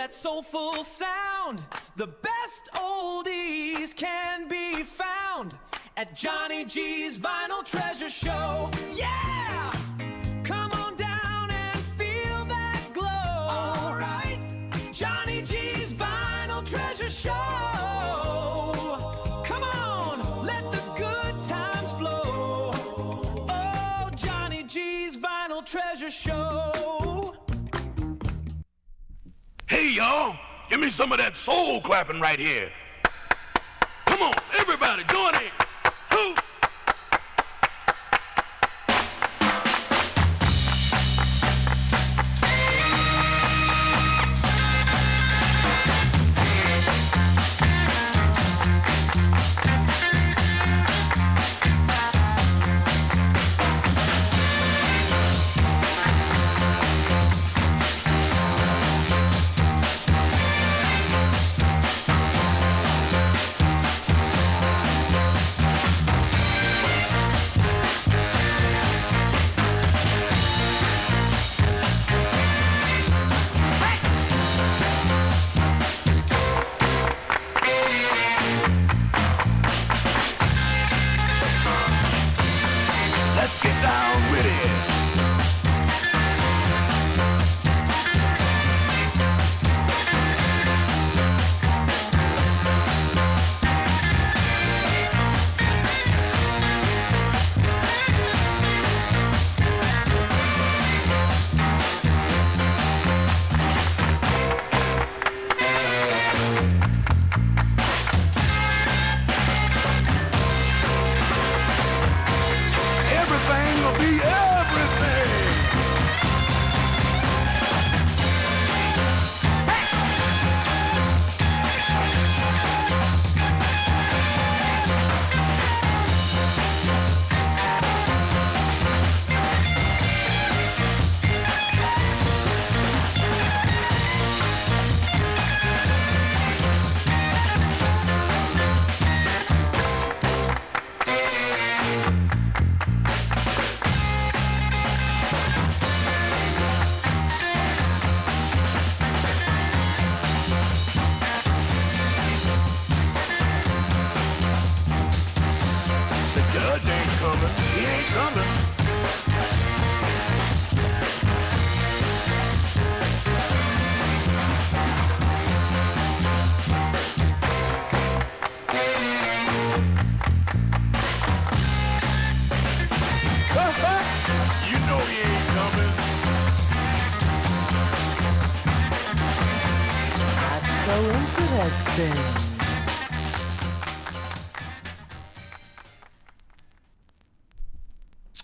that soulful sound. The best oldies can be found at Johnny G's Vinyl Treasure Show. Yeah! Come on down and feel that glow. All right. Johnny G's Vinyl Treasure Show. Come on, let the good times flow. Oh, Johnny G's Vinyl Treasure Show. Hey, y'all, give me some of that soul clapping right here. Come on, everybody, join in. Who?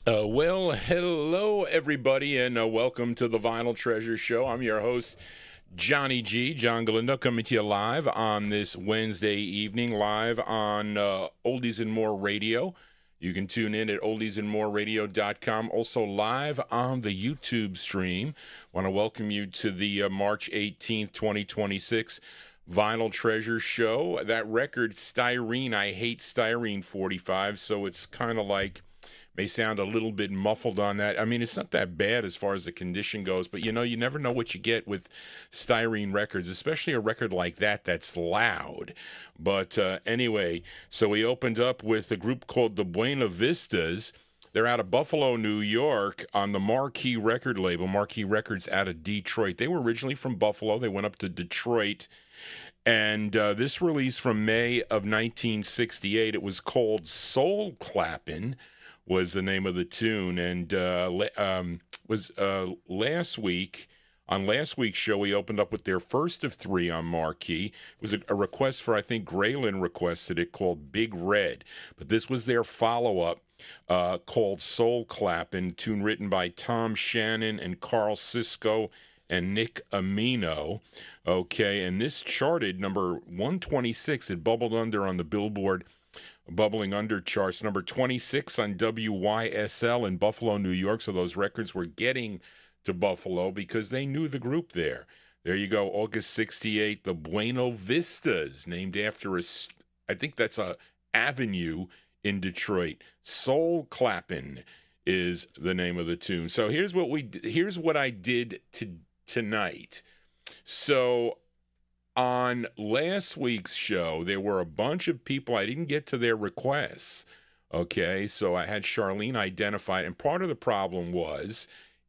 Well, hello, everybody, and welcome to the Vinyl Treasure Show. I'm your host, Johnny G, John Galindo, coming to you live on this Wednesday evening, live on Oldies and More Radio. You can tune in at oldiesandmoreradio.com, also live on the YouTube stream. Want to welcome you to the March 18th, 2026 Vinyl Treasure Show. That record, Styrene, I Hate Styrene 45, so it's kind of like, may sound a little bit muffled on that. I mean, it's not that bad as far as the condition goes, but you know, you never know what you get with Styrene records, especially a record like that that's loud. But anyway, so we opened up with a group called the Buena Vistas. They're out of Buffalo, New York, on the Marquee record label. Marquee Records out of Detroit. They were originally from Buffalo. They went up to Detroit. And this release from May of 1968, it was called Soul Clappin', was the name of the tune, and was last week, on last week's show, we opened up with their first of three on Marquee. It was a request for, I think Graylin requested it, called Big Red, but this was their follow-up called Soul Clappin', tune written by Tom Shannon and Carl Sisko and Nick Amino. Okay, and this charted number 126. It bubbled under on the Billboard Bubbling Under charts, number 26 on WYSL in Buffalo, New York. So those records were getting to Buffalo because they knew the group there. There you go, August 68, the Buena Vistas, named after I think that's a avenue in Detroit. Soul Clappin' is the name of the tune. So here's what I did tonight. So on last week's show, there were a bunch of people, I didn't get to their requests. Okay, so I had Charlene identified, and part of the problem was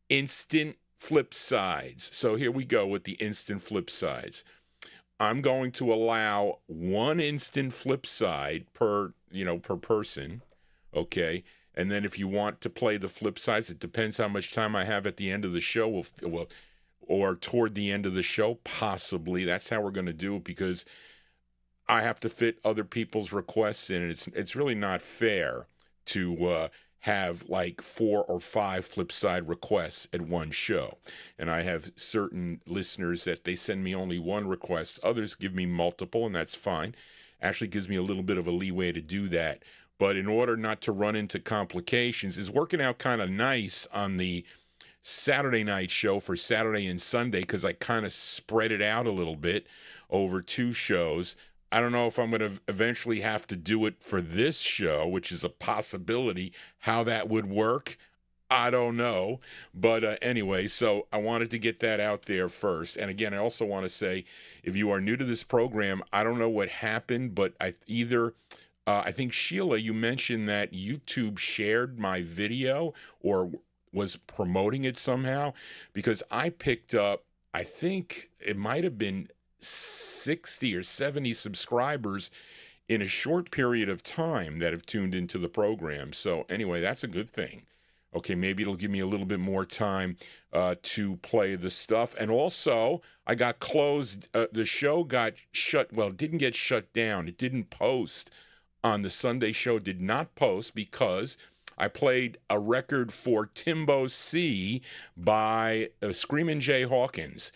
instant flip sides. So here we go with the instant flip sides. I'm going to allow one instant flip side per person, okay? And then if you want to play the flip sides, it depends how much time I have at the end of the show, or toward the end of the show, possibly. That's how we're going to do it, because I have to fit other people's requests in, and it's really not fair to have like 4 or 5 flip side requests at one show. And I have certain listeners that they send me only one request. Others give me multiple, and that's fine. Actually gives me a little bit of a leeway to do that. But in order not to run into complications, it's working out kind of nice on the Saturday night show for Saturday and Sunday, because I kind of spread it out a little bit over 2 shows. I don't know if I'm going to eventually have to do it for this show, which is a possibility. How that would work, I don't know. But anyway, so I wanted to get that out there first. And again, I also want to say, if you are new to this program, I don't know what happened, but I think, Sheila, you mentioned that YouTube shared my video or was promoting it somehow, because I picked up, I think it might have been 60 or 70 subscribers in a short period of time that have tuned into the program. So anyway, that's a good thing. Okay, maybe it'll give me a little bit more time to play the stuff. And also, I got closed. The show got shut. Well, it didn't get shut down. It didn't post on the Sunday show. Did not post because I played a record for Timbo C by Screamin' Jay Hawkins.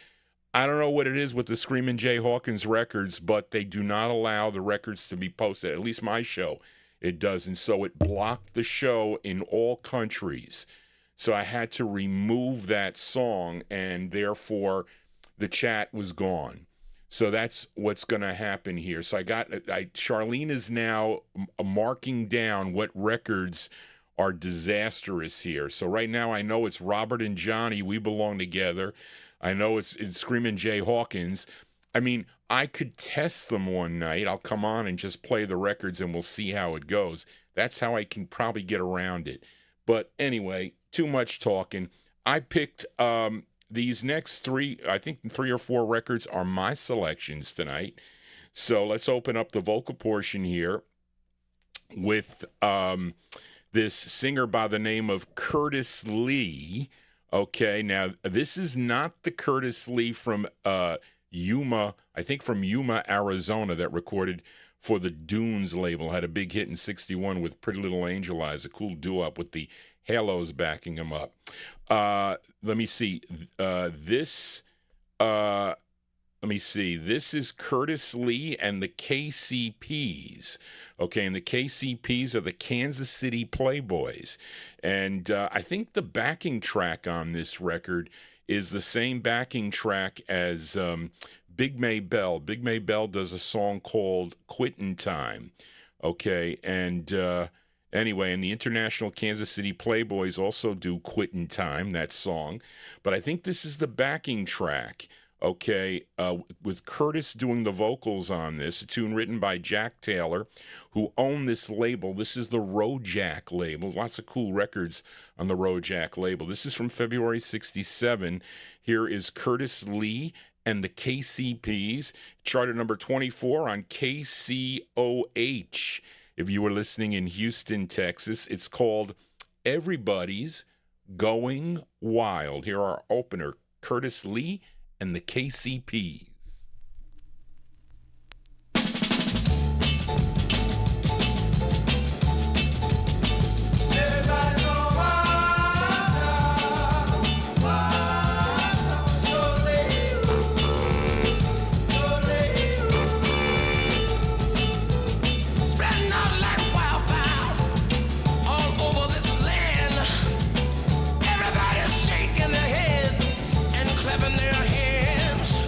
I don't know what it is with the Screamin' Jay Hawkins records, but they do not allow the records to be posted. At least my show, it doesn't. So it blocked the show in all countries. So I had to remove that song, and therefore the chat was gone. So that's what's going to happen here. So Charlene is now marking down what records are disastrous here. So right now I know it's Robert and Johnny, We Belong Together. I know it's Screamin' Jay Hawkins. I mean, I could test them one night. I'll come on and just play the records and we'll see how it goes. That's how I can probably get around it. But anyway, too much talking. I picked these next 3, I think 3 or 4 records are my selections tonight. So let's open up the vocal portion here with this singer by the name of Curtis Lee. Okay, now this is not the Curtis Lee from Yuma, I think from Yuma, Arizona, that recorded for the Dunes label. Had a big hit in '61 with Pretty Little Angel Eyes, a cool doo-wop with the halos backing him up. Let me see. This is Curtis Lee and the KCPs. Okay, and the KCPs are the Kansas City Playboys. And I think the backing track on this record is the same backing track as Big May Bell. Big May Bell does a song called Quittin' Time. Okay, and anyway, and the International Kansas City Playboys also do Quittin' Time, that song. But I think this is the backing track. Okay, with Curtis doing the vocals on this, a tune written by Jack Taylor, who owned this label. This is the Rojack label. Lots of cool records on the Rojack label. This is from February '67. Here is Curtis Lee and the KCPs. Charted number 24 on KCOH. If you were listening in Houston, Texas, it's called Everybody's Going Wild. Here are our opener, Curtis Lee and the KCPs. Everybody's shaking their heads and clapping their hands.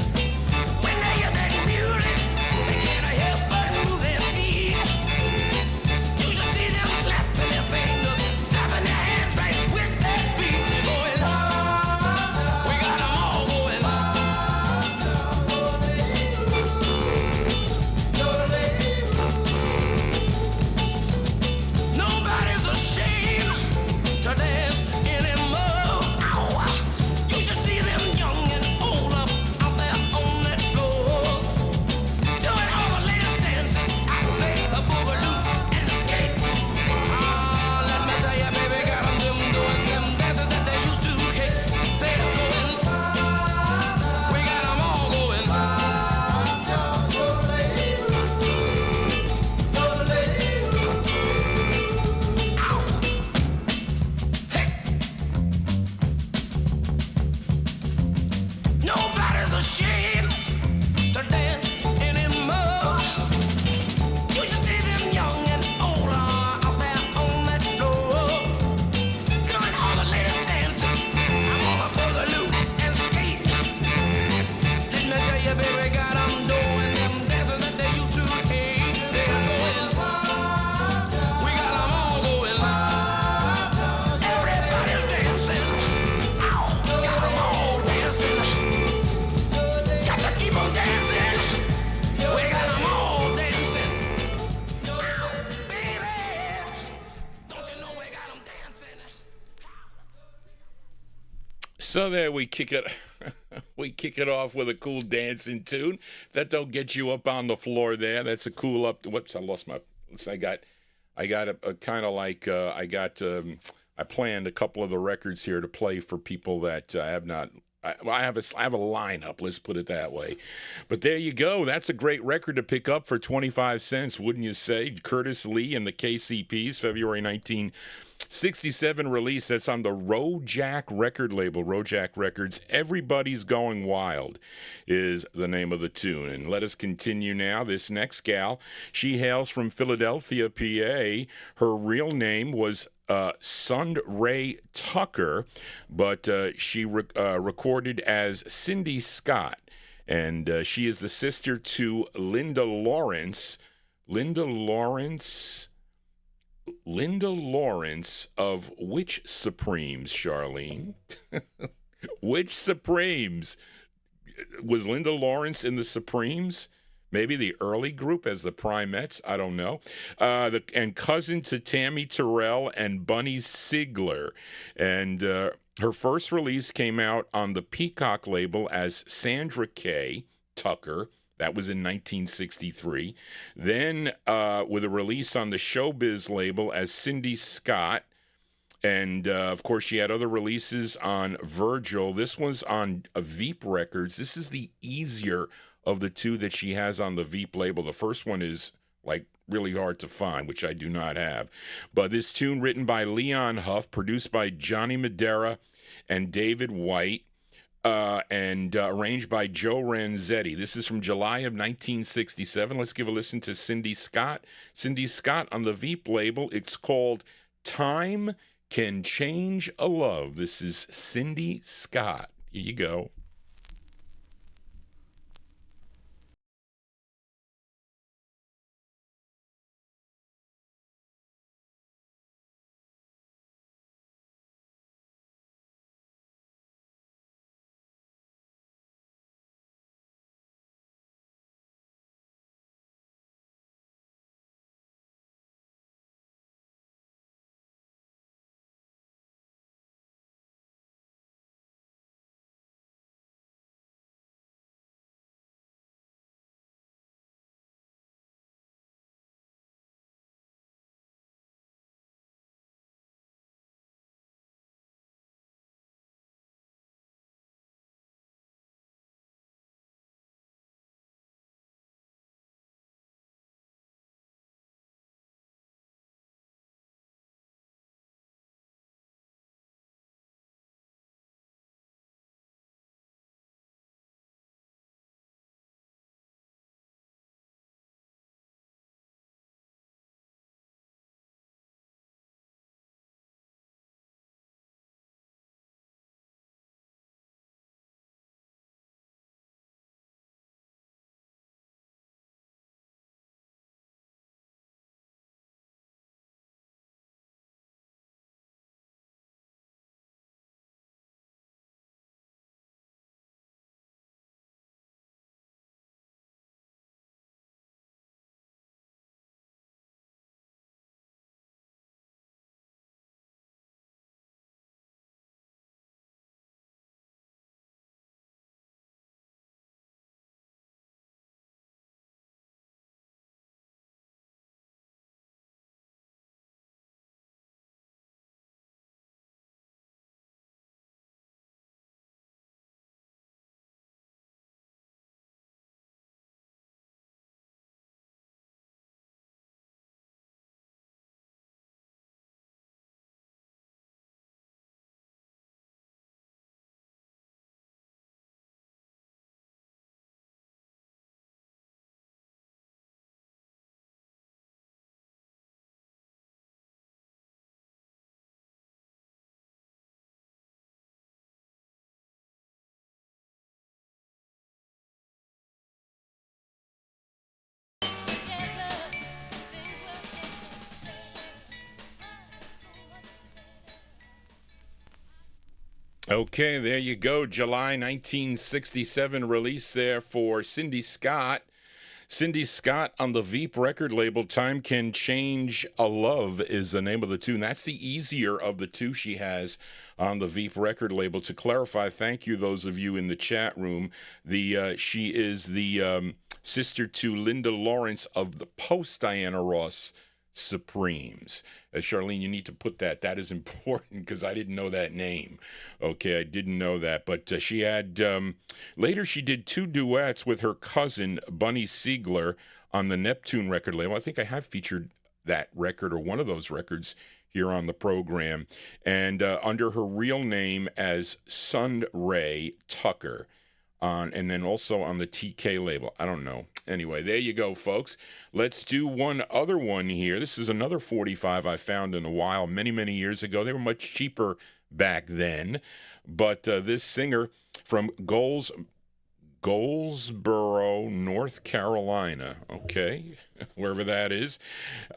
So there we kick it we kick it off with a cool dancing tune. That don't get you up on the floor there. That's a cool up. Whoops, I lost my. I got a kind of like I planned a couple of the records here to play for people that have not. I have a lineup. Let's put it that way. But there you go. That's a great record to pick up for 25 cents, wouldn't you say? Curtis Lee and the KCPs, February 1967 release. That's on the Rojack record label, Rojack Records. Everybody's Going Wild is the name of the tune. And let us continue now. This next gal, she hails from Philadelphia, PA. Her real name was Sundray Tucker, but she recorded as Cindy Scott, and she is the sister to Linda Lawrence of which Supremes, Charlene? Which Supremes? Was Linda Lawrence in the Supremes? Maybe the early group as the Primettes. I don't know. And cousin to Tammy Terrell and Bunny Sigler. And her first release came out on the Peacock label as Sandra Kay Tucker. That was in 1963. Then with a release on the Showbiz label as Cindy Scott. And, of course, she had other releases on Virgil. This was on Veep Records. This is the easier of the two that she has on the Veep label. The first one is, like, really hard to find, which I do not have. But this tune, written by Leon Huff, produced by Johnny Madera and David White, and arranged by Joe Ranzetti. This is from July of 1967. Let's give a listen to Cindy Scott. Cindy Scott on the Veep label. It's called Time Can Change a Love. This is Cindy Scott. Here you go. Okay, there you go. July 1967 release there for Cindy Scott. Cindy Scott on the Veep record label. Time Can Change a Love is the name of the tune. That's the easier of the two she has on the Veep record label. To clarify, thank you, those of you in the chat room. She is the sister to Linda Lawrence of the post-Diana Ross Supremes. Charlene, you need to put that. That is important because I didn't know that name. Okay, I didn't know that. But she had, later she did 2 duets with her cousin, Bunny Siegler, on the Neptune record label. I think I have featured that record or one of those records here on the program. And under her real name as Sun Ray Tucker. And then also on the TK label. I don't know. Anyway, there you go, folks. Let's do one other one here. This is another 45 I found in a while, many, many years ago. They were much cheaper back then. But this singer from Goldsboro, North Carolina, okay, wherever that is,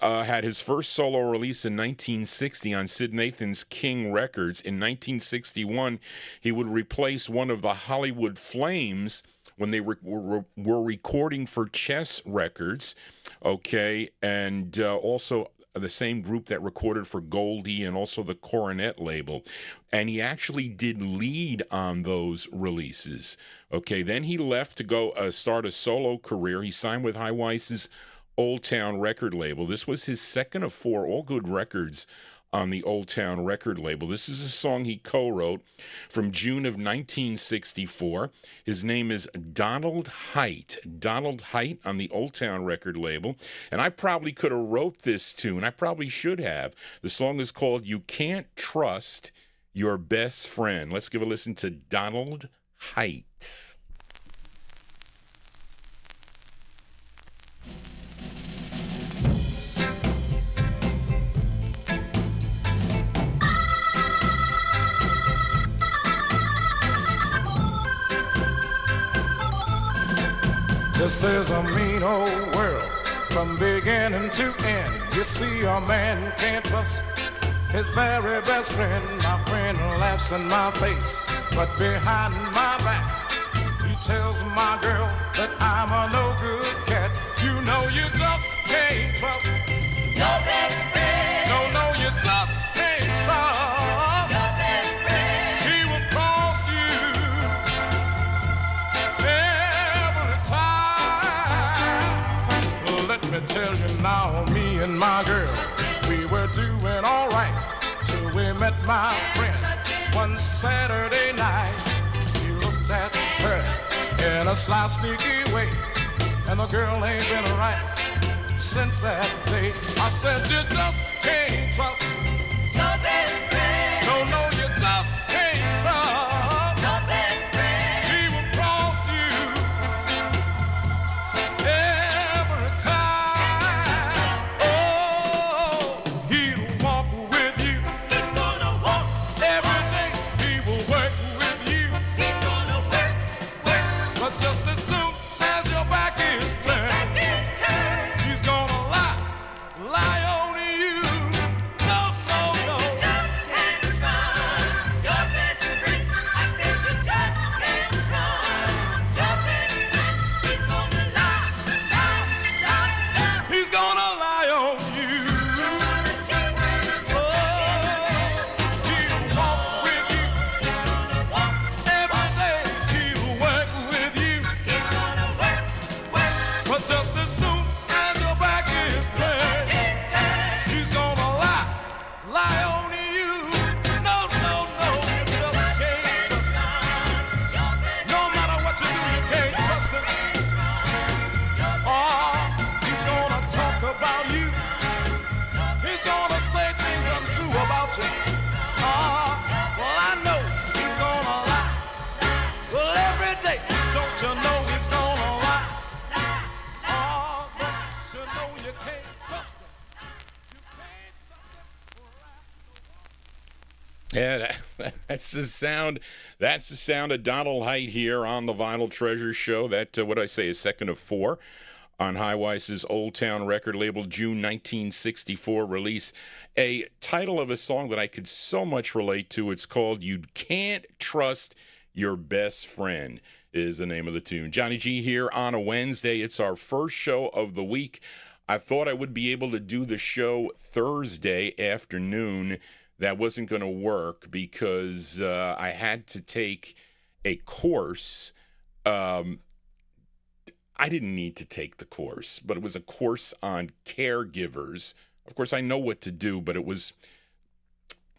had his first solo release in 1960 on Sid Nathan's King Records. In 1961, he would replace one of the Hollywood Flames when they were recording for Chess Records, okay, and also the same group that recorded for Goldie and also the Coronet label. And he actually did lead on those releases. Okay, then he left to go start a solo career. He signed with High Weiss's Old Town record label. This was his second of 4 all good records on the Old Town record label. This is a song he co-wrote from June of 1964. His name is Donald Haidt. Donald Haidt on the Old Town record label. And I probably could have wrote this tune. I probably should have. The song is called You Can't Trust Your Best Friend. Let's give a listen to Donald Haidt. This is a mean old world from beginning to end. You see, a man can't trust his very best friend. My friend laughs in my face, but behind my back, he tells my girl that I'm a no good cat. You know you just can't trust your best friend. No, you just can't trust your best friend. He will cross you every time. Let me tell you now, me and my girl, we were doing all right till we met my friend. One Saturday night, he looked at her in a sly, sneaky way, and the girl ain't been right since that day. I said, you just can't trust your best friend. No, you just can't trust your best friend. He will cross you every time. Oh, he'll walk with you. He's gonna walk every day. He will work with you. He's gonna work. But just as soon as your back is turned, he's gonna lie on you. No. You just can't trust your best friend. I said you just can't trust your best friend. He's gonna lie. He's gonna lie on you. Oh, he'll walk with you. He's gonna walk every day. He'll work with you. He's gonna work. But just as soon as your back is turned, he's gonna lie on you. No, you just can't trust him. No matter what you do, you can't trust him. Oh, he's gonna talk about you. He's gonna say things untrue about you. Oh, well, I know he's gonna lie. Well, every day, don't you know he's gonna lie? Oh, don't you know you can't trust him? You can't trust him. Yeah, that's the sound. That's the sound of Donald Haidt here on the Vinyltreasure show. That what I say is second of 4 on High Weiss's Old Town record label, June 1964 release. A title of a song that I could so much relate to. It's called "You Can't Trust Your Best Friend." is the name of the tune. Johnny G here on a Wednesday. It's our first show of the week. I thought I would be able to do the show Thursday afternoon. That wasn't going to work because I had to take a course. I didn't need to take the course, but it was a course on caregivers. Of course, I know what to do, but it was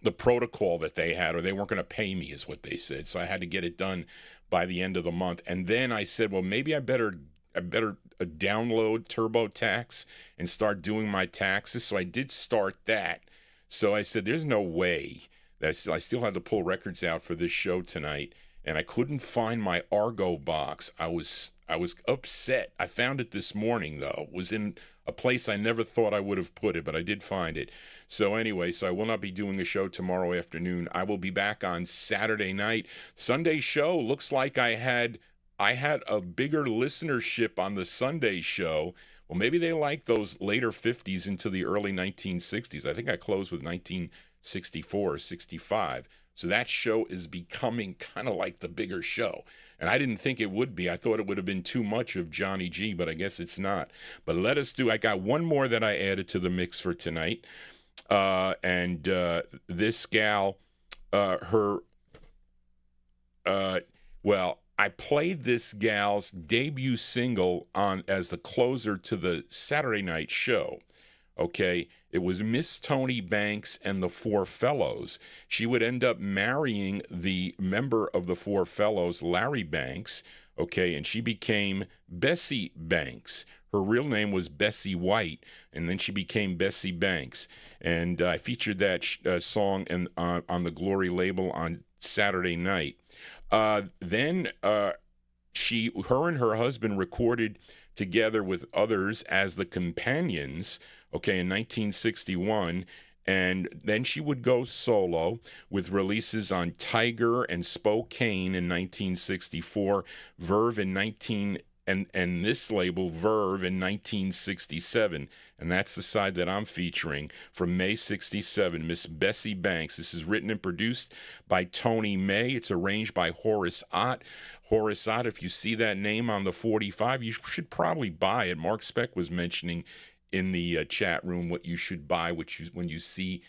the protocol that they had, or they weren't going to pay me, is what they said. So I had to get it done by the end of the month. And then I said, well, maybe I better download TurboTax and start doing my taxes. So I did start that. So I said, there's no way that I still had to pull records out for this show tonight. And I couldn't find my Argo box. I was upset. I found it this morning, though. It was in a place I never thought I would have put it, but I did find it. So anyway, so I will not be doing a show tomorrow afternoon. I will be back on Saturday night. Sunday show, looks like I had a bigger listenership on the Sunday show. Well, maybe they like those later 50s into the early 1960s. I think I closed with 1964 or 65. So that show is becoming kind of like the bigger show. And I didn't think it would be. I thought it would have been too much of Johnny G, but I guess it's not. But I got one more that I added to the mix for tonight. This gal, I played this gal's debut single as the closer to the Saturday night show. Okay, it was Miss Tony Banks and the Four Fellows. She would end up marrying the member of the Four Fellows, Larry Banks, okay, and she became Bessie Banks. Her real name was Bessie White, and then she became Bessie Banks. And I featured that song on the Glory label on Saturday night. Then her and her husband recorded together with others as the Companions, okay, in 1961, and then she would go solo with releases on Tiger and Spokane in 1964, Verve and this label, Verve, in 1967. And that's the side that I'm featuring from May 67, Miss Bessie Banks. This is written and produced by Tony May. It's arranged by Horace Ott. Horace Ott, if you see that name on the 45, you should probably buy it. Mark Speck was mentioning in the chat room what you should buy when you see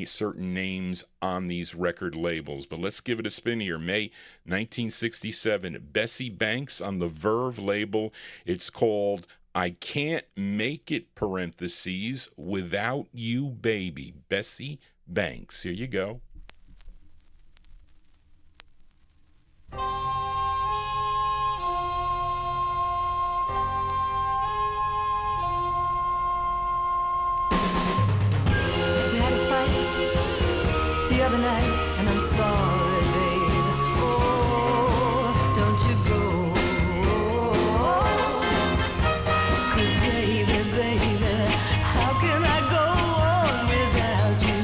certain names on these record labels. But let's give it a spin here. May 1967, Bessie Banks on the Verve label. It's called I Can't Make It, parentheses, Without You, Baby. Bessie Banks. Here you go. The other night, and I'm sorry, babe. Oh, don't you go. 'Cause baby, how can I go on without you?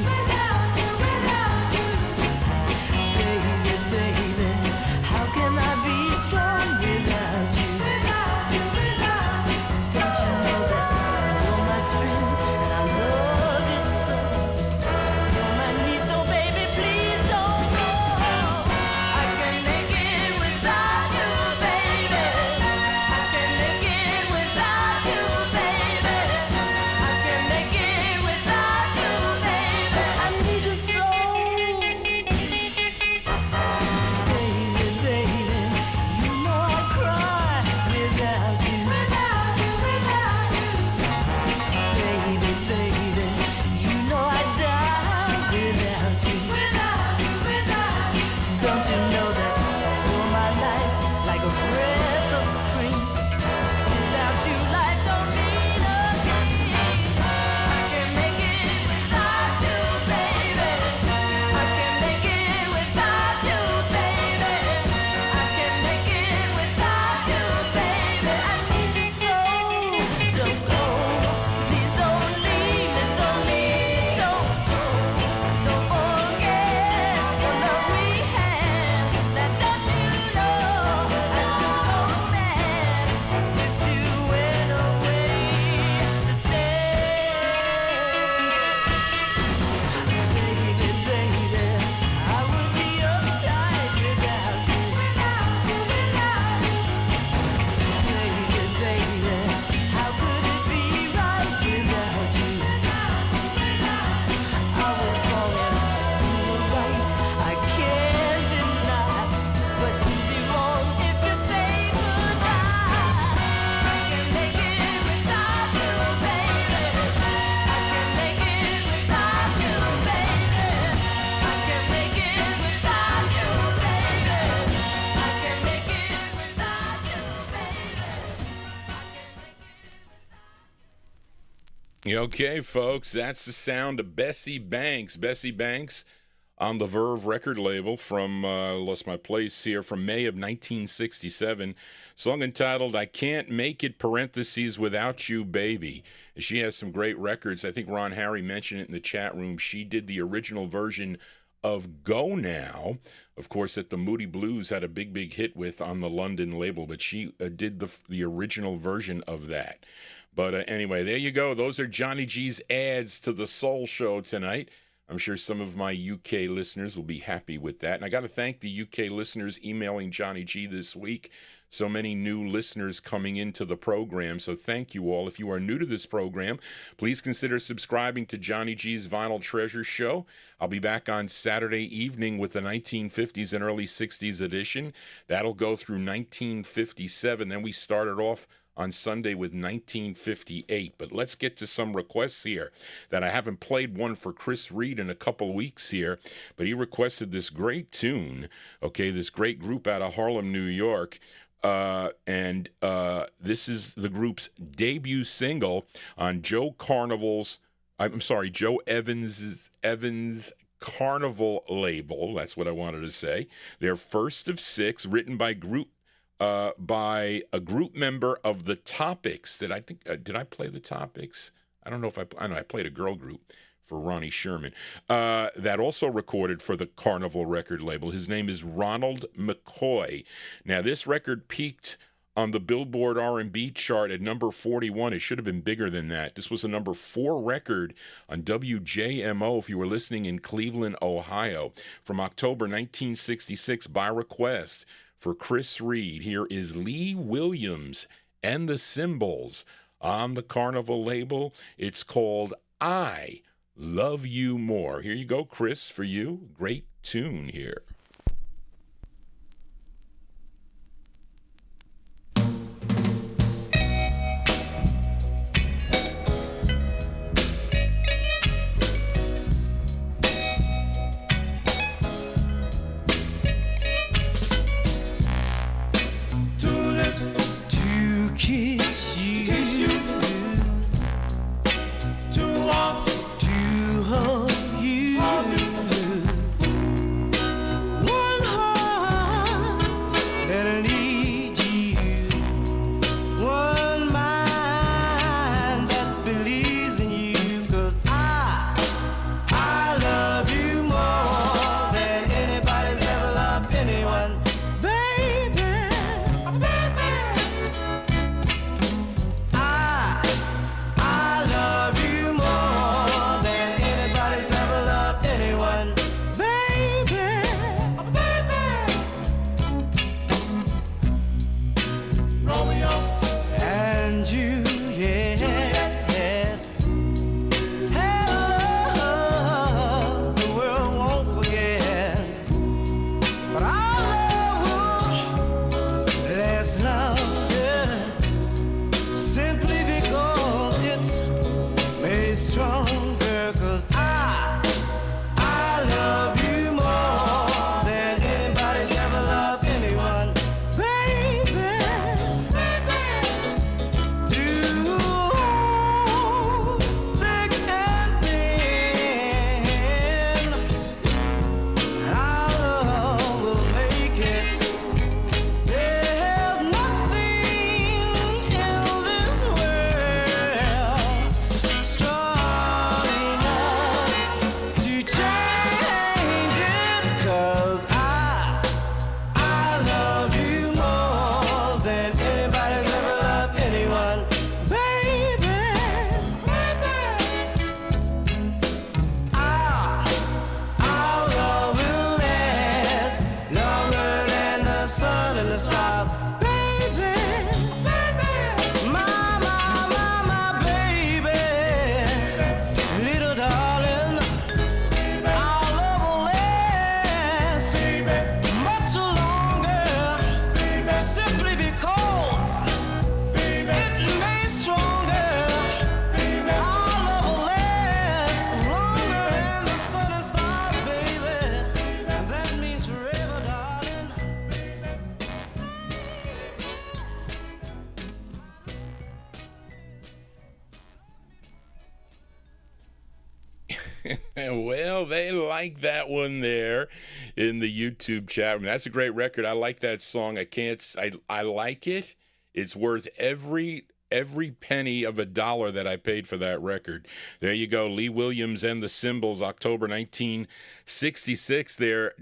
Baby, how can I be strong without you? Don't you know that you're my strength, and I love you so. You're my need, so baby, please. Okay, folks, that's the sound of Bessie Banks. Bessie Banks on the Verve record label from, lost my place here, from May of 1967. Song entitled, I Can't Make It, parentheses, Without You, Baby. She has some great records. I think Ron Harry mentioned it in the chat room. She did the original version of Go Now, of course, that the Moody Blues had a big hit with on the London label, but she did the original version of that. But anyway, there you go. Those are Johnny G's ads to the Soul Show tonight. I'm sure some of my UK listeners will be happy with that. And I got to thank the UK listeners emailing Johnny G this week. So many new listeners coming into the program. So thank you all. If you are new to this program, please consider subscribing to Johnny G's Vinyl Treasure Show. I'll be back on Saturday evening with the 1950s and early 60s edition. That'll go through 1957. Then we started off on Sunday with 1958. But let's get to some requests here that I haven't played one for Chris Reed in a couple weeks here, but he requested this great tune, okay, this great group out of Harlem, New York, and this is the group's debut single on Joe Evans' Carnival label. That's what I wanted to say. Their first of six, written by a group member of the Topics. Did I play the Topics? I don't know if I know I played a girl group for Ronnie Sherman. That also recorded for the Carnival record label. His name is Ronald McCoy. Now this record peaked on the Billboard R&B chart at number 41. It should have been bigger than that. This was a number 4 record on WJMO if you were listening in Cleveland, Ohio, from October 1966 by request. For Chris Reed, here is Lee Williams and the Cymbals on the Carnival label. It's called I Love You More. Here you go, Chris, for you. Great tune here. Kiss you, to want to hold you, one heart that needs you, one mind that believes in you, 'cause I love you more than anybody's ever loved anyone, baby. Strong Well, they like that one there in the YouTube chat room. That's a great record. I like that song. I like it. It's worth every penny of a dollar that I paid for that record. There you go. Lee Williams and the Cymbals, October 1966. Their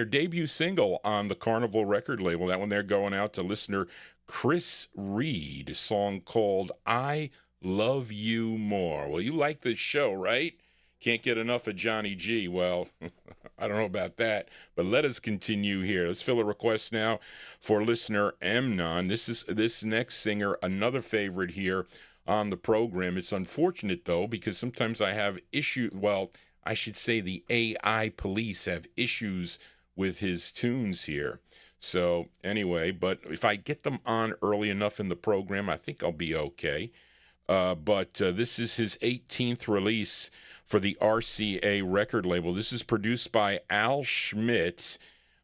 debut single on the Carnival record label. That one there going out to listener Chris Reed, a song called I Love You More. Well, you like this show, right? Can't get enough of Johnny G. Well, I don't know about that, but let us continue here. Let's fill a request now for listener Amnon. This next singer, another favorite here on the program. It's unfortunate, though, because sometimes I have issues. Well, I should say the AI police have issues with his tunes here. So anyway, but if I get them on early enough in the program, I think I'll be okay. But this is his 18th release for the RCA record label. This is produced by Al Schmidt,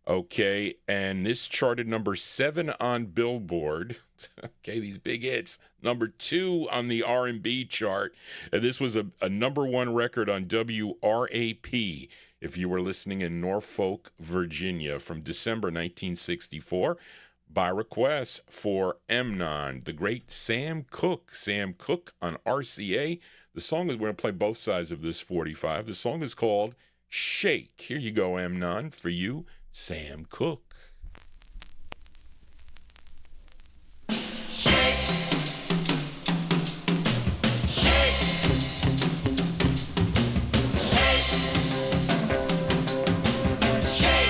okay, and this charted number 7 on Billboard. Okay, these big hits. Number 2 on the R&B chart, and this was a number 1 record on WRAP, if you were listening in Norfolk, Virginia, from December 1964. By request for Amnon, the great Sam Cooke. Sam Cooke on RCA. The song is, we're going to play both sides of this 45. The song is called Shake. Here you go, Amnon, for you, Sam Cooke. Shake, shake, shake, shake.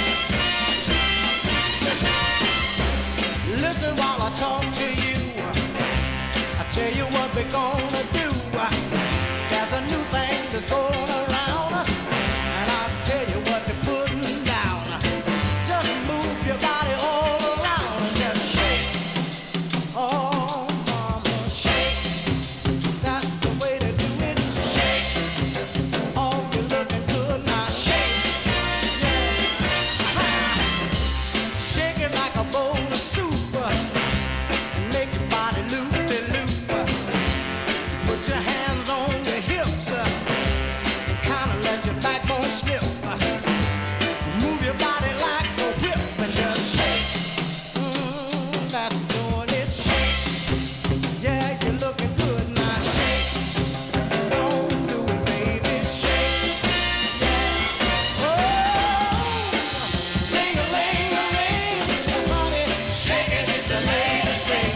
Listen while I talk to you. I tell you what we're gonna do. There's a new thing that's going around, and I'll tell you what they're putting down. Just move your body all around and just shake. Oh, mama, shake. That's the way to do it. Shake. Oh, you're looking good now. Shake. Yeah. Shake it like a bowl of soup. Make your body loop-de-loop. Put your hands on your hips and kind of let your backbone slip. Move your body like a whip and just shake. That's doing it. Shake. Yeah, you're looking good now. Shake. Don't do it, baby. Shake. Yeah. Oh, ling-a-ling-a-ling. Honey, shaking is the latest thing.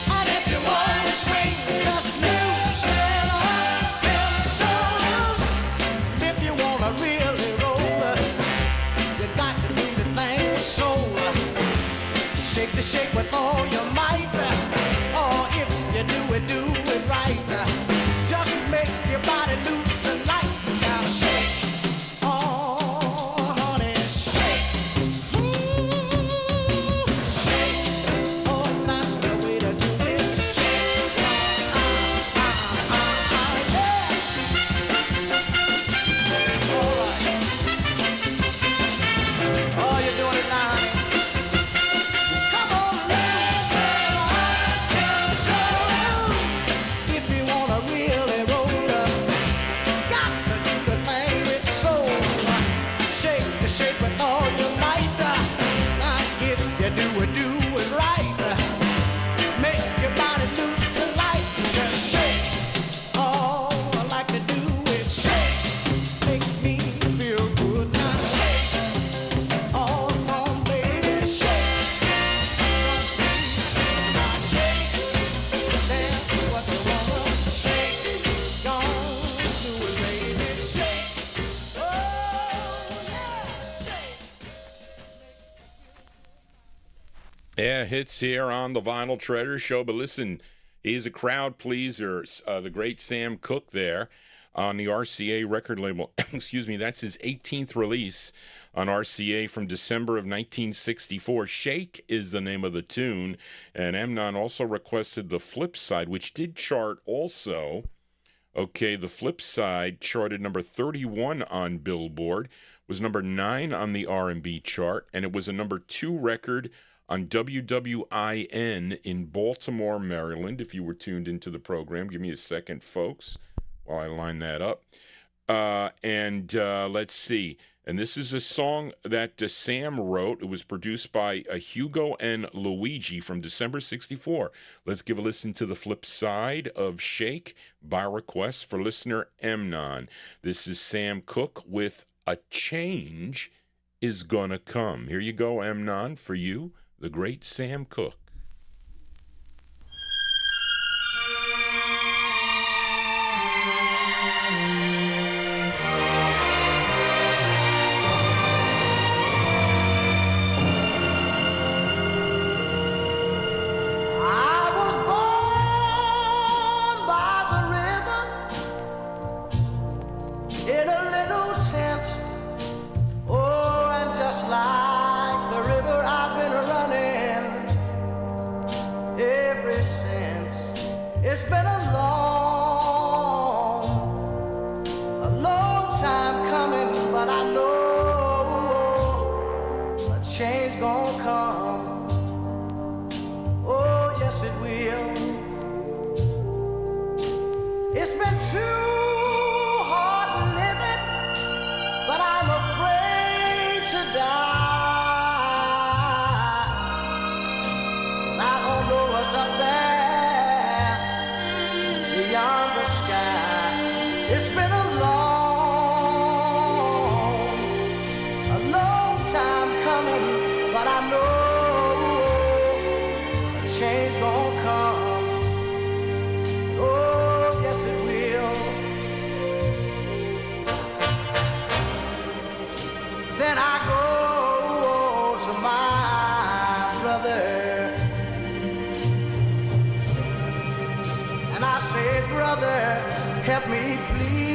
And if you want to swing, just loosen up them shoulders. If you want to really roll, you got to do the thing with soul. Shake the shake with all your might. Or if you do it right. Just make your body loose and light. You gotta shake. Oh, honey, shake. Shake. Oh, that's the way to do it. Shake. Yeah. All right. Oh, you're doing it now, honey. Come on, loosen up them shoulders. If you wanna really roll, got to do the thing with soul. Shake the shake with all your might. Now, if you do it right. Make your body loose and light and just shake. Oh, I like to do it. Shake. Make me feel good now. Shake. Oh, come on, baby. Shake. Now shake. That's what you wanna. Shake. Don't do it, baby. Shake. Oh, yeah. Shake. Yeah, hits here on the Vinyl Treasure Show. But listen, he's a crowd pleaser. The great Sam Cooke there on the RCA record label. Excuse me, that's his 18th release on RCA from December of 1964. Shake is the name of the tune. And Amnon also requested the flip side, which did chart also. Okay, the flip side charted number 31 on Billboard, was number 9 on the R&B chart, and it was a number 2 record on WWIN in Baltimore, Maryland, if you were tuned into the program. Give me a second, folks, while I line that up. And let's see. And this is a song that Sam wrote. It was produced by Hugo and Luigi from December 64. Let's give a listen to the flip side of Shake by request for listener Emnon. This is Sam Cooke with A Change Is Gonna Come. Here you go, Emnon, for you, the great Sam Cooke. Help me, please.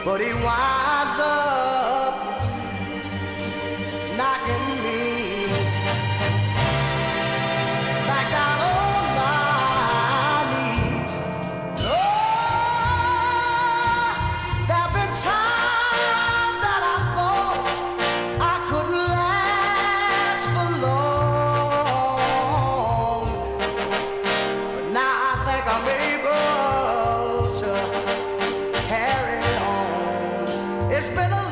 But he winds up knocking me back down on my knees. Oh, there have been times that I thought I couldn't last for long. I'm able to carry on. It's been a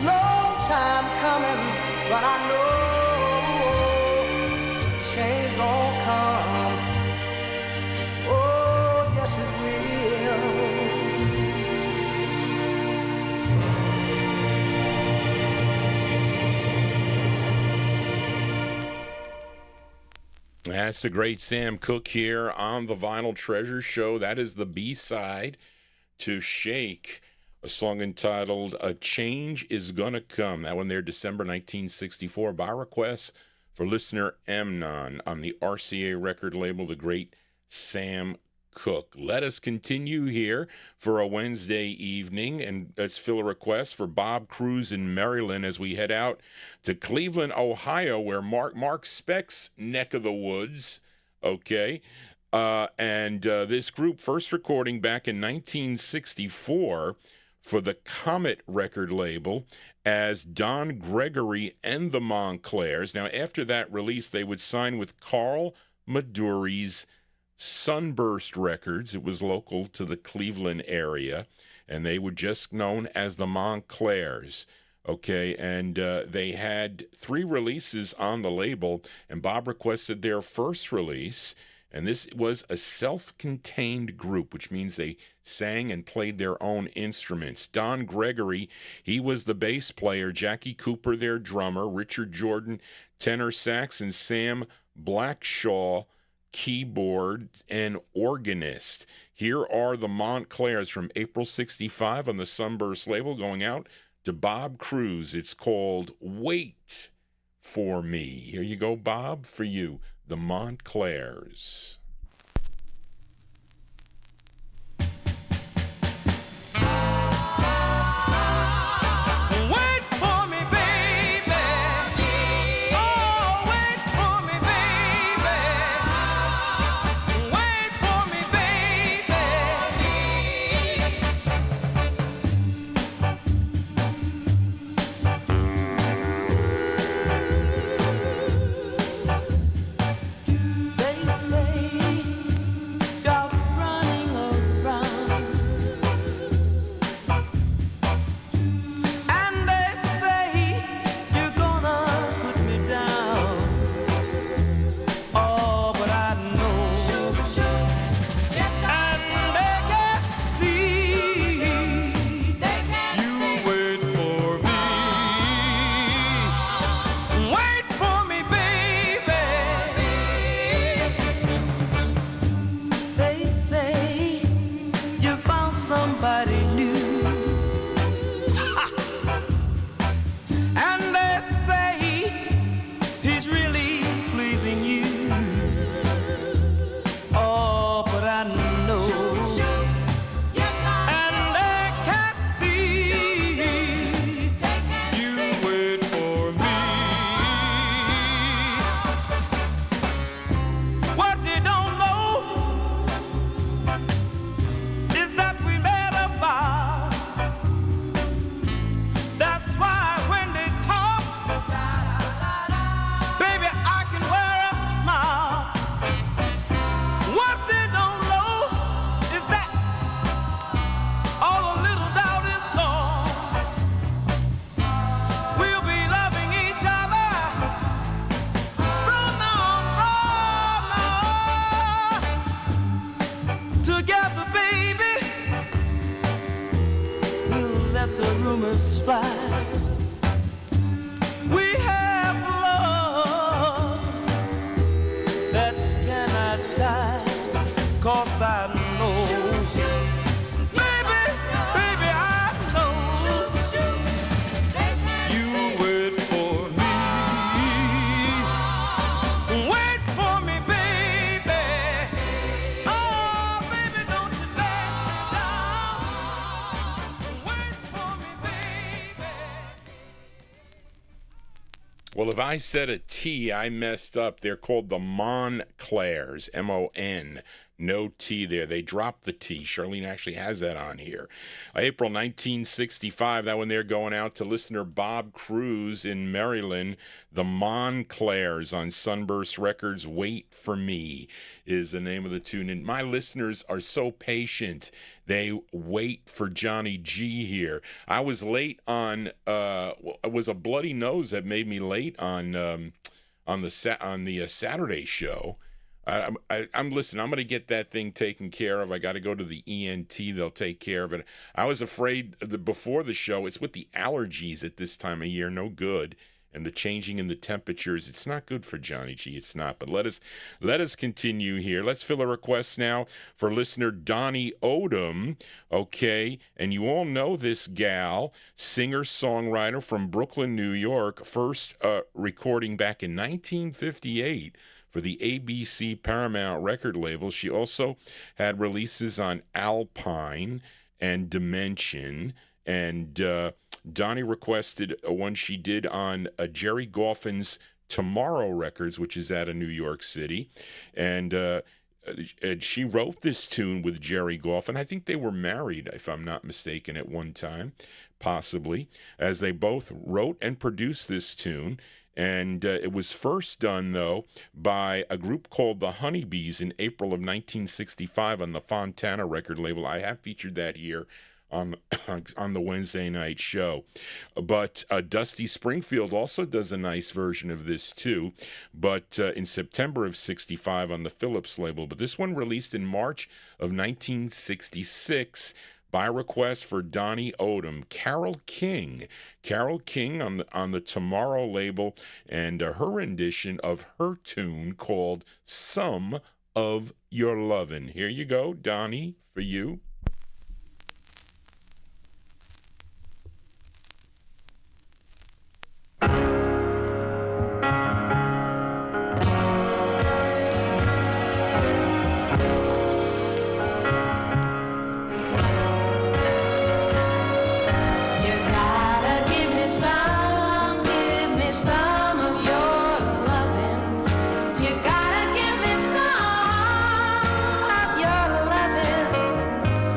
long time coming, but I know change gonna come. Oh, yes it That's the great Sam Cooke here on the Vinyltreasure Show. That is the B-side to Shake, a song entitled A Change Is Gonna Come. That one there, December 1964, by request for listener Emnon on the RCA record label, the great Sam Cooke. Let us continue here for a Wednesday evening, and let's fill a request for Bob Cruz in Maryland as we head out to Cleveland, Ohio, where Mark Speck's neck of the woods, okay? This group first recording back in 1964 for the Comet record label as Don Gregory and the Monclairs. Now, after that release, they would sign with Carl Maduri's Sunburst Records. It was local to the Cleveland area, and they were just known as the Monclairs. Okay, and they had 3 releases on the label, and Bob requested their first release, and this was a self-contained group, which means they sang and played their own instruments. Don Gregory, he was the bass player, Jackie Cooper, their drummer, Richard Jordan, tenor sax, and Sam Blackshaw, keyboard and organist. Here are the Monclairs from April 65 on the Sunburst label, going out to Bob Cruz. It's called Wait For Me. Here you go, Bob, for you, the Monclairs. Well, if I said a T, I messed up. They're called the Monclairs, M-O-N. No T there. They dropped the T. Charlene actually has that on here. April 1965, that one there going out to listener Bob Cruz in Maryland. The Monclairs on Sunburst Records. Wait for Me is the name of the tune. And my listeners are so patient. They wait for Johnny G here. I was late on, it was a bloody nose that made me late on the Saturday show. I'm listening. I'm going to get that thing taken care of. I got to go to the ENT. They'll take care of it. I was afraid before the show. It's with the allergies at this time of year. No good. And the changing in the temperatures. It's not good for Johnny G. It's not. But let us continue here. Let's fill a request now for listener Donnie Odom. Okay. And you all know this gal, singer-songwriter from Brooklyn, New York. First recording back in 1958. For the ABC Paramount record label. She also had releases on Alpine and Dimension. And Donnie requested one she did on Jerry Goffin's Tomorrow Records, which is out of New York City. And she wrote this tune with Jerry Goffin. I think they were married, if I'm not mistaken, at one time, possibly, as they both wrote and produced this tune. And it was first done, though, by a group called the Honeybees in April of 1965 on the Fontana record label. I have featured that here on the Wednesday night show. But Dusty Springfield also does a nice version of this, too, but in September of 65 on the Phillips label. But this one released in March of 1966. By request for Donnie Odom, Carole King on the Tomorrow label, and her rendition of her tune called Some of Your Lovin'. Here you go, Donnie, for you. You gotta give me some of your loving.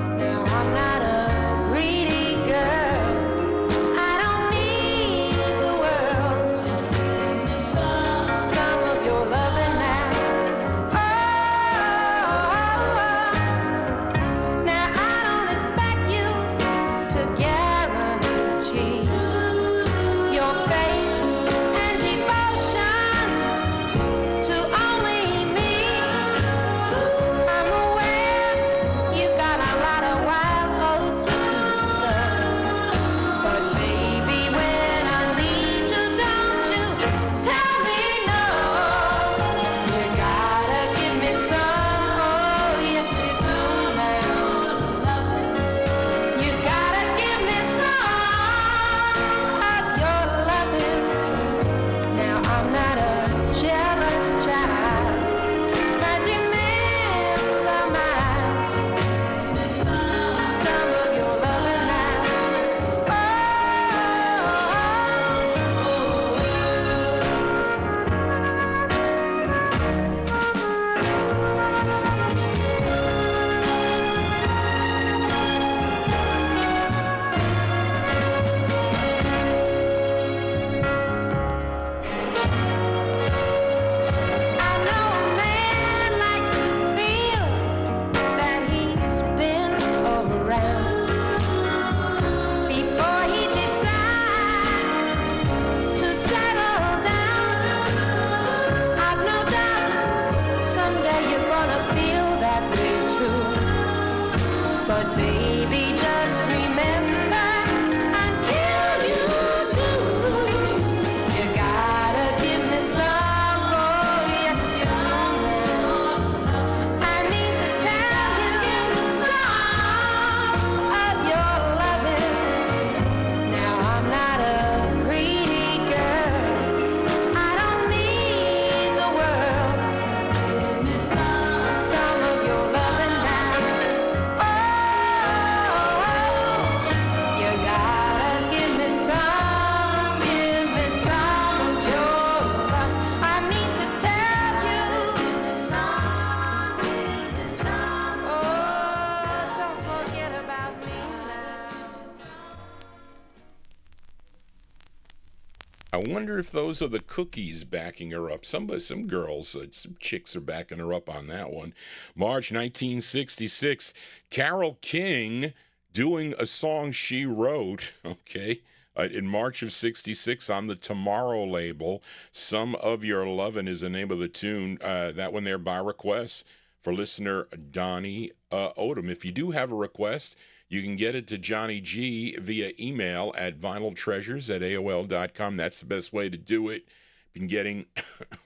wonder if those are the Cookies backing her up. Some girls, some chicks are backing her up on that one. March 1966, Carole King doing a song she wrote, okay, in March of 66 on the Tomorrow label. Some of Your Lovin' is the name of the tune. That one there by request for listener Donnie Odom. If you do have a request, you can get it to Johnny G via email at vinyltreasures@aol.com. That's the best way to do it. Been getting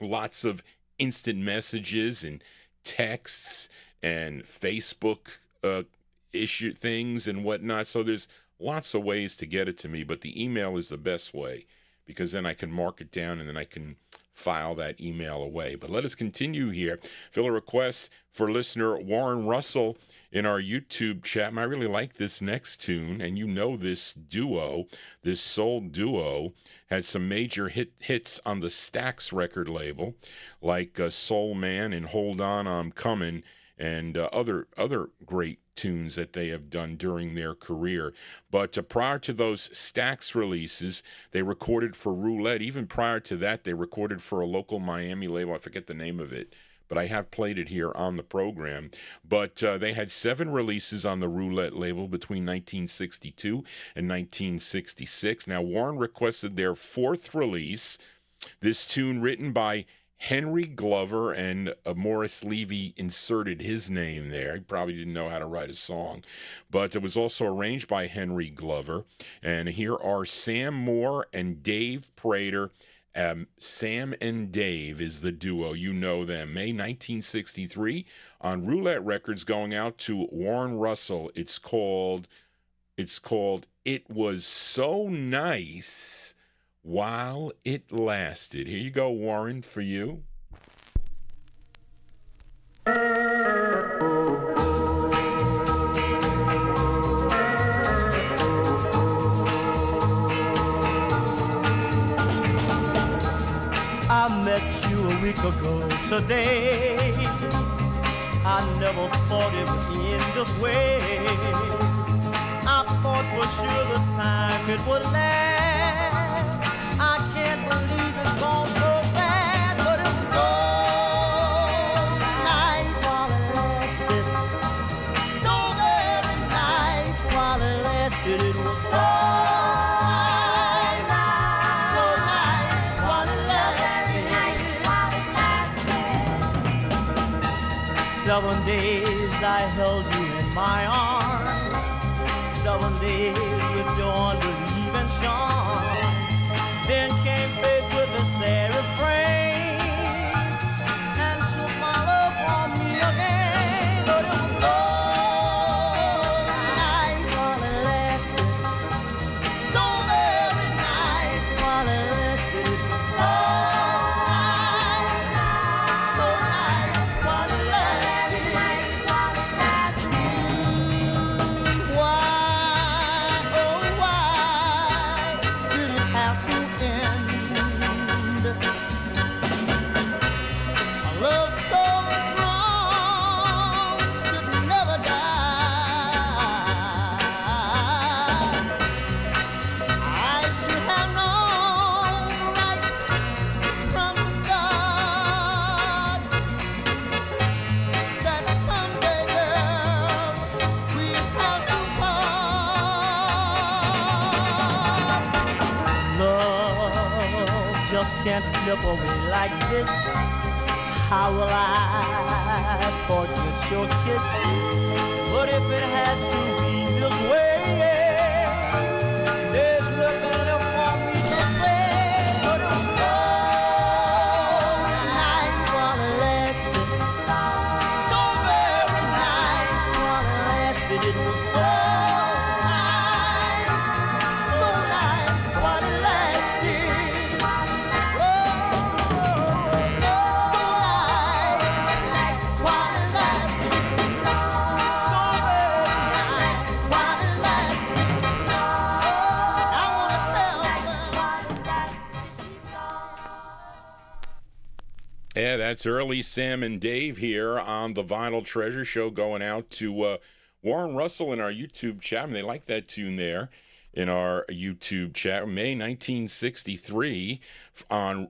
lots of instant messages and texts and Facebook issue things and whatnot. So there's lots of ways to get it to me, but the email is the best way because then I can mark it down and then I can file that email away. But let us continue here. Fill a request for listener Warren Russell in our YouTube chat. I really like this next tune, and you know this duo, this soul duo, had some major hits on the Stax record label, like Soul Man and Hold On, I'm Coming, and other great tunes that they have done during their career. But prior to those Stax releases, they recorded for Roulette. Even prior to that, they recorded for a local Miami label. I forget the name of it, but I have played it here on the program. But they had 7 releases on the Roulette label between 1962 and 1966. Now, Warren requested their 4th release, this tune written by Henry Glover, and Morris Levy inserted his name there. He probably didn't know how to write a song. But it was also arranged by Henry Glover. And here are Sam Moore and Dave Prater. Sam and Dave is the duo. You know them. May 1963 on Roulette Records, going out to Warren Russell. It's called It Was So Nice While It Lasted. Here you go, Warren, for you. I met you a week ago today. I never thought it would end this way. I thought for sure this time it would last. I can't believe it's gone so fast, but it was so nice while it lasted. So very nice while it lasted. It was so nice, so nice while it lasted. 7 days I held you in my arms. 7 days with your unbelieving charms. Then came faith with the saddest rain and took my love from me again. But it was so nice while it lasted. So very nice while it lasted. It was so nice while it lasted. Why, oh why did it have to end? A love so strong could never die. I should have known right from the start that someday, girl, we'd have to part. Love just can't slip away like this. How will I forget your kiss? But if it has to be this way, there's nothing left for me to say. But it was so nice while it lasted. So very nice while it lasted. It was so nice while it lasted. Oh, so nice while it lasted. So very nice while it lasted. I wanna tell her. Yeah, that's early Sam and Dave here on the Vinyl Treasure Show, going out to Warren Russell in our YouTube chat. And they like that tune there. in our YouTube chat. May 1963 on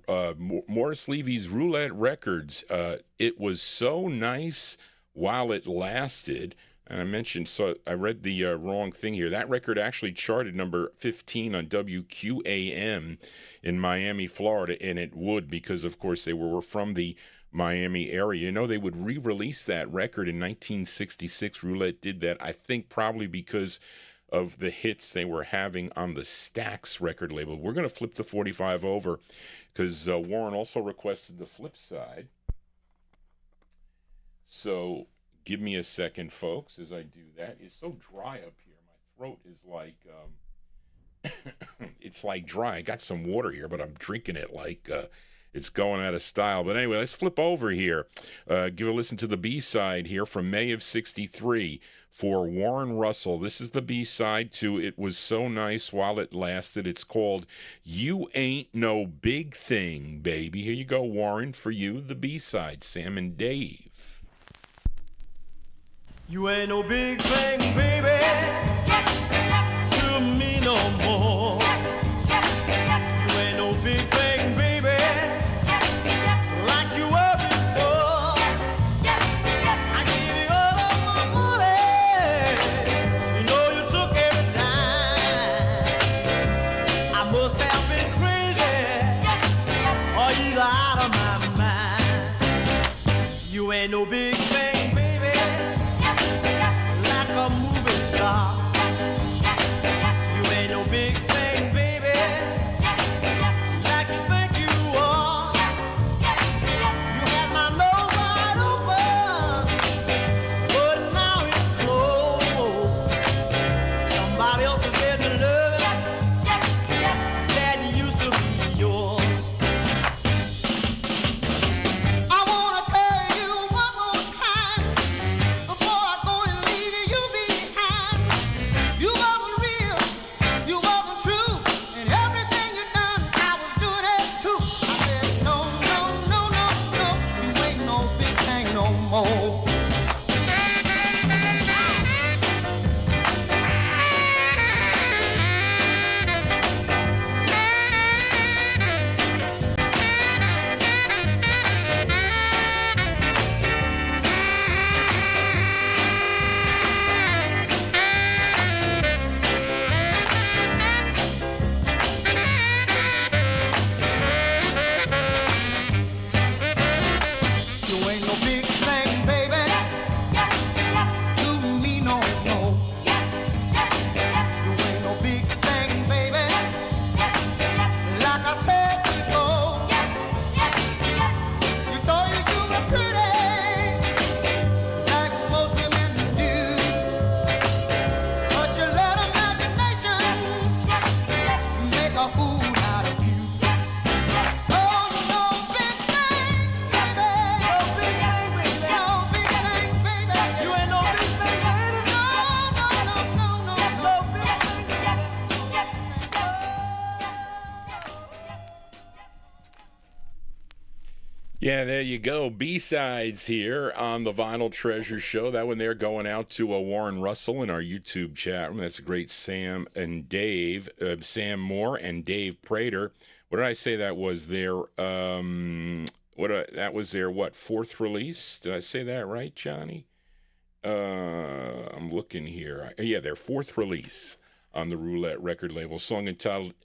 Morris Levy's Roulette Records. It was so nice while it lasted. And I mentioned, so I read the wrong thing here. That record actually charted number 15 on WQAM in Miami, Florida, and it would because, of course, they were from the Miami area. You know, they would re-release that record in 1966. Roulette did that, I think, probably because of the hits they were having on the Stax record label. We're going to flip the 45 over because Warren also requested the flip side. So give me a second, folks, as I do that. It's so dry up here. My throat is like, it's like dry. I got some water here, but I'm drinking it like it's going out of style. But anyway, let's flip over here. Give a listen to the B-side here from May of 63 for Warren Russell. This is the B-side to It Was So Nice While It Lasted. It's called You Ain't No Big Thing, Baby. Here you go, Warren, for you, the B-side, Sam and Dave. You ain't no big thing, baby, to me no more. You ain't no big thing, baby, like you were before. I gave you all of my money, you know you took every dime. I must have been crazy, or either out of my mind. You ain't no big thing, baby, a moving star. You ain't no big thing, baby, like you think you are. You had my nose wide open, but now it's closed. Somebody else is getting loving that used to be yours. I wanna tell you one more time before I go and leave you behind. You wasn't real, you wasn't true, and everything you done, I was doing it too. I said, no, no, no, no, no, you ain't no big thing no more. You ain't no big thing, baby, to me no more. You ain't no big thing, baby, like I said before. You thought you were pretty, like most women do, but you let imagination make a fool out of you. Oh, no big thing, baby. No big thing, baby. No big thing, baby. You ain't no big thing, baby. No, no, no, no, no, no big thing, baby. Yeah, there you go. B-sides here on the Vinyl Treasure Show. That one there going out to Warren Russell in our YouTube chat room. That's a great Sam and Dave, Sam Moore and Dave Prater. What did I say that was their, that was their, what, fourth release? Did I say that right, Johnny? I'm looking here. Yeah, their fourth release on the Roulette record label. Song entitled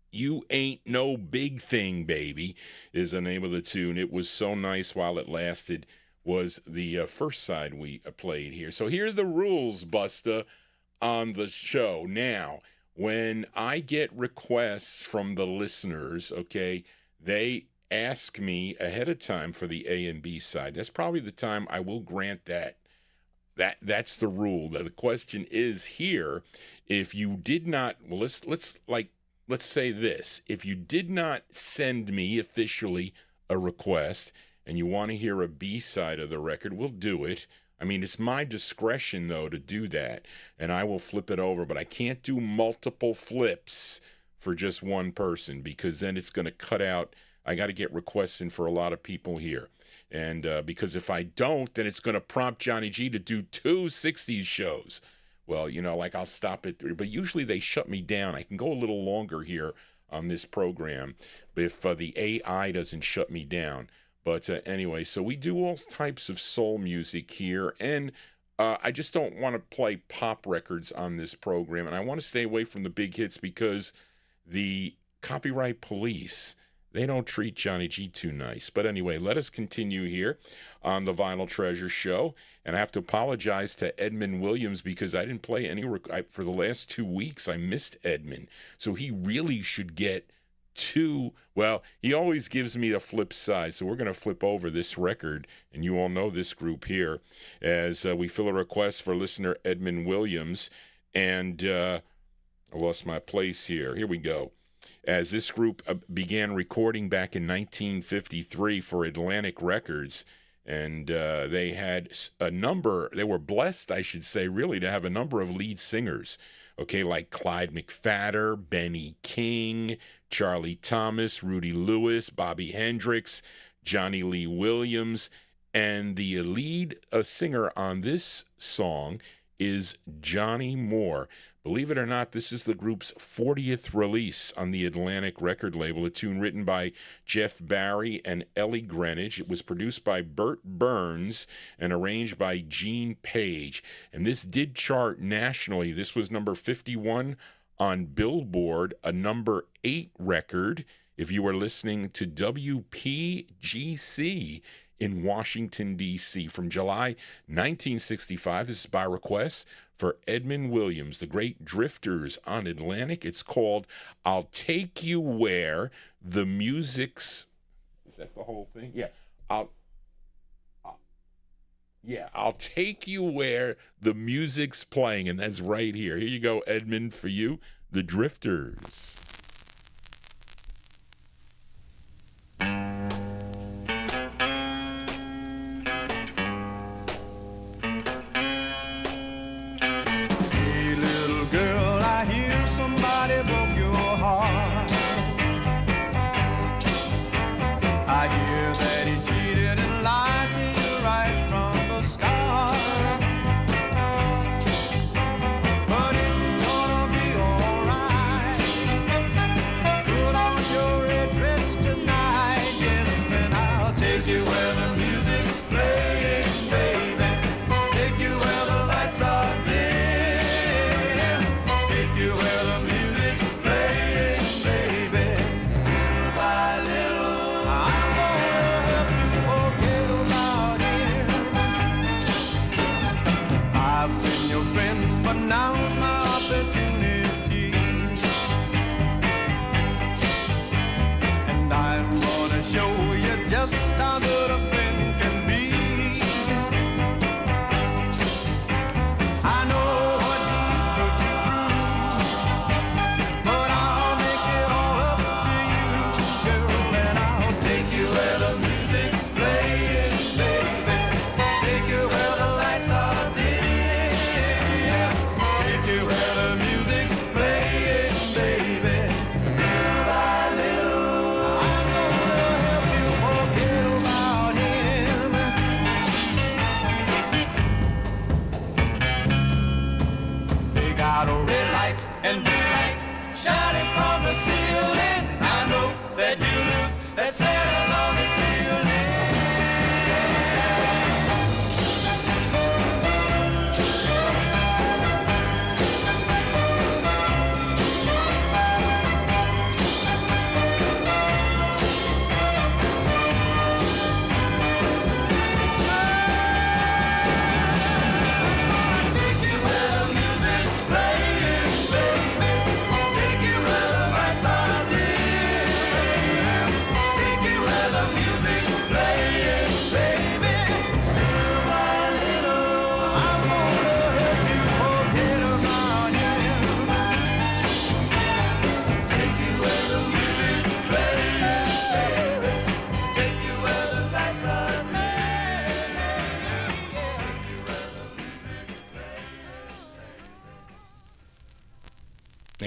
You Ain't No Big Thing, Baby is the name of the tune. It Was So Nice While It Lasted was the first side we played here. So here are the rules, Busta, on the show. Now, when I get requests from the listeners, okay, they ask me ahead of time for the A and B side. That's probably the time I will grant that. That's the rule. The question is here, if you did not, well, let's say this. If you did not send me officially a request and you want to hear a B-side of the record, we'll do it. I mean, it's my discretion, though, to do that, and I will flip it over. But I can't do multiple flips for just one person because then it's going to cut out. I got to get requests in for a lot of people here. And because if I don't, then it's going to prompt Johnny G to do two 60s shows, Well, like I'll stop at 3, but usually they shut me down. I can go a little longer here on this program if the AI doesn't shut me down. But anyway, so we do all types of soul music here, and I just don't want to play pop records on this program, and I want to stay away from the big hits because the copyright police, they don't treat Johnny G too nice. But anyway, let us continue here on the Vinyl Treasure Show. And I have to apologize to Edmund Williams because I didn't play any for the last 2 weeks. I missed Edmund. So he really should get 2. Well, he always gives me a flip side. So we're going to flip over this record. And you all know this group here as we fill a request for listener Edmund Williams. And I lost my place here. Here we go. As this group began recording back in 1953 for Atlantic Records, and they had they were blessed, I should say, really, to have a number of lead singers, okay, like Clyde McPhatter, Benny King, Charlie Thomas, Rudy Lewis, Bobby Hendricks, Johnny Lee Williams, and the lead singer on this song is Johnny Moore. Believe it or not, this is the group's 40th release on the Atlantic record label, a tune written by Jeff Barry and Ellie Greenwich. It was produced by Bert Burns and arranged by Gene Page. And this did chart nationally. This was number 51 on Billboard, a number 8 record if you were listening to WPGC in Washington, D.C. from July 1965. This is by request for Edmund Williams, the Great Drifters on Atlantic. It's called I'll Take You Where the Music's... Is that the whole thing? Yeah. I'll take you where the music's playing, and that's right here. Here you go, Edmund, for you, the Drifters. Take you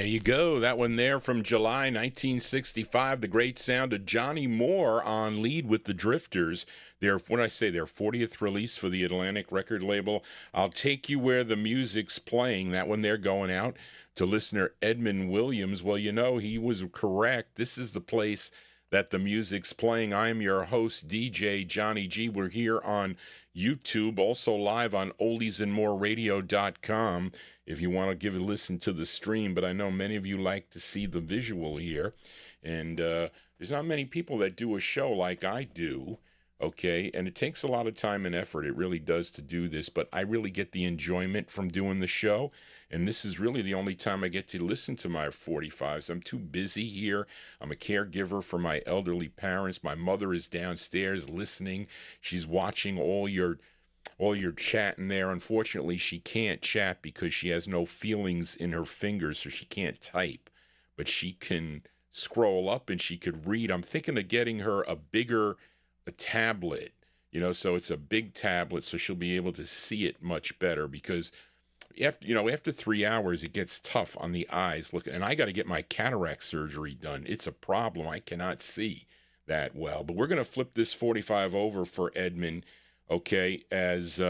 There you go. That one there from July 1965. The great sound of Johnny Moore on lead with the Drifters. Their 40th release for the Atlantic record label. I'll Take You Where the Music's Playing. That one there going out to listener Edmund Williams. Well, you know, he was correct. This is the place that the music's playing. I am your host, DJ Johnny G. We're here on YouTube, also live on oldiesandmoreradio.com if you want to give a listen to the stream. But I know many of you like to see the visual here. And there's not many people that do a show like I do, okay? And it takes a lot of time and effort. It really does to do this. But I really get the enjoyment from doing the show. And this is really the only time I get to listen to my 45s. I'm too busy here. I'm a caregiver for my elderly parents. My mother is downstairs listening. She's watching all your chatting there. Unfortunately, she can't chat because she has no feelings in her fingers, so she can't type. But she can scroll up and she could read. I'm thinking of getting her a tablet, so it's a big tablet, so she'll be able to see it much better because after 3 hours, it gets tough on the eyes. Look, and I got to get my cataract surgery done. It's a problem. I cannot see that well. But we're going to flip this 45 over for Edmund, okay, as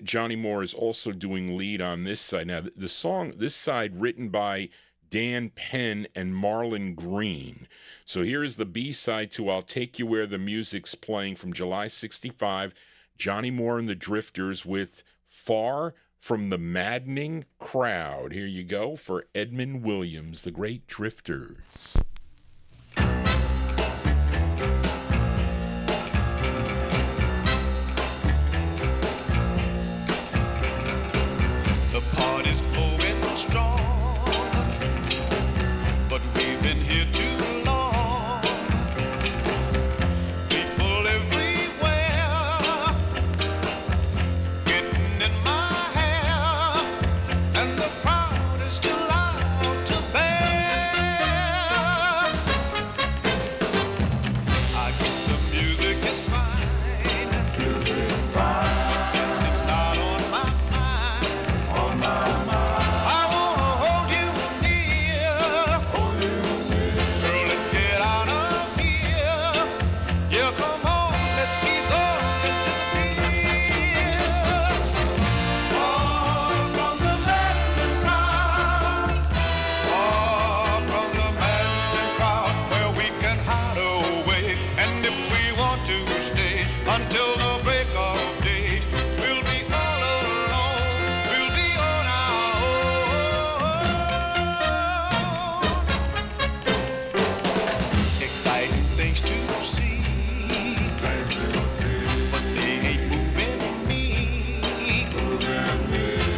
Johnny Moore is also doing lead on this side. Now, the song, this side, written by Dan Penn and Marlon Green. So here is the B-side to I'll Take You Where the Music's Playing from July 65. Johnny Moore and the Drifters with Far From the Maddening Crowd. Here you go for Edmund Williams, the great Drifters. The party's going strong, but we've been here too long. People everywhere getting in my hair, and the crowd is too loud to bear. I guess the music is fine. It's not on my mind. I wanna hold you near. Girl, let's get out of here. Yeah, come on, let's keep going just as we far from the maddening crowd. Far from the maddening crowd, where we can hide away. And if we want to stay until the break of day, we'll be all alone. We'll be on our own. Exciting things to see, but they ain't moving me.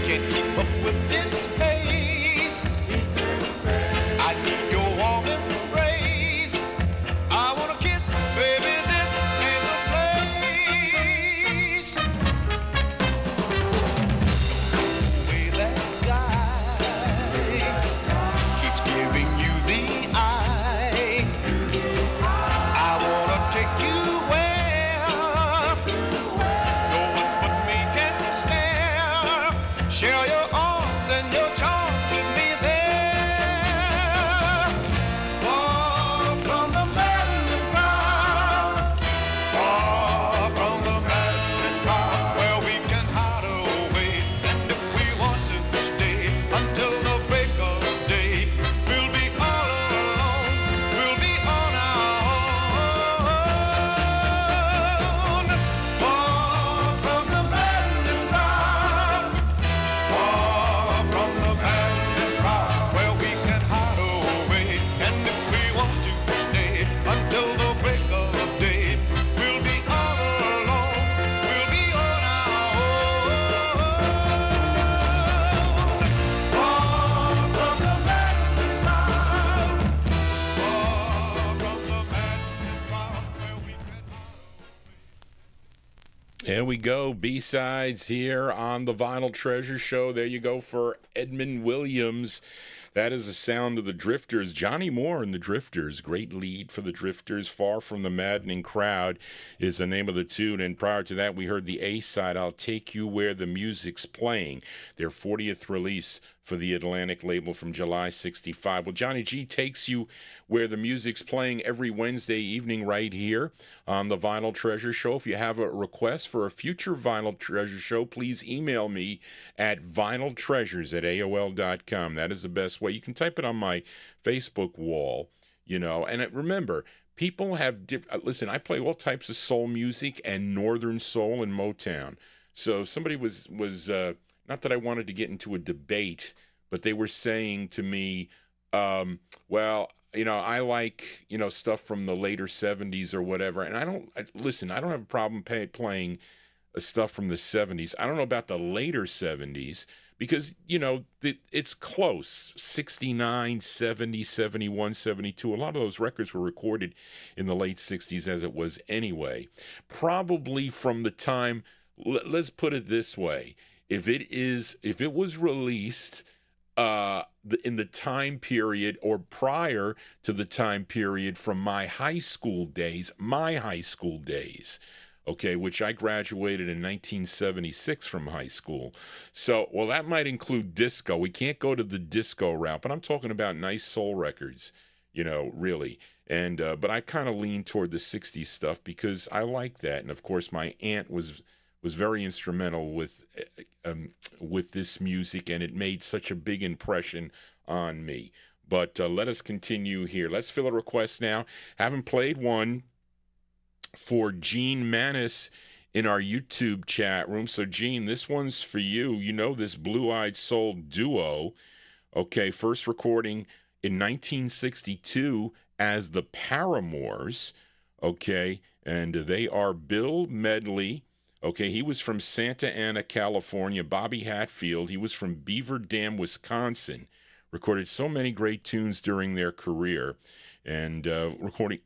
Can't keep up with this pace. I need your warm embrace. I wanna kiss, baby, this ain't the place. The way that guy keeps giving you the eye, I wanna take you where no one but me can stare. Share your arms and your charms with me there. Far from the maddening crowd, far from the maddening crowd, where we can hide away. And if we want to stay until the break of day, we'll be all alone. We'll be on our own. Far from the maddening crowd, far from the maddening crowd, where we can hide away. And if we want to stay until the break of day, we'll be all alone. We'll be on our own. Far from the maddening crowd, far from the maddening crowd, where we can There we go. B-sides here on the Vinyltreasure Show. There you go for Edmund Williams. That is the sound of the Drifters. Johnny Moore and the Drifters. Great lead for the Drifters. Far from the Maddening Crowd is the name of the tune. And prior to that, we heard the A-side, I'll Take You Where the Music's Playing, their 40th release for the Atlantic label from July 65. Well, Johnny G takes you where the music's playing every Wednesday evening right here on the Vinyl Treasure Show. If you have a request for a future Vinyl Treasure Show, please email me at vinyltreasures@aol.com. That is the best way. You can type it on my Facebook wall, you know. And remember, people have listen, I play all types of soul music and northern soul and Motown. So somebody was not that I wanted to get into a debate, but they were saying to me, well, you know, I like, you know, stuff from the later 70s or whatever. And I don't have a problem playing stuff from the 70s. I don't know about the later 70s because, you know, it's close. 69, 70, 71, 72. A lot of those records were recorded in the late 60s as it was anyway. Probably from the time, let's put it this way. If it was released in the time period or prior to the time period from my high school days, okay, which I graduated in 1976 from high school. So, well, that might include disco. We can't go to the disco route, but I'm talking about nice soul records, you know, really. And but I kind of lean toward the 60s stuff because I like that. And, of course, my aunt was very instrumental with this music, and it made such a big impression on me. But let us continue here. Let's fill a request now. Haven't played one for Gene Manis in our YouTube chat room. So, Gene, this one's for you. You know this Blue-Eyed Soul duo. Okay, first recording in 1962 as the Paramours. Okay, and they are Bill Medley. Okay, he was from Santa Ana, California. Bobby Hatfield, he was from Beaver Dam, Wisconsin. Recorded so many great tunes during their career. And recording,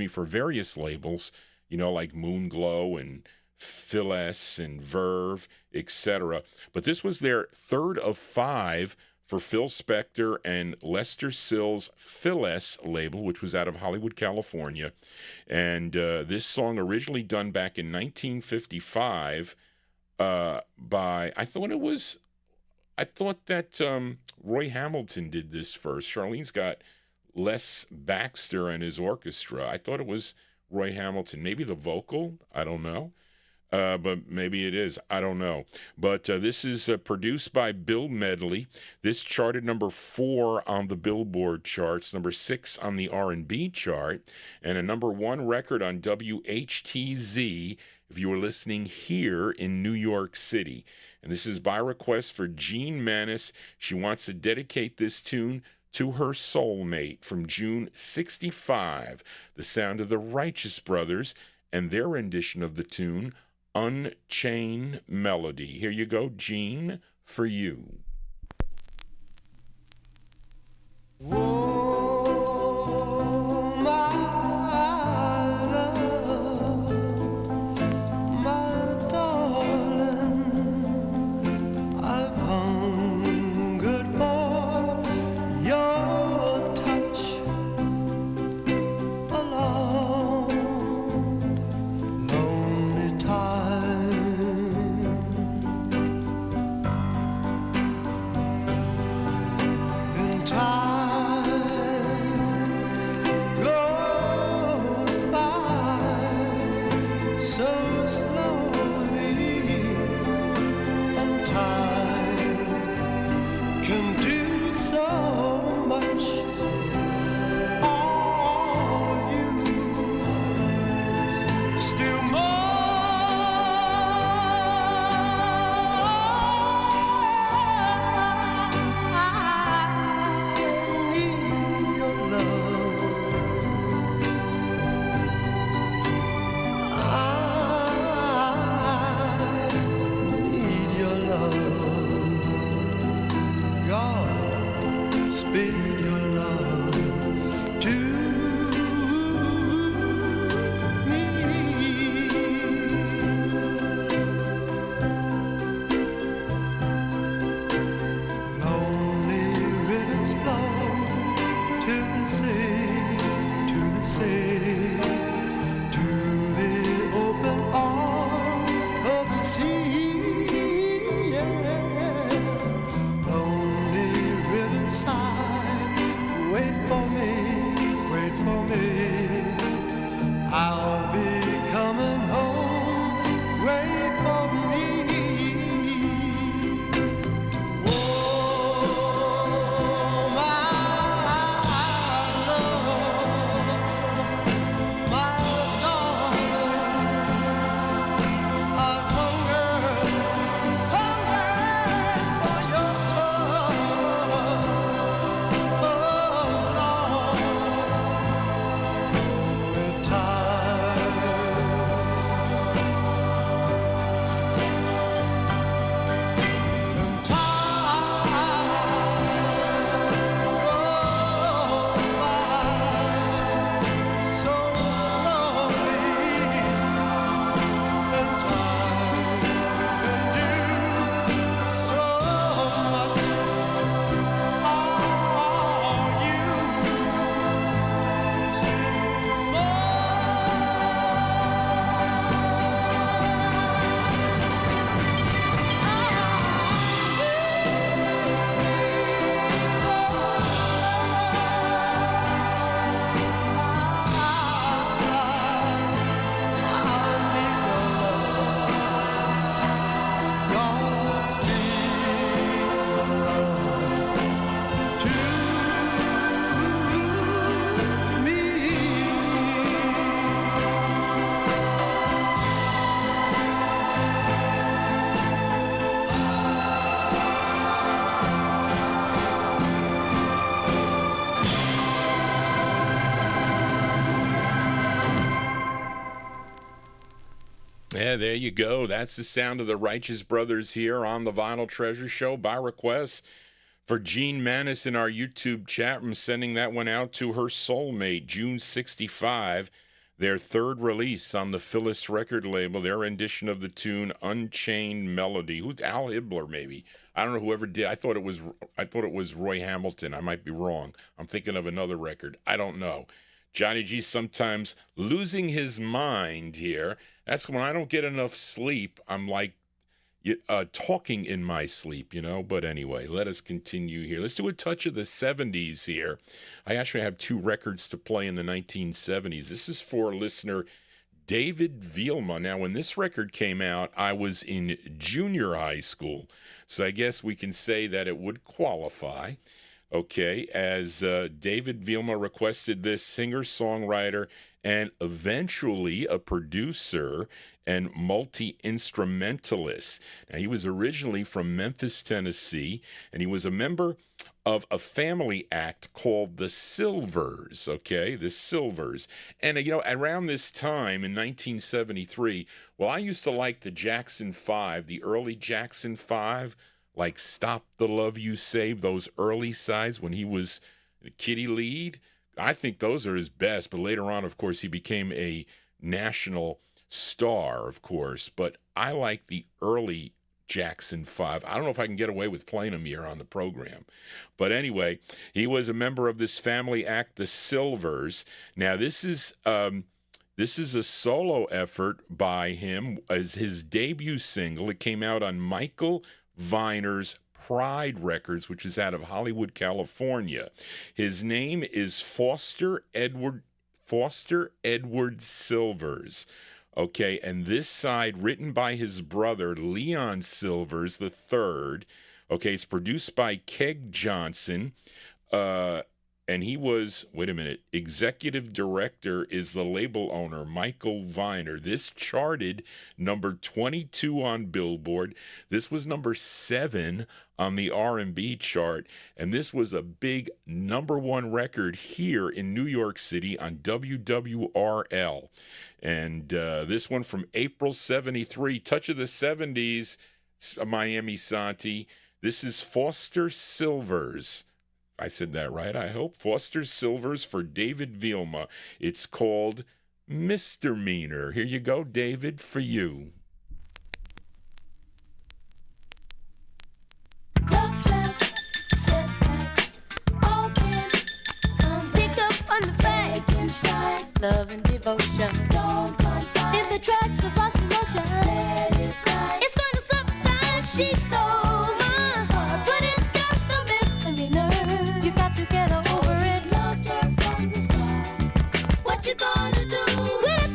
for various labels, you know, like Moonglow and Phil S. and Verve, etc. But this was their third of 5 for Phil Spector and Lester Sills' Phil S. label, which was out of Hollywood, California. And this song originally done back in 1955 by, I thought that Roy Hamilton did this first. Charlene's got Les Baxter and his orchestra. I thought it was Roy Hamilton. Maybe the vocal? I don't know. But maybe it is. I don't know. But this is produced by Bill Medley. This charted number 4 on the Billboard charts, number 6 on the R&B chart, and a number 1 record on WHTZ if you were listening here in New York City. And this is by request for Jean Manis. She wants to dedicate this tune to her soulmate from June 65, the sound of the Righteous Brothers and their rendition of the tune, Unchained Melody. Here you go, Jean, for you. Oh, my love, my darling, I've hungered for your touch a long, lonely time. In time goes by so slowly, and time can do so much for you. Still more, I need your love. I need your love. God, speed your love to me. I'll be coming home. Wait for me. Oh, my love, my darling, I've hungered for your touch. Oh, Lord, we're tired. And time goes by so slowly, and time can do so much. Are you still Yeah, there you go. That's the sound of the Righteous Brothers here on the Vinyl Treasure Show by request for Jean Manis in our YouTube chat room, sending that one out to her soulmate, June 65, their third release on the Phyllis record label, their rendition of the tune Unchained Melody. Who's Al Hibbler, maybe? I don't know whoever did. I thought it was Roy Hamilton. I might be wrong. I'm thinking of another record. I don't know. Johnny G sometimes losing his mind here. That's when I don't get enough sleep. I'm like talking in my sleep, you know. But anyway, let us continue here. Let's do a touch of the 70s here. I actually have two records to play in the 1970s. This is for listener David Vielma. Now, when this record came out, I was in junior high school. So I guess we can say that it would qualify. Okay, as David Vielma requested this, singer-songwriter and eventually a producer and multi-instrumentalist. Now, he was originally from Memphis, Tennessee, and he was a member of a family act called the Silvers, okay, the Silvers. And, you know, around this time in 1973, well, I used to like the Jackson 5, the early Jackson 5, like Stop the Love You Save, those early sides when he was the Kitty lead. I think those are his best, but later on, of course, he became a national star, of course. But I like the early Jackson 5. I don't know if I can get away with playing them here on the program. But anyway, he was a member of this family act, the Silvers. Now, this is a solo effort by him as his debut single. It came out on Michael Viner's Pride Records, which is out of Hollywood, California. His name is Foster Edward Silvers. Okay, and this side written by his brother Leon Silvers III. Okay, it's produced by Keg Johnson. And he was, executive director is the label owner, Michael Viner. This charted number 22 on Billboard. This was number 7 on the R&B chart. And this was a big number 1 record here in New York City on WWRL. And this one from April 73, Touch of the 70s, Miami Santi. This is Foster Silvers. I said that right, I hope. Foster Silvers for David Vielma. It's called Misdemeanor. Here you go, David, for you. Love traps, setbacks, all can come pick up on the bag and stride. Love and devotion, don't confide. If the tracks have lost emotion, let it ride. It's gonna subside. She stole my heart, but it's just a misdemeanor. You got to get over it. Loved her from the start. What you gonna do with it?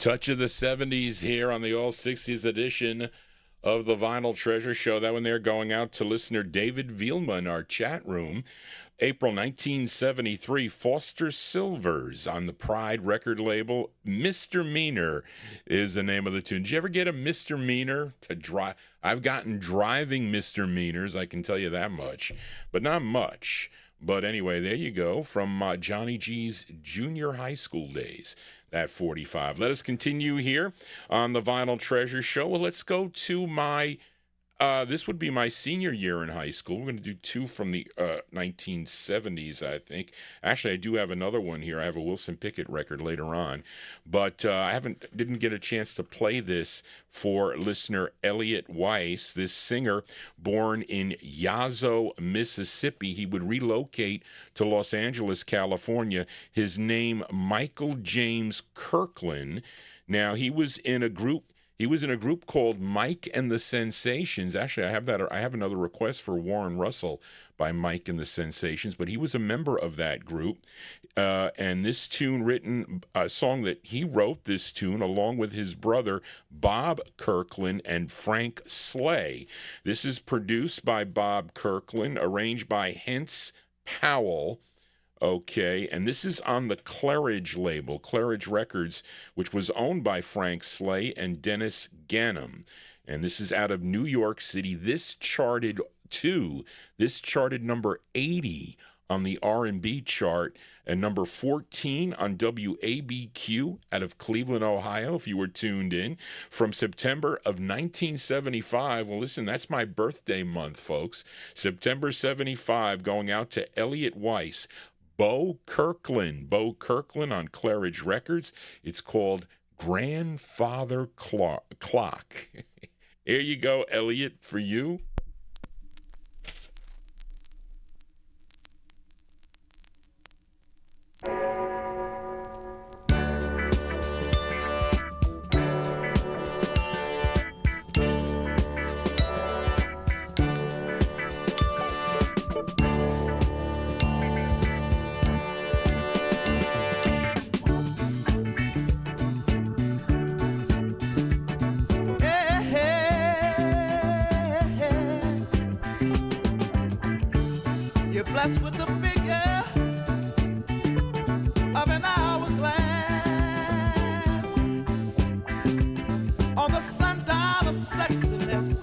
Touch of the 70s here on the All 60s edition of the Vinyl Treasure Show. That one there going out to listener David Vielma in our chat room. April 1973, Foster Silvers on the Pride record label. Misdemeanor is the name of the tune. Did you ever get a misdemeanor to drive? I've gotten driving misdemeanors, I can tell you that much, but not much. But anyway, there you go, from Johnny G's junior high school days, that 45. Let us continue here on the Vinyl Treasure Show. Well, let's go to my, this would be my senior year in high school. We're going to do two from the 1970s, I think. Actually, I do have another one here. I have a Wilson Pickett record later on. But I didn't get a chance to play this for listener Elliot Weiss, this singer born in Yazoo, Mississippi. He would relocate to Los Angeles, California. His name, Michael James Kirkland. Now, he was in a group called Mike and the Sensations. Actually, I have another request for Warren Russell by Mike and the Sensations, but he was a member of that group. And this tune a song that he wrote this tune along with his brother Bob Kirkland and Frank Slay. This is produced by Bob Kirkland, arranged by Hence Powell. Okay, and this is on the Claridge label, Claridge Records, which was owned by Frank Slay and Dennis Ganem. And this is out of New York City. This charted number 80 on the R&B chart and number 14 on WABQ out of Cleveland, Ohio, if you were tuned in, from September of 1975. Well, listen, that's my birthday month, folks. September 75, going out to Elliot Weiss. Bo Kirkland on Claridge Records. It's called Grandfather Clock. Here you go, Elliot, for you. Blessed with the figure of an hourglass on the sundial of sexiness.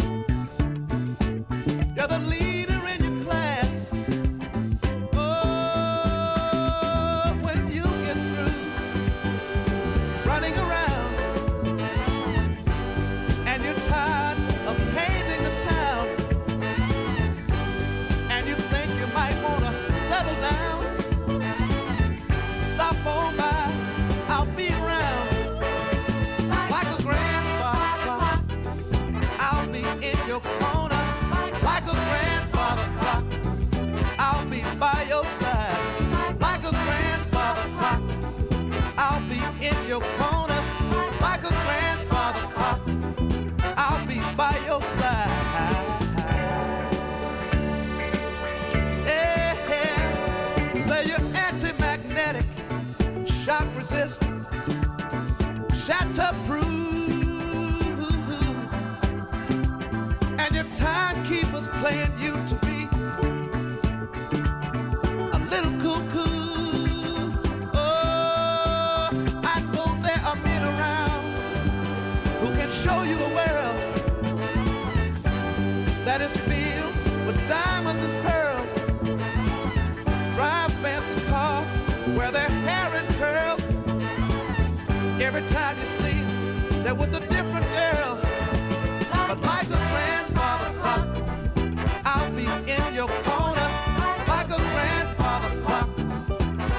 You're the leader in your class. Oh, when you get through running around and you're tired of painting the town, and you think you might wanna settle down, stop on by, I'll be around. Like a grandfather clock, I'll be in your corner. Like a grandfather clock, I'll be by your side. Like a grandfather clock, I'll be in your corner. Like a grandfather clock, I'll be by your side. Shock resistant, shatterproof, and your timekeeper's playing you to be a little cuckoo. Oh, I know there are men around who can show you a world that is filled with diamonds and pearls. Drive fancy cars, wear their hair in curls. Every time you see they're with a different girl. But like a grandfather clock, I'll be in your corner. Like a grandfather clock,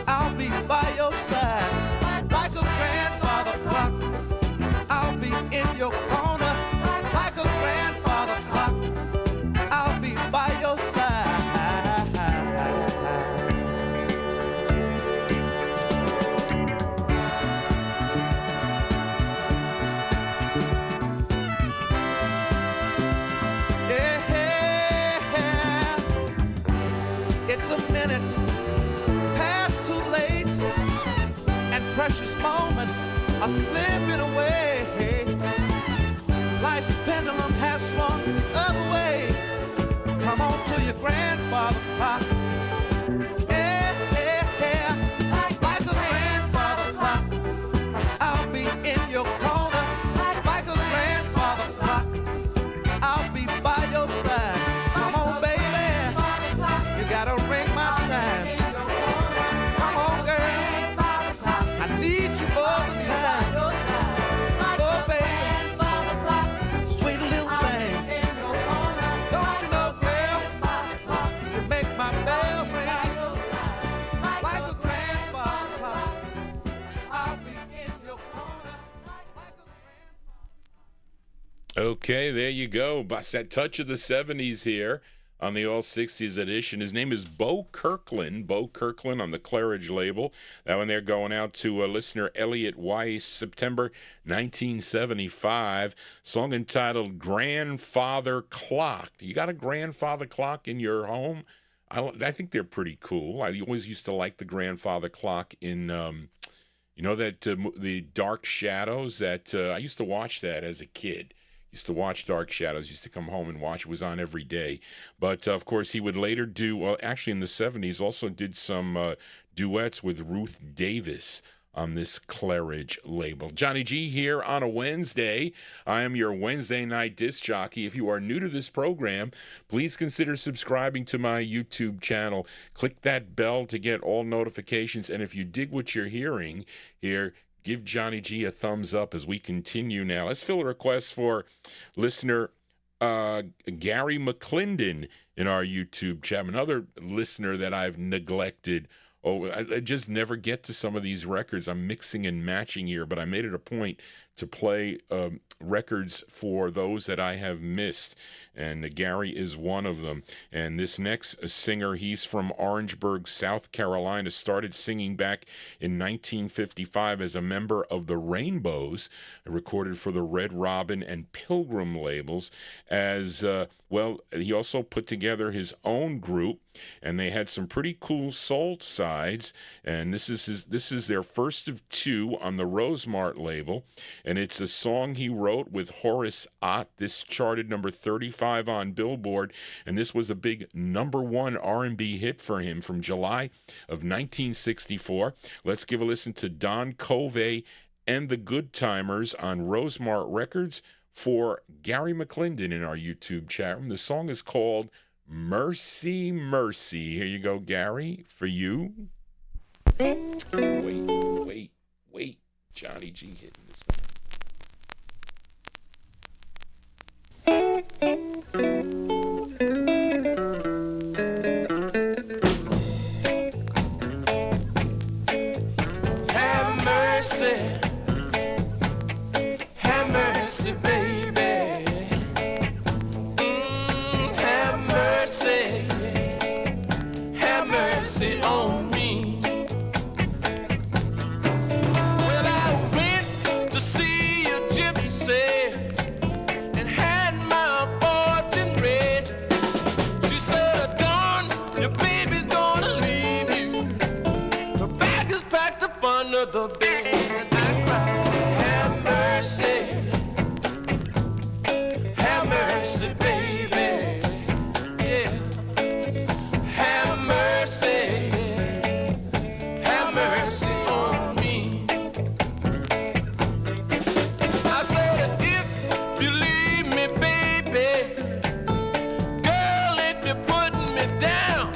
I'll be by your side. Like a grandfather clock, I'll be in your corner. Like a grandfather clock, I'll be by your side. are slipping away. Life's pendulum has swung the other way. Come on to your grandfather clock. Yeah, yeah, yeah. Like a grandfather clock, I'll be in your corner. Like a grandfather clock, I'll be by your side. Come on, baby, you gotta ring my time. Come on, girl, I need you all the time. Oh, baby, sweet little thing. Don't you know, girl, you make my bell ring. Like a grandfather clock, I'll be in your corner. Like a Okay, there you go. That's that touch of the 70s here on the All 60s edition. His name is Bo Kirkland. Bo Kirkland on the Claridge label. That one there going out to listener Elliot Weiss, September 1975. Song entitled Grandfather Clock. You got a grandfather clock in your home? I think they're pretty cool. I always used to like the grandfather clock in, you know, that the Dark Shadows. That I used to watch that as a kid. Used to watch Dark Shadows, used to come home and watch. It was on every day. But, of course, he would later do, well, actually in the 70s, also did some duets with Ruth Davis on this Claridge label. Johnny G here on a Wednesday. I am your Wednesday night disc jockey. If you are new to this program, please consider subscribing to my YouTube channel. Click that bell to get all notifications. And if you dig what you're hearing here, give Johnny G a thumbs up as we continue now. Let's fill a request for listener Gary McClendon in our YouTube chat. Another listener that I've neglected. Oh, I just never get to some of these records. I'm mixing and matching here, but I made it a point to play records for those that I have missed, and Gary is one of them. And this next singer, he's from Orangeburg, South Carolina, started singing back in 1955 as a member of the Rainbows, recorded for the Red Robin and Pilgrim labels. As well, he also put together his own group, and they had some pretty cool soul sides. And this is their first of two on the Rosemart label. And it's a song he wrote with Horace Ott. This charted number 35 on Billboard, and this was a big #1 R&B hit for him from July of 1964. Let's give a listen to Don Covay and the Good Timers on Rosemart Records for Gary McClendon in our YouTube chat room. The song is called Mercy, Mercy. Here you go, Gary, for you. Wait. Johnny G hitting this one. Have mercy, baby. Have mercy on me. Well, I went to see a gypsy and had my fortune read. She said, "Dawn, your baby's gonna leave you. The bag is packed up under the bed." I cried, have mercy, baby. Yeah, have mercy on me. I said, if you leave me, baby, girl, if you're putting me down,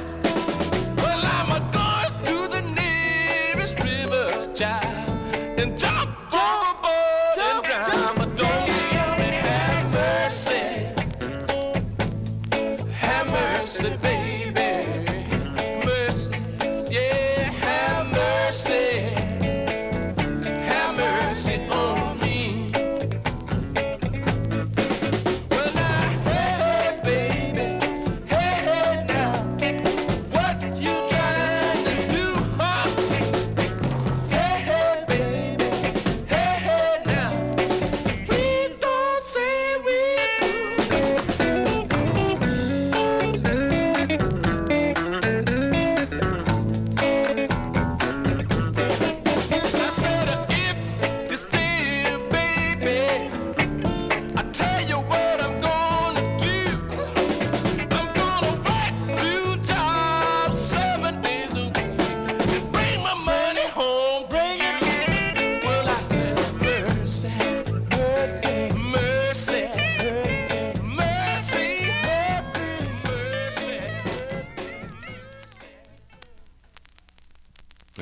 well, I'm a going to the nearest river, child.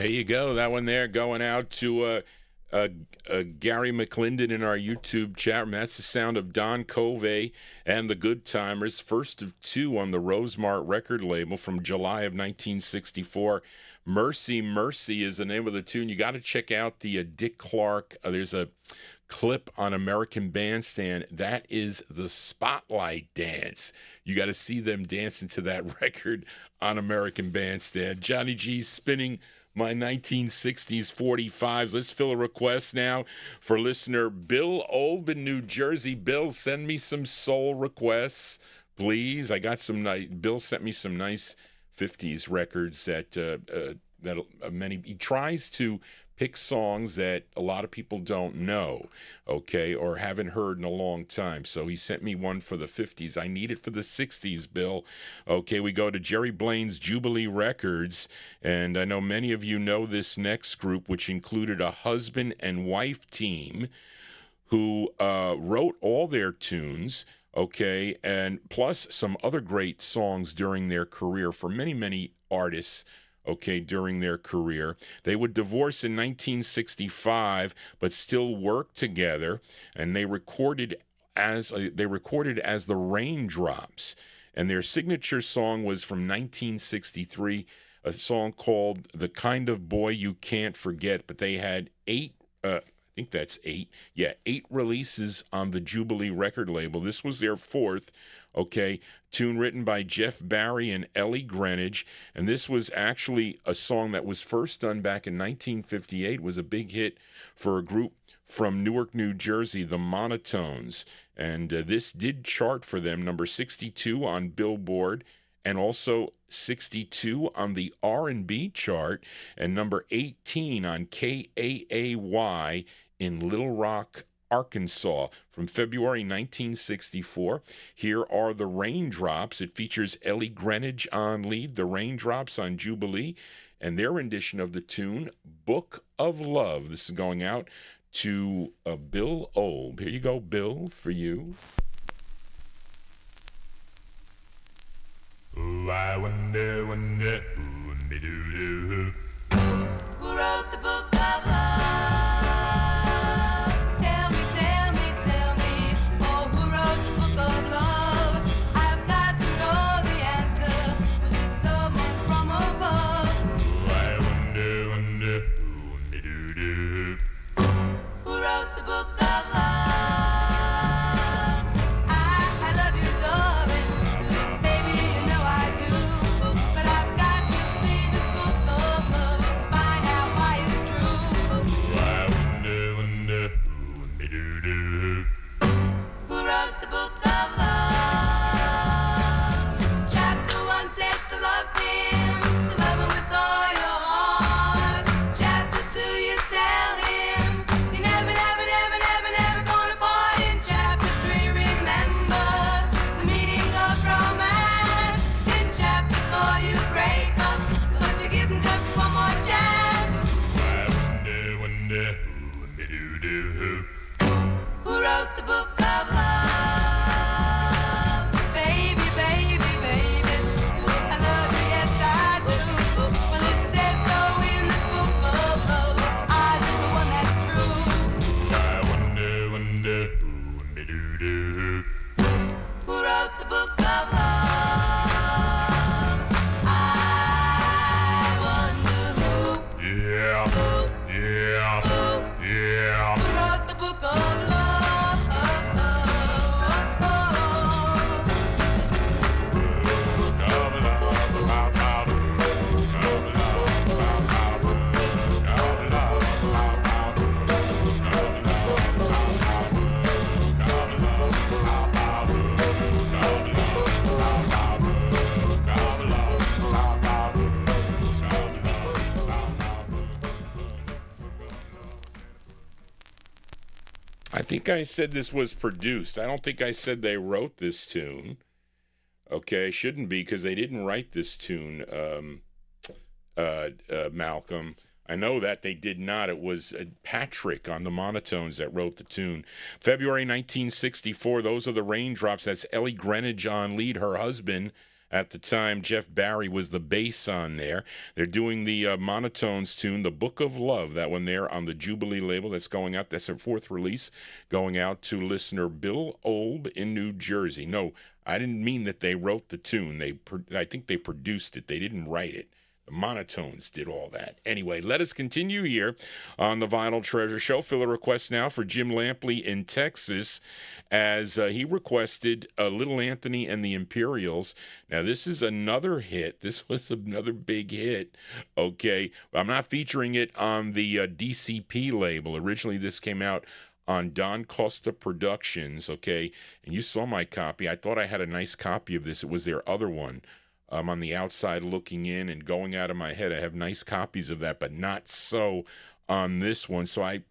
There you go. That one there going out to Gary McClendon in our YouTube chat room. That's the sound of Don Covay and the Good Timers, first of two on the Rosemart record label from July of 1964. Mercy, Mercy is the name of the tune. You got to check out the Dick Clark. There's a clip on American Bandstand. That is the Spotlight Dance. You got to see them dancing to that record on American Bandstand. Johnny G spinning my 1960s 45s. Let's fill a request now for listener Bill Olben, New Jersey. Bill, send me some soul requests, please. I got some nice. Bill sent me some nice 50s records that many. He tries to pick songs that a lot of people don't know, okay, or haven't heard in a long time. So he sent me one for the 50s. I need it for the 60s, Bill. Okay, we go to Jerry Blaine's Jubilee Records, and I know many of you know this next group, which included a husband and wife team who wrote all their tunes, okay, and plus some other great songs during their career for many, many artists, okay, during their career. They would divorce in 1965, but still work together, and they recorded as the Raindrops, and their signature song was from 1963, a song called "The Kind of Boy You Can't Forget." But they had eight releases on the Jubilee record label. This was their fourth, okay, tune written by Jeff Barry and Ellie Greenwich, and this was actually a song that was first done back in 1958. It was a big hit for a group from Newark, New Jersey, the Monotones, and this did chart for them, number 62 on Billboard, and also 62 on the R&B chart, and number 18 on KAAY in Little Rock, Arkansas, from February 1964. Here are the Raindrops. It features Ellie Greenwich on lead, the Raindrops on Jubilee, and their rendition of the tune, Book of Love. This is going out to Bill Olb. Here you go, Bill, for you. I wonder, Who wrote the book of love? Tell me, tell me, tell me. Oh, who wrote the book of love? I've got to know the answer. Was it someone from above? I wonder, Who wrote the book of love? I love you, darling. Baby, you know I do. But I've got to see this book of love. Find out why it's true. I wonder, Who wrote the book of love? Chapter 1 says to love him with all your heart. Chapter 2 you tell him you never, never, never, never, never gonna part. In chapter 3 remember the meaning of romance. In chapter 4 you break up, but you give him just one more chance. Who wrote the book of love? Baby, baby, baby, I love you, yes I do. Well, it says so in this book of love. Ours is the one that's true. Who wrote the book of love? I wonder who. Who wrote the book of love? I think I said this was produced. I don't think I said they wrote this tune. Okay, shouldn't be, because they didn't write this tune, Malcolm. I know that they did not. It was Patrick on the Monotones that wrote the tune. February 1964, those are the Raindrops. That's Ellie Greenwich on lead, her husband, At the time, Jeff Barry was the bass on there. They're doing the MOTOWN's tune, The Book of Love, that one there on the Jubilee label that's going out. That's their fourth release, going out to listener Bill Olb in New Jersey. No, I didn't mean that they wrote the tune. I think they produced it. They didn't write it. The MOTOWN's did all that. Anyway, let us continue here on the Vinyl Treasure Show. Fill a request now for Jim Lampley in Texas, as he requested Little Anthony and the Imperials. Now, this is another hit. This was another big hit. Okay, I'm not featuring it on the DCP label. Originally, this came out on Don Costa Productions, okay? And you saw my copy. I thought I had a nice copy of this. It was their other one. On the outside looking in and going out of my head. I have nice copies of that, but not so on this one. So I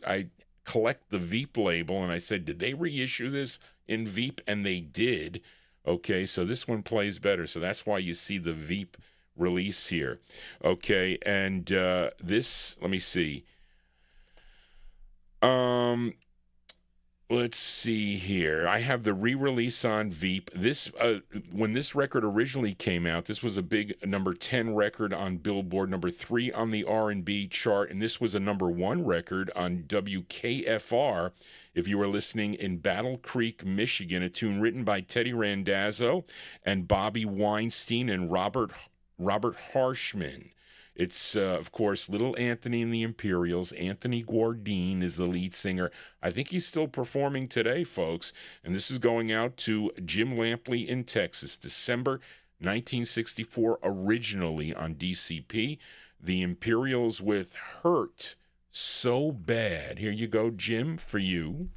collect the Veep label, and I said, did they reissue this in Veep? And they did. Okay, so this one plays better. So that's why you see the Veep release here. Okay, and this, let me see. Let's see here. I have the re-release on Veep. This, when this record originally came out, this was a big number 10 record on Billboard, number 3 on the R&B chart, and this was a number 1 record on WKFR. If you were listening in Battle Creek, Michigan, a tune written by Teddy Randazzo and Bobby Weinstein and Robert Harshman. It's, of course, Little Anthony and the Imperials. Anthony Guardine is the lead singer. I think he's still performing today, folks. And this is going out to Jim Lampley in Texas, December 1964, originally on DCP. The Imperials with Hurt So Bad. Here you go, Jim, for you.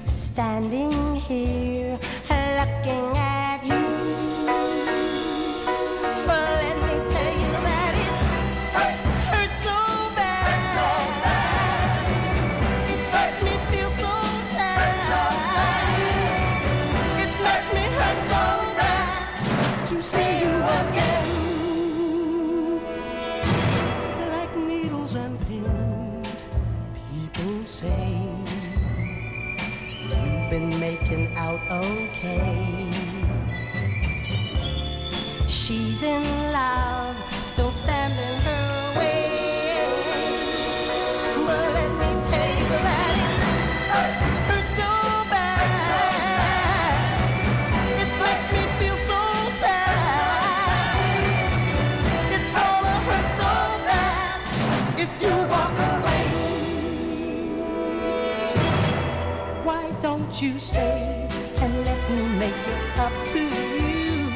Standing here looking at you, but let me tell you that it hurts so bad. It makes me feel so sad. It makes me hurt so bad to see you again. Like needles and pins, people say been making out okay. She's in love, don't stand in her way. But let me tell you that it hurts so bad. It makes me feel so sad. It's gonna hurt so bad if you walk away. Don't you stay and let me make it up to you.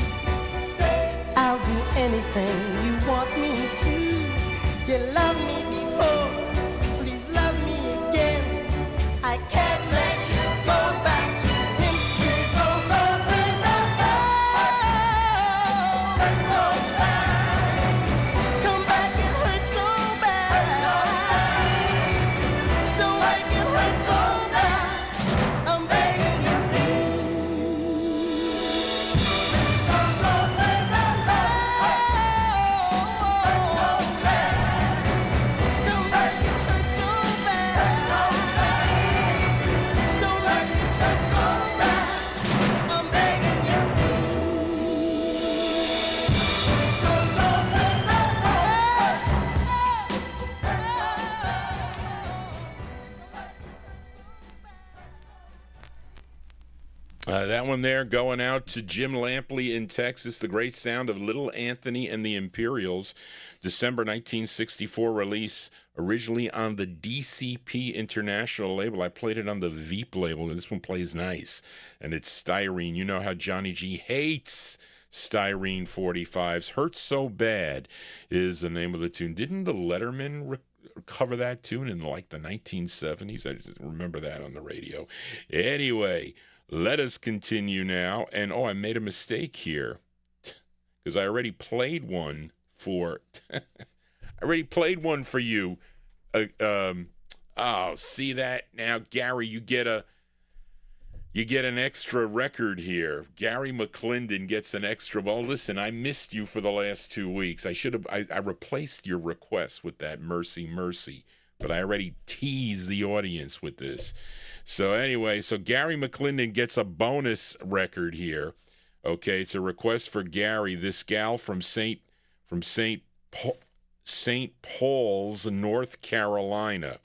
I'll do anything you want me to. You loved me before, please love me again. I can't let you go back to him. Please don't go, please don't go. Hurt so bad. Come back, it hurts so bad. Don't make it hurt so bad. I'm begging you, please. Don't go, please don't go. Hurt so bad. Come back, it hurts so bad. Hurt so bad. Don't make it hurt so bad. I'm begging you, please. Don't go, please don't go. That one there going out to Jim Lampley in Texas, the great sound of Little Anthony and the Imperials, December 1964 release, originally on the DCP International label. I played it on the Veep label, and this one plays nice. And it's Styrene. You know how Johnny G hates Styrene 45s. Hurts So Bad is the name of the tune. Didn't the Letterman cover that tune in like the 1970s? I just remember that on the radio. Anyway, let us continue now. And I made a mistake here because I already played one for you. See that now, Gary? You get You get an extra record here. Gary McClendon gets an extra. Well, listen, I missed you for the last 2 weeks. I replaced your request with that Mercy Mercy, but I already teased the audience with this. So anyway, so Gary McClendon gets a bonus record here. Okay, it's a request for Gary. This gal from St. Paul's, North Carolina.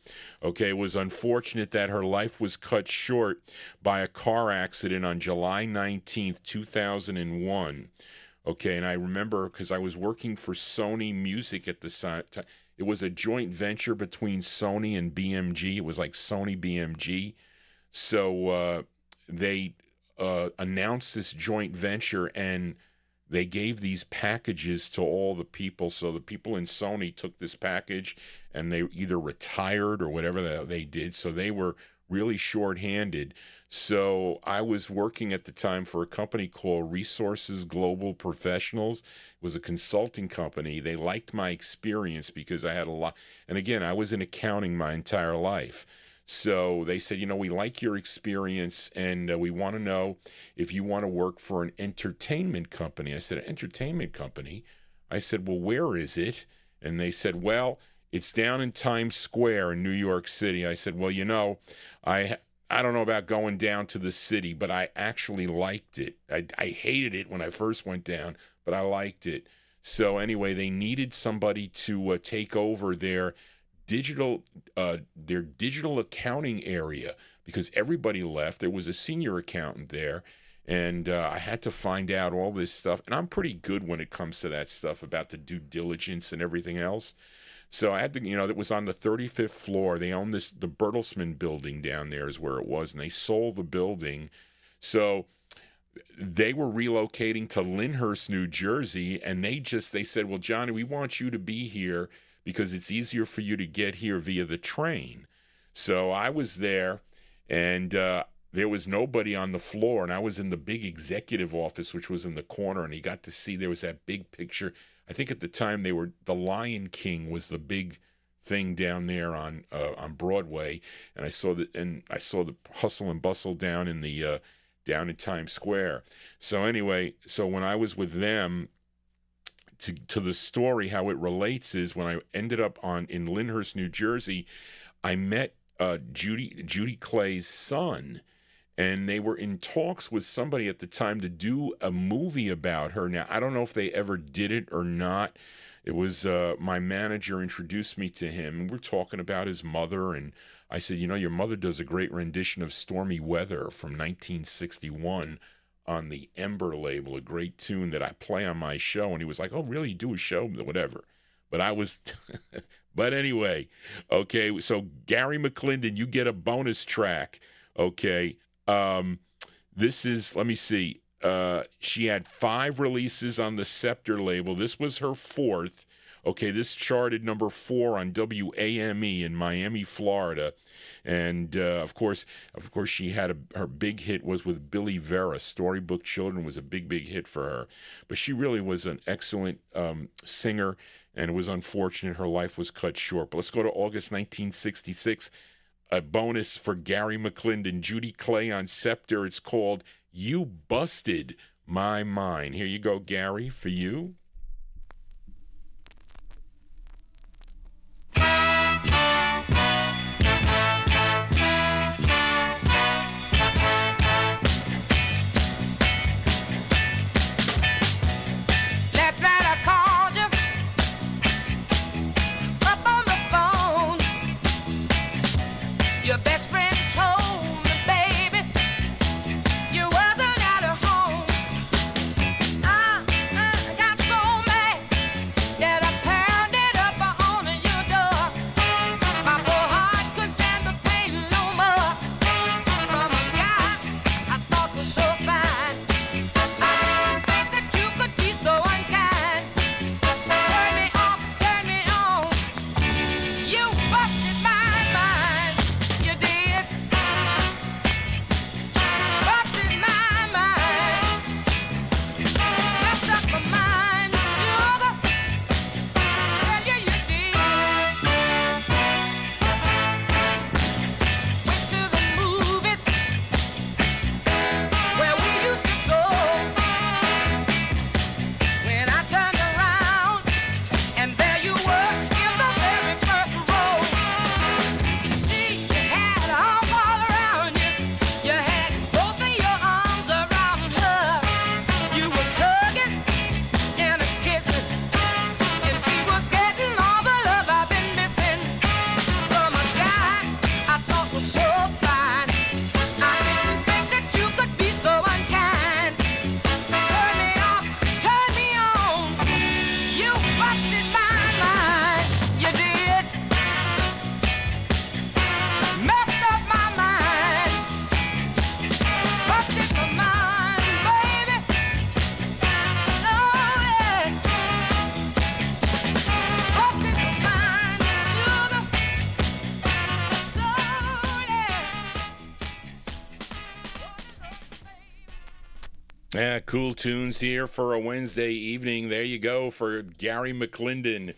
Okay, it was unfortunate that her life was cut short by a car accident on July 19th, 2001. Okay, and I remember because I was working for Sony Music at the time. It was a joint venture between Sony and BMG. It was like Sony BMG. So they announced this joint venture, and they gave these packages to all the people. So the people in Sony took this package, and they either retired or whatever they did. So they were really short-handed. So I was working at the time for a company called Resources Global Professionals. It was a consulting company. They liked my experience because I had a lot. And again, I was in accounting my entire life. So they said, we like your experience, and we want to know if you want to work for an entertainment company. I said, an entertainment company? I said, well, where is it? And they said, well, it's down in Times Square in New York City. I said, well, I don't know about going down to the city, but I actually liked it. I hated it when I first went down, but I liked it. So anyway, they needed somebody to take over their digital accounting area because everybody left. There was a senior accountant there, and I had to find out all this stuff. And I'm pretty good when it comes to that stuff about the due diligence and everything else. So I had to, it was on the 35th floor. They owned the Bertelsmann building down there is where it was, and they sold the building. So they were relocating to Lyndhurst, New Jersey, and they said, well, Johnny, we want you to be here because it's easier for you to get here via the train. So I was there, and there was nobody on the floor, and I was in the big executive office, which was in the corner, and he got to see there was that big picture. I think at the time the Lion King was the big thing down there on Broadway, and I saw the hustle and bustle down in Times Square. So anyway, when I was with them, to the story, how it relates is when I ended up in Lyndhurst, New Jersey, I met Judy Clay's son, and they were in talks with somebody at the time to do a movie about her. Now, I don't know if they ever did it or not. It was my manager introduced me to him, and we're talking about his mother, and I said, your mother does a great rendition of Stormy Weather from 1961 on the Ember label, a great tune that I play on my show. And he was like, oh, really? You do a show? Whatever. But I was, but anyway, okay. So Gary McClendon, you get a bonus track. Okay. This is, let me see. She had 5 releases on the Scepter label. This was her 4th. Okay, this charted number 4 on WAME in Miami, Florida. And, of course, she had her big hit was with Billy Vera. Storybook Children was a big, big hit for her. But she really was an excellent singer, and it was unfortunate her life was cut short. But let's go to August 1966. A bonus for Gary McClendon, Judy Clay on Scepter. It's called You Busted My Mind. Here you go, Gary, for you. Got so Yeah, cool tunes here for a Wednesday evening. There you go for Gary McClendon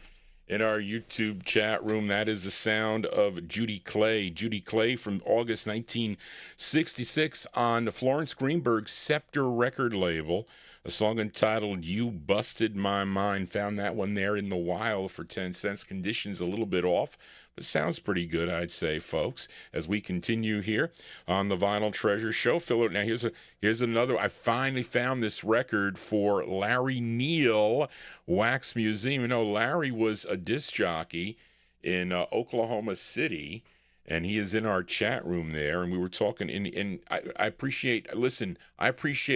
in our YouTube chat room. That is the sound of Judy Clay. Judy Clay from August 1966 on the Florence Greenberg Scepter record label. A song entitled You Busted My Mind. Found that one there in the wild for 10 cents. Conditions a little bit off, but sounds pretty good, I'd say, folks. As we continue here on the Vinyl Treasure Show. Now, here's another. I finally found this record for Larry Neal, Wax Museum. You know, Larry was a disc jockey in Oklahoma City, and he is in our chat room there, and we were talking, and I appreciate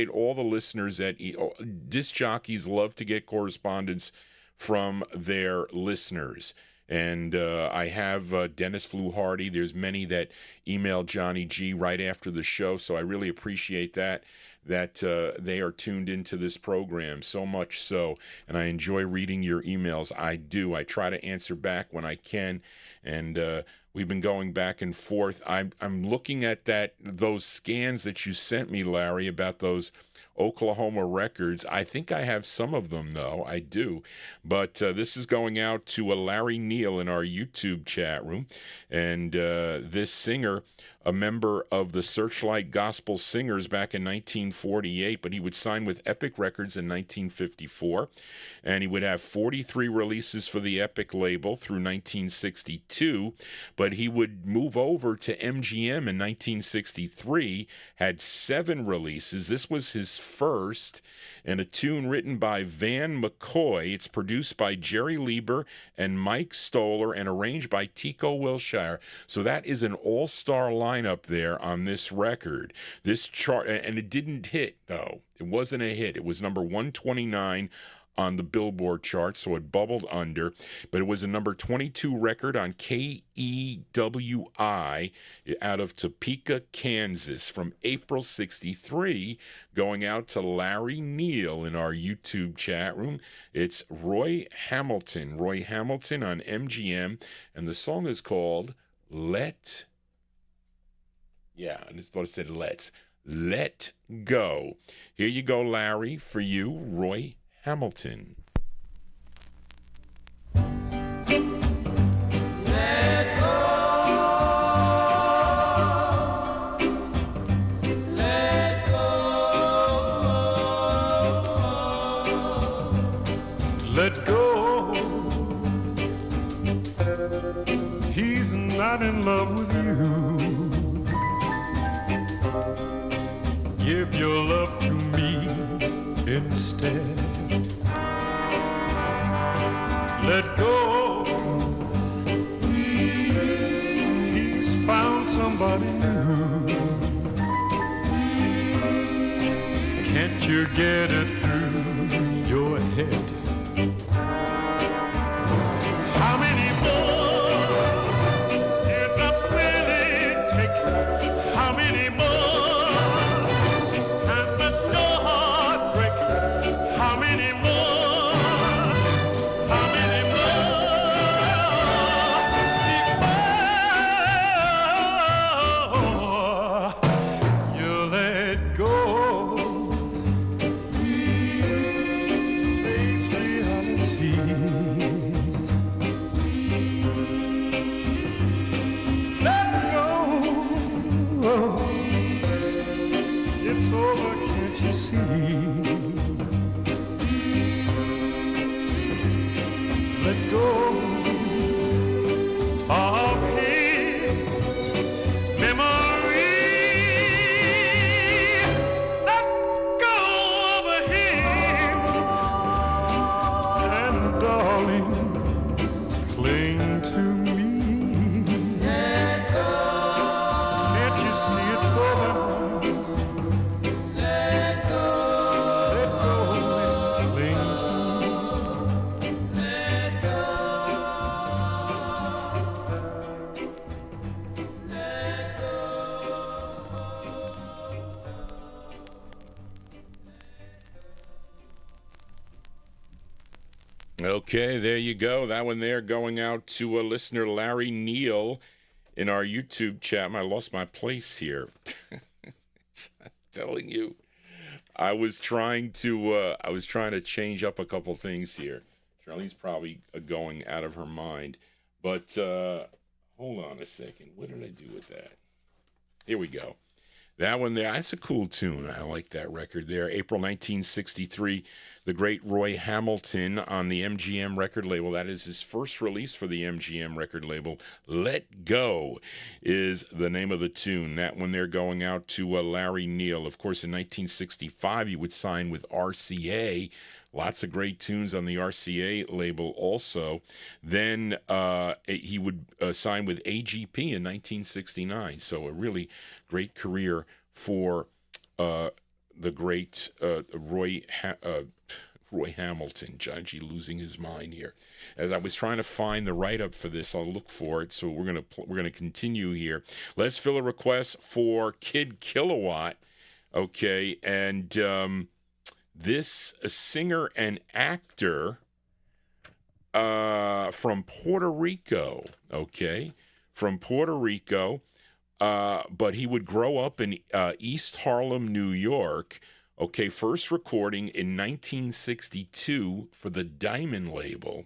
all the listeners that disc jockeys love to get correspondence from their listeners. And I have Dennis Fluharty. There's many that email Johnny G right after the show, so I really appreciate that they are tuned into this program, so much so, and I enjoy reading your emails. I do. I try to answer back when I can, and we've been going back and forth. I'm looking at those scans that you sent me, Larry, about those Oklahoma records. I think I have some of them, though. I do. But this is going out to a Larry Neal in our YouTube chat room. And this singer, a member of the Searchlight Gospel Singers back in 1948, but he would sign with Epic Records in 1954. And he would have 43 releases for the Epic label through 1962. But he would move over to MGM in 1963, had 7 releases. This was his first, and a tune written by Van McCoy. It's produced by Jerry Lieber and Mike Stoller and arranged by Tico Wilshire. So that is an all-star lineup there on this record. This chart, and it didn't hit, though. It wasn't a hit. It was number 129 on the Billboard chart, so it bubbled under, but it was a number 22 record on KEWI out of Topeka, Kansas from April 63, going out to Larry Neal in our YouTube chat room. It's Roy Hamilton on MGM, and the song is called Let Go. Here you go, Larry, for you, Roy Hamilton. Let go. Let go. Let go. He's not in love with you. Give your love to me instead. Let go. He's found somebody new. Can't you get it through your head? How many more teardrops will it take? How many more times must your heart break? How many more? Let go of his memory. Let go of him, and darling, cling to me. Let go. Can't you see it's over? Let go. Let go and cling to me. Let go. Okay, there you go. That one there going out to a listener, Larry Neal, in our YouTube chat. I lost my place here. I'm telling you. I was trying to change up a couple things here. Charlene's probably going out of her mind, but hold on a second. What did I do with that? Here we go. That one there, that's a cool tune. I like that record there. April 1963, the great Roy Hamilton on the MGM record label. That is his first release for the MGM record label. Let Go is the name of the tune. That one there going out to Larry Neal. Of course, in 1965, he would sign with RCA. Lots of great tunes on the RCA label also. Then he would sign with AGP in 1969. So a really great career for the great Roy Hamilton. John G. losing his mind here. As I was trying to find the write-up for this, I'll look for it. So we're gonna continue here. Let's fill a request for Kid Kilowatt. Okay, and this singer and actor from Puerto Rico, okay, but he would grow up in East Harlem, New York, okay, first recording in 1962 for the Diamond label,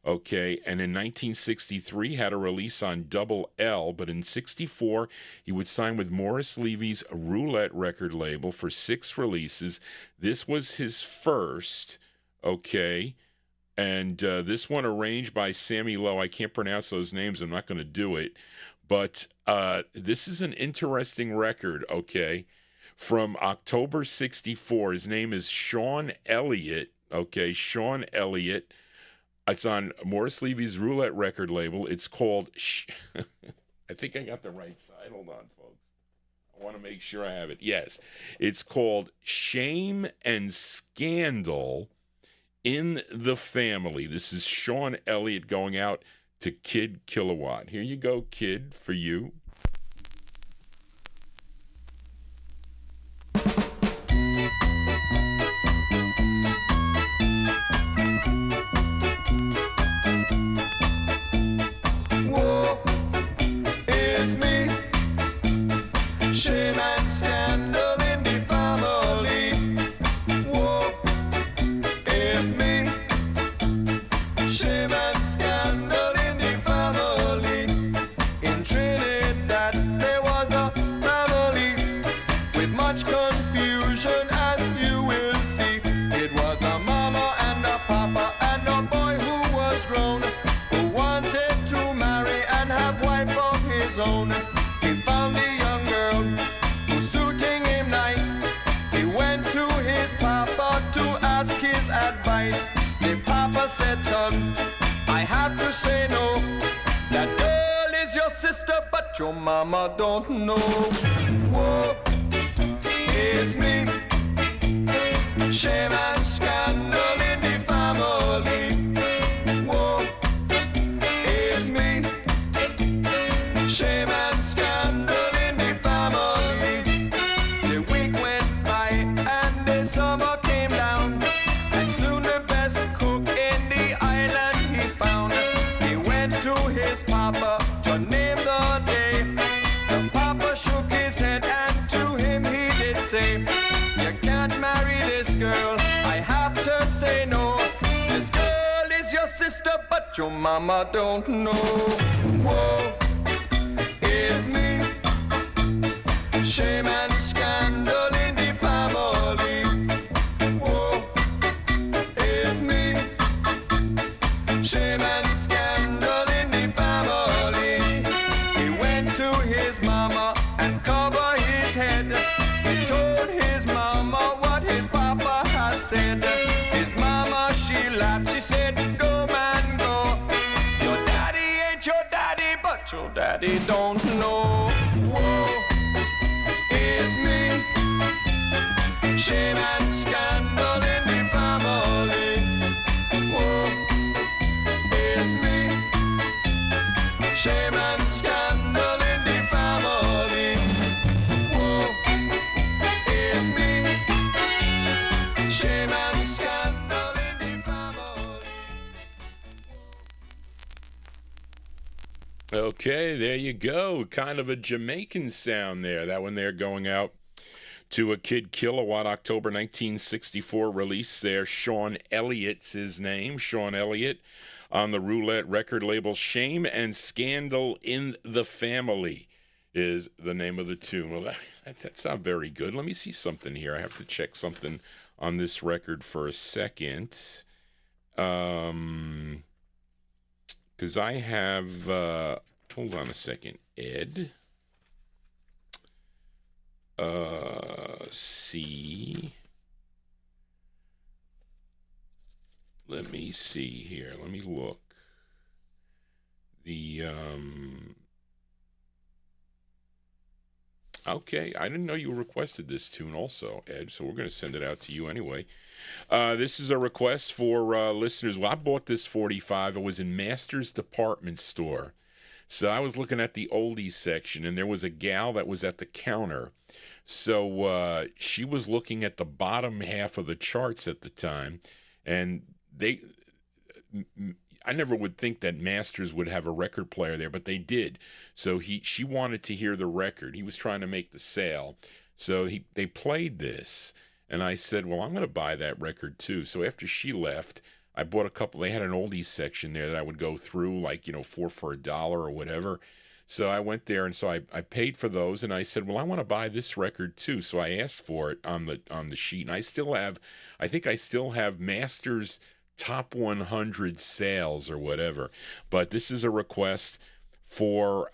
okay, and in 1963 had a release on Double L, but in 64 he would sign with Morris Levy's Roulette record label for 6 releases. This was his first, okay, and this one arranged by Sammy Lowe. I can't pronounce those names, I'm not going to do it, but this is an interesting record, okay, from October 64. His name is Sean Elliot, okay, Sean Elliot. It's on Morris Levy's Roulette record label. It's called, I think I got the right side. Hold on, folks. I want to make sure I have it. Yes. It's called Shame and Scandal in the Family. This is Sean Elliott going out to Kid Kilowatt. Here you go, Kid, for you. Shame and scandal in the family. Woe is me. Shame and scandal in the family. In Trinidad there was a family with much confusion, as you will see. It was a mama and a papa and a boy who was grown, who wanted to marry and have wife of his own. He found the young girl who's suiting him nice. He went to his papa to ask his advice. The papa said, son, I have to say no. That girl is your sister, but your mama don't know. Woe is me. Shame and scandal in the family. Woe is me. Shame and scandal in the family. The week went by and the summer came down, and soon the best cook in the island he found. He went to his papa to name the day. The papa shook his head and to him he did say, you can't marry this girl, I have to say no. This girl is your sister, but your mama don't know. Whoa is me. Shame and scandal in the family. Woe is me. Shame and scandal in the family. He went to his mama and covered his head. He told his mama what his papa has said. His mama, she laughed, she said, go man, go. Your daddy ain't your daddy, but your daddy don't know. Woe is me. Shame and scandal in the family. Woe is me. Shame and scandal in the family. Woe is me. Shame and scandal in the family. Okay, there you go. Kind of a Jamaican sound there. That one there going out to a Kid Kilowatt, October 1964 release there. Sean Elliott's his name, Sean Elliott, on the Roulette record label. Shame and Scandal in the Family is the name of the tune. Well, that's not very good. Let me see something here. I have to check something on this record for a second. Because I have, hold on a second, Ed. See. Let me see here. Let me look. Okay, I didn't know you requested this tune also, Ed, so we're going to send it out to you anyway. This is a request for listeners. Well, I bought this 45. It was in Master's Department Store. So I was looking at the oldies section, and there was a gal that was at the counter. So she was looking at the bottom half of the charts at the time, and I never would think that Masters would have a record player there, but they did. So she wanted to hear the record. He was trying to make the sale. So they played this, and I said, well, I'm going to buy that record too. So after she left, I bought a couple. They had an oldies section there that I would go through, like, 4 for $1 or whatever. So I went there, and so I paid for those, and I said, well, I want to buy this record too. So I asked for it on the sheet, and I think I still have Masters Top 100 sales or whatever. But this is a request for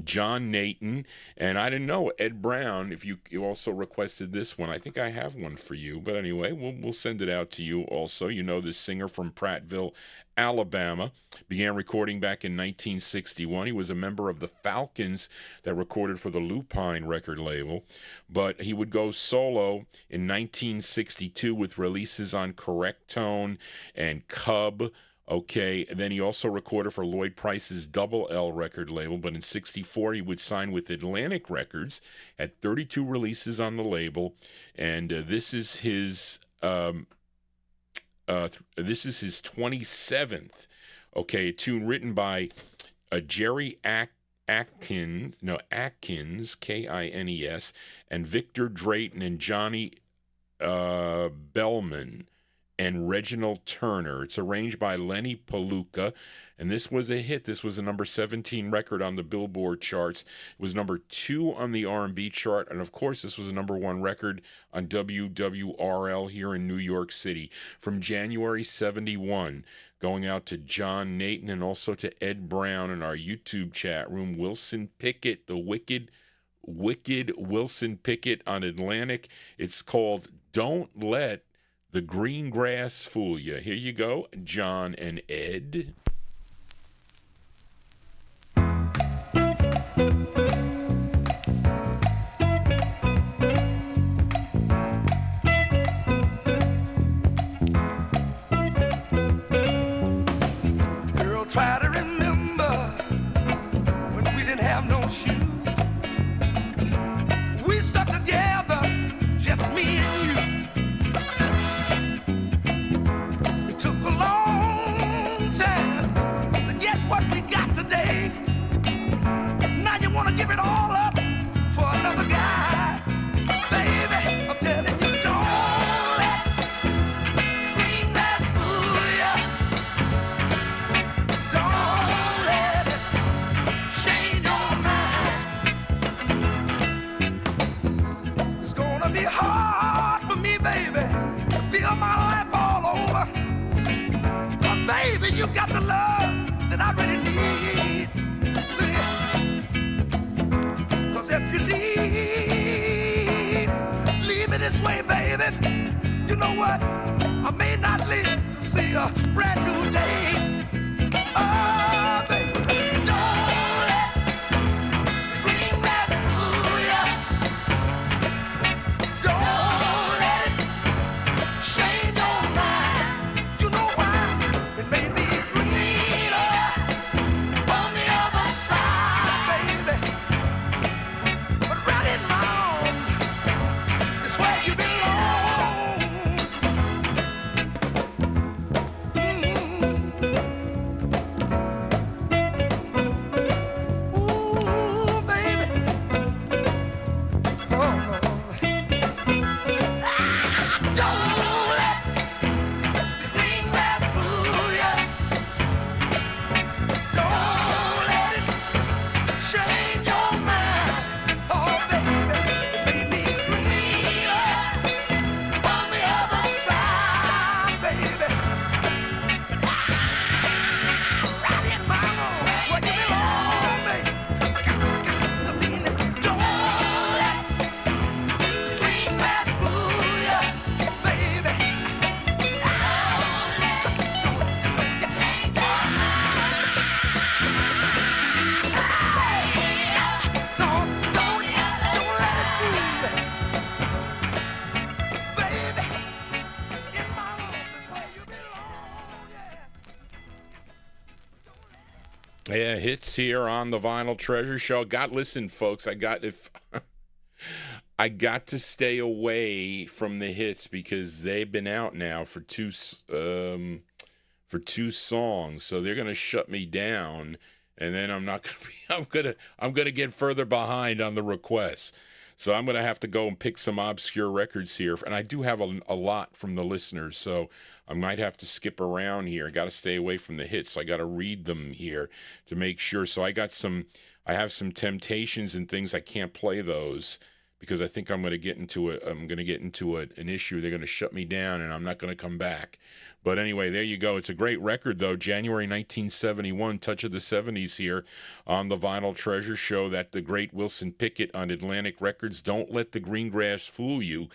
John Nathan, and I didn't know, Ed Brown, if you also requested this one. I think I have one for you, but anyway, we'll send it out to you also. You know, this singer from Prattville, Alabama, began recording back in 1961. He was a member of the Falcons that recorded for the Lupine record label, but he would go solo in 1962 with releases on Correct Tone and Cub. Okay, and then he also recorded for Lloyd Price's Double L record label, but in 64 he would sign with Atlantic Records, had 32 releases on the label, and this is his 27th, okay, a tune written by Jerry Atkins, Kines, and Victor Drayton and Johnny Bellman and Reginald Turner. It's arranged by Lenny Palooka, and this was a hit. This was a number 17 record on the Billboard charts. It was number 2 on the R&B chart, and of course this was a number 1 record on WWRL here in New York City. From January 71, going out to John Nathan and also to Ed Brown in our YouTube chat room. Wilson Pickett, the wicked Wilson Pickett on Atlantic. It's called Don't Let the Green Grass Fool You. Here you go, John and Ed. Girl, try to remember when we didn't have no shoes. We stuck together, just me and you. Took a long time to get what we got today. Now you wanna give it all up for another guy. Baby, I'm telling you, don't let green grass fool ya. Don't let it change your mind. It's gonna be hard for me, baby, to feel my life all over. Baby, you got the love that I really need. Cause if you leave me this way, baby, you know what? I may not live to see a brand new day. Oh, baby, don't let green grass fool ya. Don't let it change your mind. You know why? It may be greener on the other side, baby, but right in my arms is where you belong. Yeah, hits here on the Vinyl Treasure Show. Listen, folks, I got to stay away from the hits because they've been out now for two songs, so they're gonna shut me down, and then I'm gonna get further behind on the requests. So I'm gonna have to go and pick some obscure records here, and I do have a lot from the listeners, so I might have to skip around here. I got to stay away from the hits. So I got to read them here to make sure. So I have some temptations and things. I can't play those because I think I'm going to get into it. I'm going to get into an issue. They're going to shut me down, and I'm not going to come back. But anyway, there you go. It's a great record, though. January 1971, Touch of the 70's here on the Vinyl Treasure Show. That the great Wilson Pickett on Atlantic Records. Don't Let the Green Grass Fool You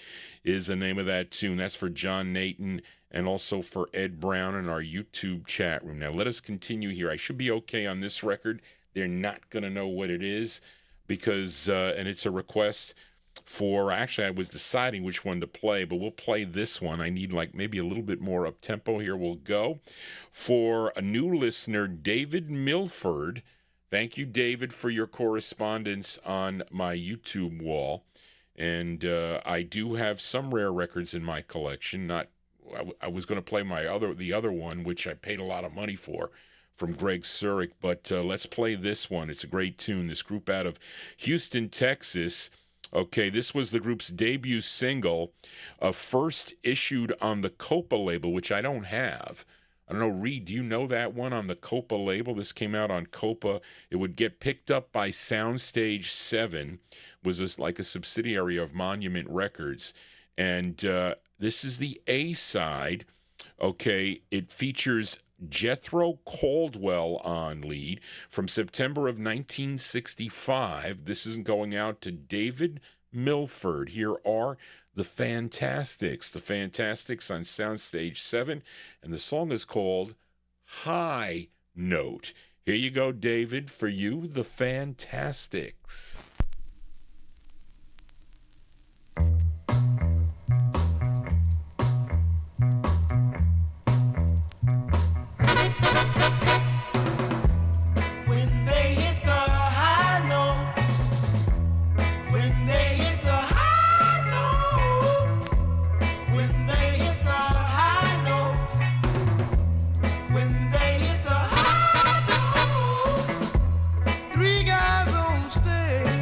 is the name of that tune. That's for John Nathan and also for Ed Brown in our YouTube chat room. Now, let us continue here. I should be okay on this record. They're not going to know what it is because, and it's a request for, actually, I was deciding which one to play, but we'll play this one. I need like maybe a little bit more up-tempo here. We'll go for a new listener, David Milford. Thank you, David, for your correspondence on my YouTube wall. And I do have some rare records in my collection, I was going to play the other one, which I paid a lot of money for, from Greg Zurich, but let's play this one. It's a great tune. This group out of Houston, Texas. Okay, this was the group's debut single, first issued on the Copa label, which I don't have. I don't know, Reed, do you know that one on the Copa label? This came out on Copa. It would get picked up by Soundstage 7, was this like a subsidiary of Monument Records. And this is the A-side. Okay, it features Jethro Caldwell on lead from September of 1965. This is going out to David Milford. Here are the Fantastics. The Fantastics on Soundstage 7, and the song is called High Note. Here you go, David, for you, the Fantastics. Three guys on stage.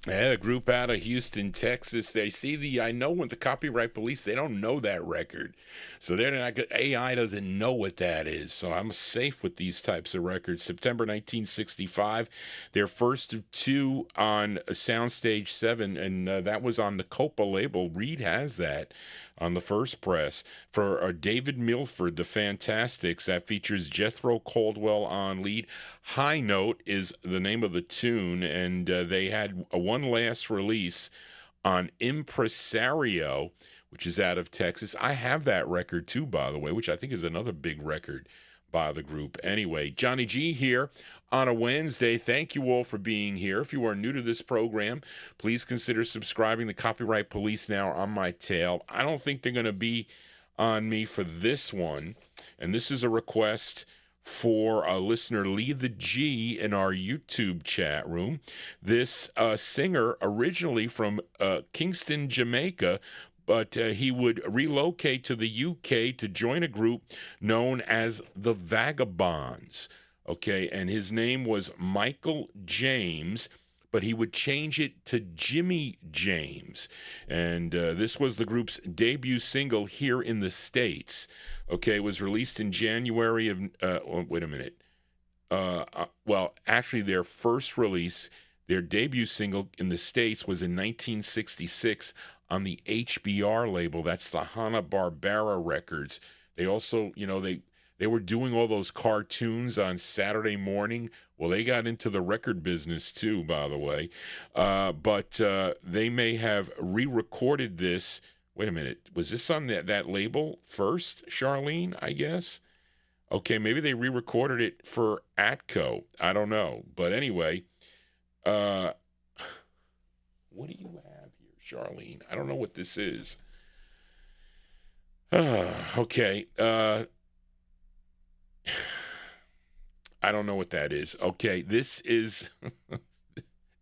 Yeah, a group out of Houston, Texas. They see I know when the copyright police, they don't know that record. So they're not, AI doesn't know what that is. So I'm safe with these types of records. September 1965, their first of two on Soundstage 7, and that was on the Copa label. Reed has that on the first press. For David Milford, the Fantastics, that features Jethro Caldwell on lead. High Note is the name of the tune, and they had one last release on Impresario, which is out of Texas. I have that record too, by the way, which I think is another big record by the group. Anyway, Johnny G here on a Wednesday. Thank you all for being here. If you are new to this program, please consider subscribing. The Copyright Police now on my tail. I don't think they're going to be on me for this one, and this is a request for listener Lee the G in our YouTube chat room. This singer, originally from Kingston, Jamaica, but he would relocate to the UK to join a group known as the Vagabonds. Okay, and his name was Michael James, but he would change it to Jimmy James. And this was the group's debut single here in the States. Okay, it was released in January of, wait a minute. Well, actually, their first release, their debut single in the States was in 1966 on the HBR label. That's the Hanna-Barbera Records. They also, they were doing all those cartoons on Saturday morning. Well, they got into the record business too, by the way. But they may have re-recorded this. Wait a minute. Was this on that label first, Charlene, I guess? Okay, maybe they re-recorded it for Atco. I don't know. But anyway, what do you have here, Charlene? I don't know what this is. Okay. I don't know what that is. Okay, this is...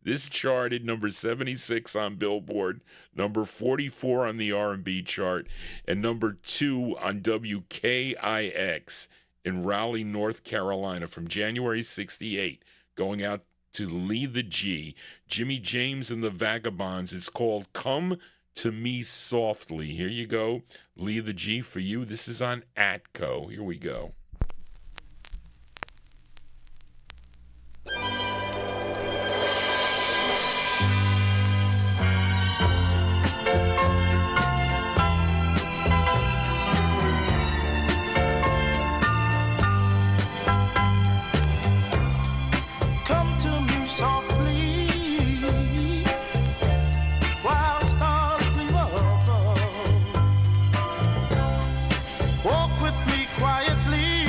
This charted number 76 on Billboard, number 44 on the R&B chart, and number 2 on WKIX in Raleigh, North Carolina from January 68, going out to Lee the G, Jimmy James and the Vagabonds. It's called Come to Me Softly. Here you go, Lee the G for you. This is on Atco. Here we go. Walk with me quietly.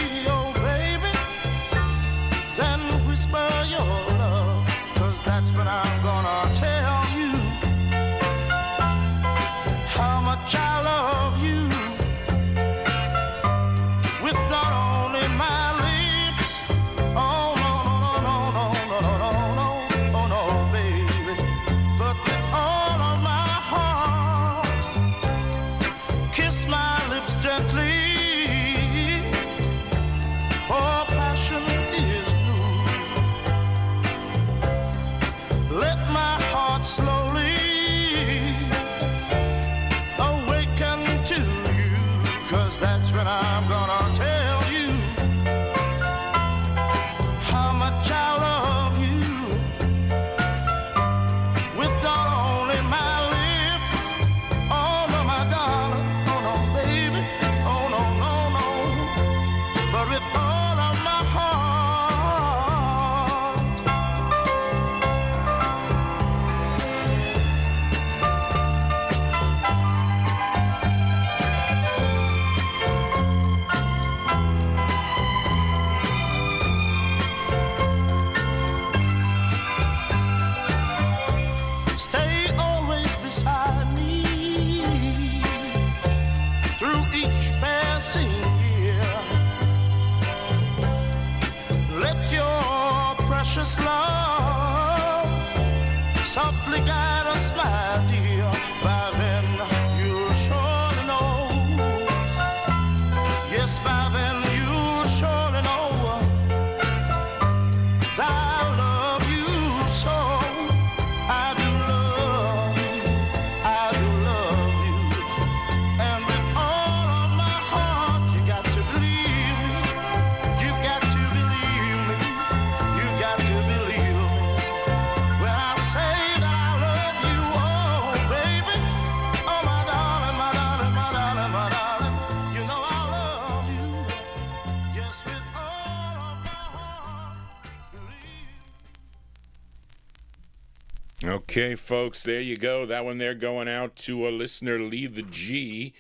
Okay, folks, there you go. That one there going out to a listener, Lee the G,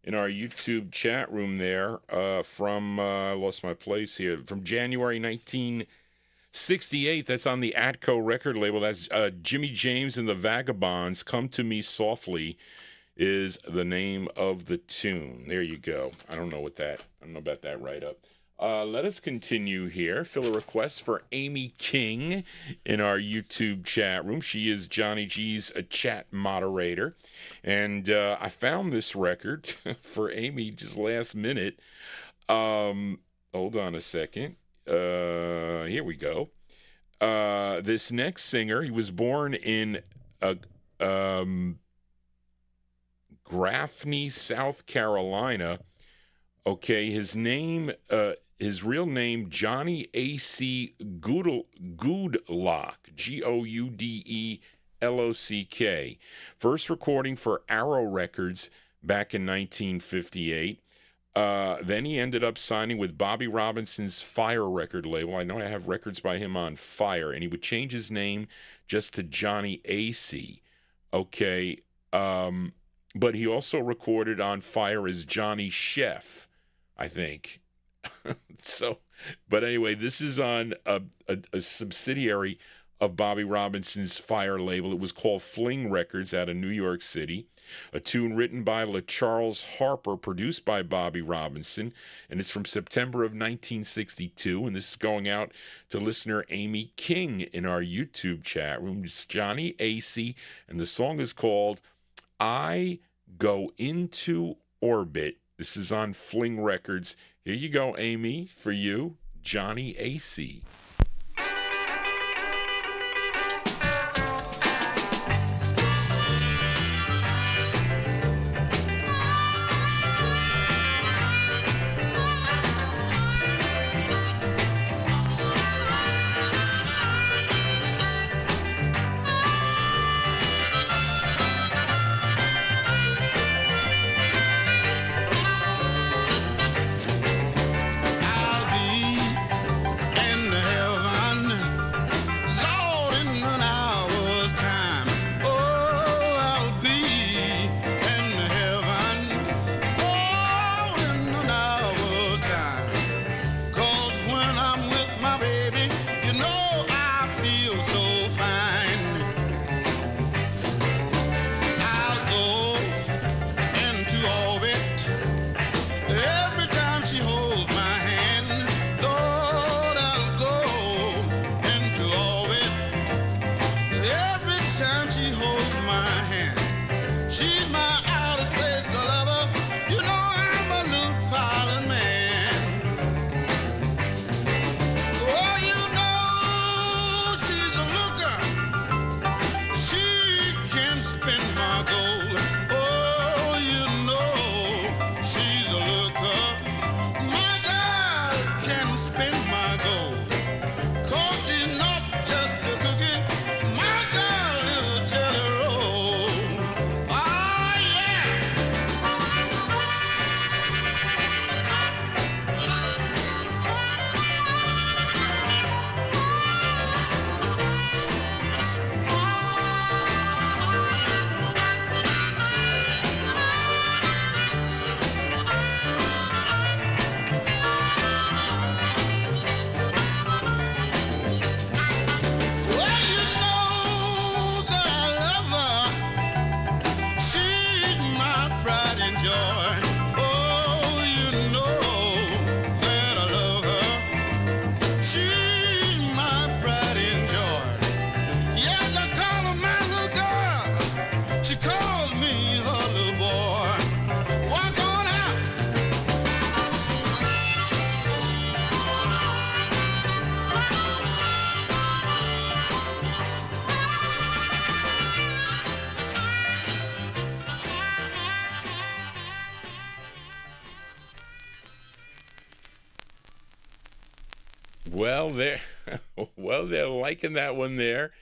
in our YouTube chat room there from, I lost my place here, from January 1968. That's on the Atco record label. That's Jimmy James and the Vagabonds. Come to Me Softly is the name of the tune. There you go. I don't know about that write-up. Let us continue here. Fill a request for Amy King in our YouTube chat room. She is Johnny G's chat moderator. And I found this record for Amy just last minute. Hold on a second. Here we go. This next singer, he was born in Gaffney, South Carolina. Okay, his name... his real name, Johnny A.C. Goodlock, Goudellock. First recording for Arrow Records back in 1958. Then he ended up signing with Bobby Robinson's Fire record label. I know I have records by him on Fire, and he would change his name just to Johnny A.C. Okay, but he also recorded on Fire as Johnny Chef, I think. So, but anyway, this is on a subsidiary of Bobby Robinson's Fire label. It was called Fling Records out of New York City. A tune written by LaCharles Harper, produced by Bobby Robinson, and it's from September of 1962. And this is going out to listener Amy King in our YouTube chat room. It's Johnny AC, and the song is called I Go Into Orbit. This is on Fling Records. Here you go, Amy, for you, Johnny AC. I'll be in heaven, Lord, in an hour's time. Oh, I'll be in heaven, Lord, in an hour's time. 'Cause when I'm with my baby, you know I feel so fine. I'll go into orbit every time she holds my hand. Lord, I'll go into orbit every time she holds my hand. She's my outer space lover. You know I'm a little pilot man. Oh, you know she's a looker. She can spin my gold. Oh, you know she's a looker. My girl can spin my gold. 'Cause she's not just a cookie. My girl is a jelly roll. Ah, yeah. Well, you know that I love her. She's my pride and joy. Oh, you know that I love her. She's my pride and joy. Yes, I call her my little girl. She calls me her little boy. Walk on out. Well, they're liking that one there.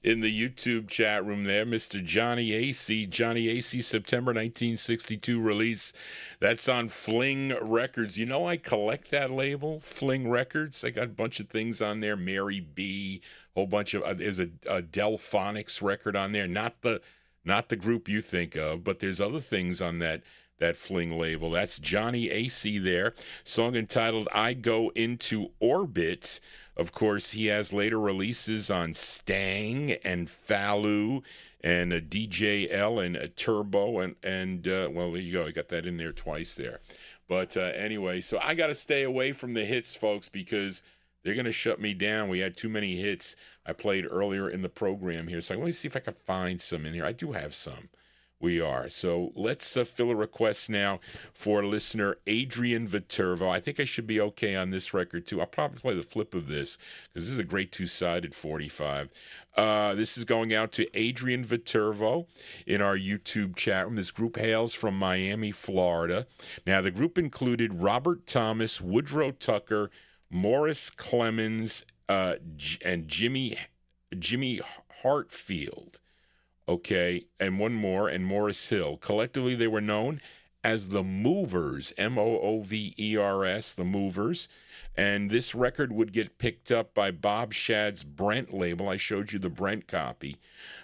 in the YouTube chat room there, Mr. Johnny AC. Johnny AC, September 1962 release. That's on Fling Records. You know, I collect that label, Fling Records. I got a bunch of things on there. Mary B, whole bunch of, there's a Delphonics record on there. Not the group you think of, but there's other things on that Fling label. That's Johnny AC there. Song entitled I Go Into Orbit. Of course, he has later releases on Stang and Falu and a DJL and a Turbo and well, there you go. I got that in there twice there. But anyway, so I got to stay away from the hits, folks, because they're going to shut me down. We had too many hits I played earlier in the program here. So let me see if I can find some in here. I do have some. We are. So let's fill a request now for listener Adrian Viterbo. I think I should be okay on this record, too. I'll probably play the flip of this because this is a great two-sided 45. This is going out to Adrian Viterbo in our YouTube chat room. This group hails from Miami, Florida. Now, the group included Robert Thomas, Woodrow Tucker, Morris Clemens, and Jimmy Hartfield. Okay, and one more, and Morris Hill. Collectively, they were known as the Movers, Moovers, the Movers. And this record would get picked up by Bob Shad's Brent label. I showed you the Brent copy,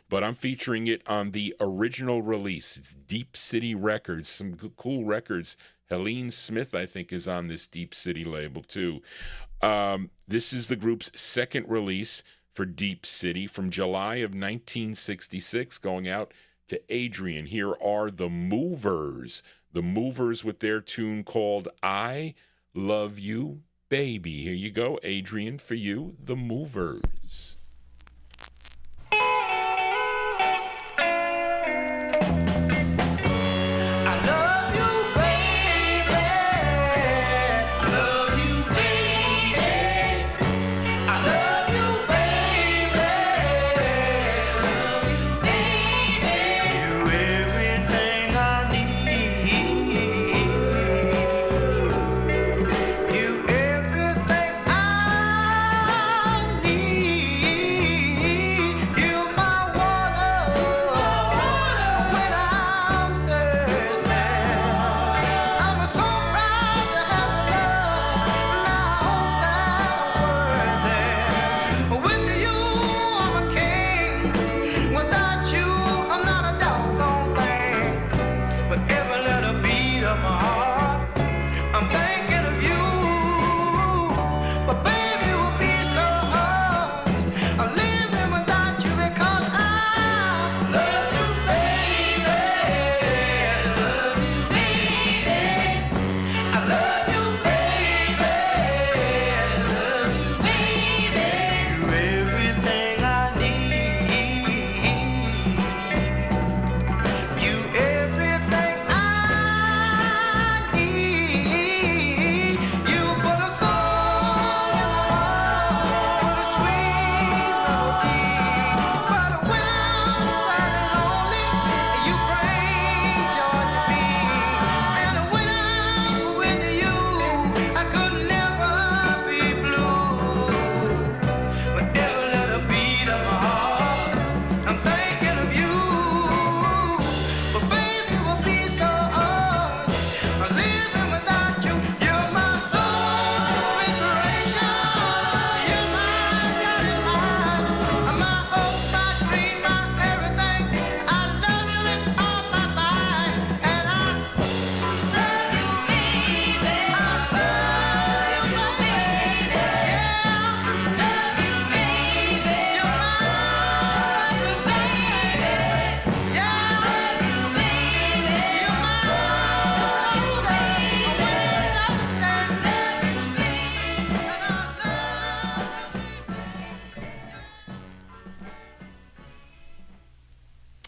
but I'm featuring it on the original release. It's Deep City Records, some cool records. Helene Smith, I think, is on this Deep City label, too. This is the group's second release for Deep City from July of 1966, going out to Adrian. Here are the Movers. The Movers with their tune called I Love You, Baby. Here you go, Adrian, for you, the Movers.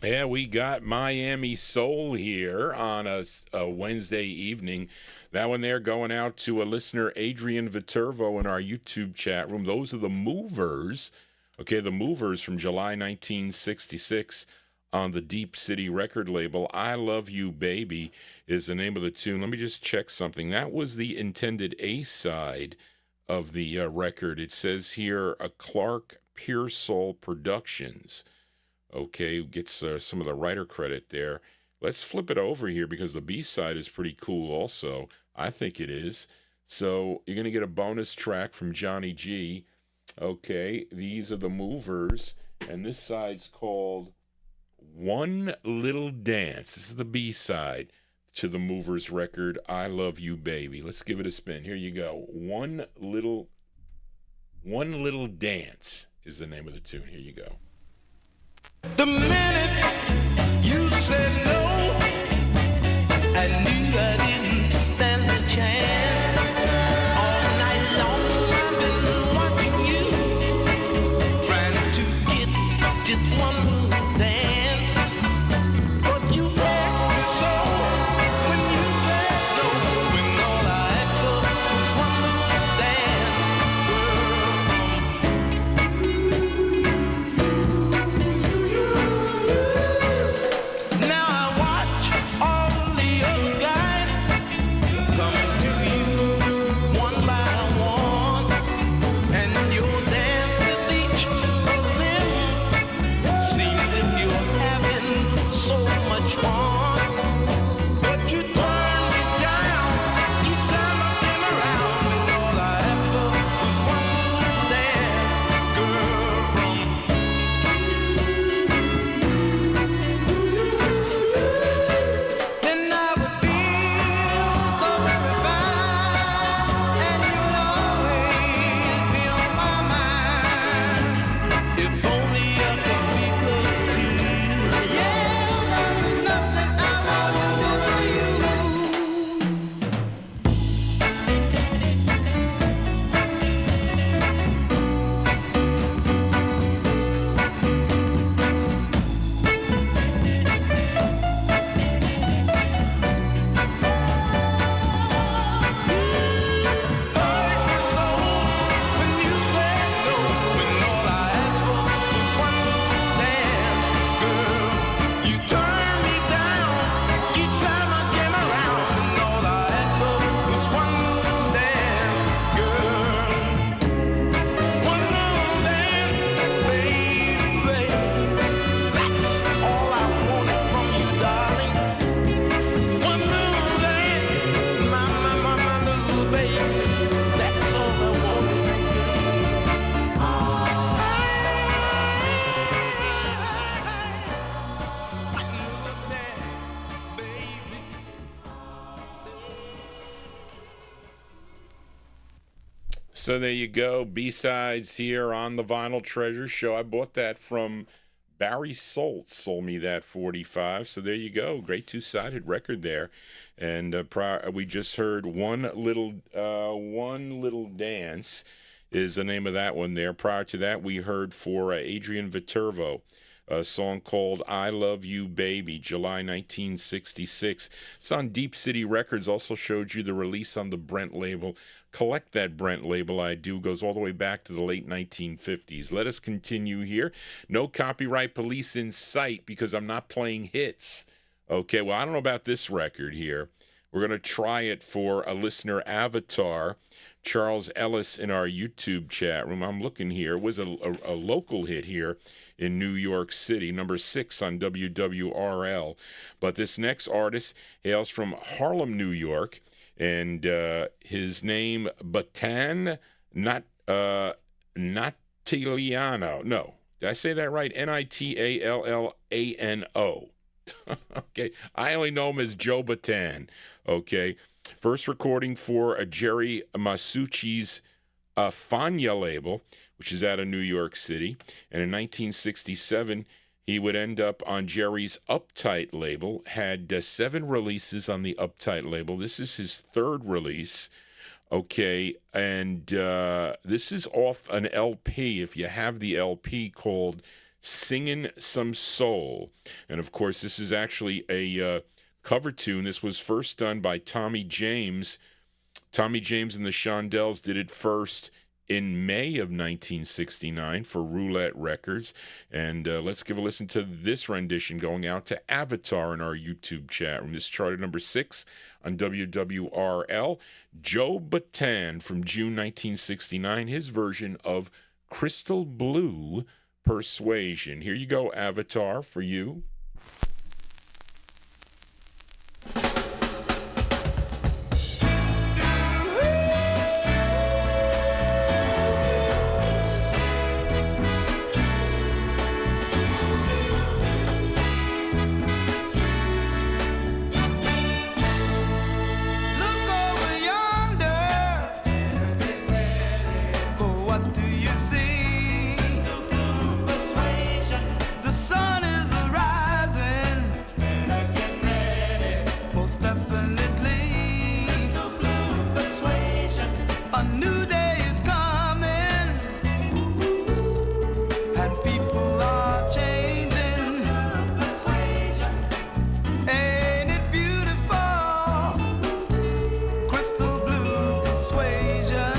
Yeah, we got Miami Soul here on a Wednesday evening. That one there going out to a listener, Adrian Viterbo, in our YouTube chat room. Those are the Movers. Okay, the Movers from July 1966 on the Deep City record label. I Love You, Baby is the name of the tune. Let me just check something. That was the intended A-side of the record. It says here, a Clark Pure Soul Productions. Okay, gets some of the writer credit there. Let's flip it over here because the B-side is pretty cool also. I think it is. So you're going to get a bonus track from Johnny G. Okay, these are the Movers, and this side's called One Little Dance. This is the B-side to the Movers record, I Love You Baby. Let's give it a spin. Here you go. One Little Dance is the name of the tune. Here you go. The minute you said no, I knew I didn't stand a chance. All night long I've been watching you, trying to get just one little dance. But you broke me so when you said no, when all I asked for was one little dance. Now I watch all the other guys coming to you one by one, and you'll dance with each of them. Seems if you're having so much fun, but you turn me down each time I came around, and all I asked for was one little dance, girl, from then I would feel so very fine, and you would always be on my mind. If only I could be close to you. Yeah, there's nothing I won't do for you. Hurt me so when you said no, when all I asked for was one little dance, girl. You turned me down each time I came around, and all I asked for was one little dance, girl. One little dance, baby. That's all I wanted from you, darling. One little dance, my little baby. That's all I wanted. One little dance, baby. So there you go. B-sides here on the Vinyl Treasure Show. I bought that from Barry Solt. Sold me that 45. So there you go. Great two-sided record there. And we just heard One Little Dance is the name of that one there. Prior to that, we heard for Adrian Viterbo, a song called I Love You Baby, July 1966. It's on Deep City Records. Also showed you the release on the Brent label. Collect that Brent label, I do. Goes all the way back to the late 1950s. Let us continue here. No copyright police in sight because I'm not playing hits. Okay, well, I don't know about this record here. We're going to try it for a listener avatar, Charles Ellis, in our YouTube chat room. I'm looking here. It was a local hit here in New York City, number 6 on WWRL. But this next artist hails from Harlem, New York, and his name, Batan Nataliano. No, did I say that right? Nitallano. Okay, I only know him as Joe Batan. Okay, first recording for Jerry Masucci's Fania label, which is out of New York City. And in 1967, he would end up on Jerry's Uptight label, had 7 releases on the Uptight label. This is his 3rd release. Okay, and this is off an LP, if you have the LP, called Singin' Some Soul. And of course, this is actually a cover tune. This was first done by Tommy James. Tommy James and the Shondells did it first in May of 1969 for Roulette Records. And let's give a listen to this rendition going out to Avatar in our YouTube chat room. This charted number 6 on WWRL. Joe Batan from June 1969, his version of Crystal Blue Persuasion. Here you go, Avatar, for you. Look over yonder. Oh, what do you see? The sun is rising. Most definitely. A new day is coming. And people are changing. Ain't it beautiful? Crystal blue persuasion.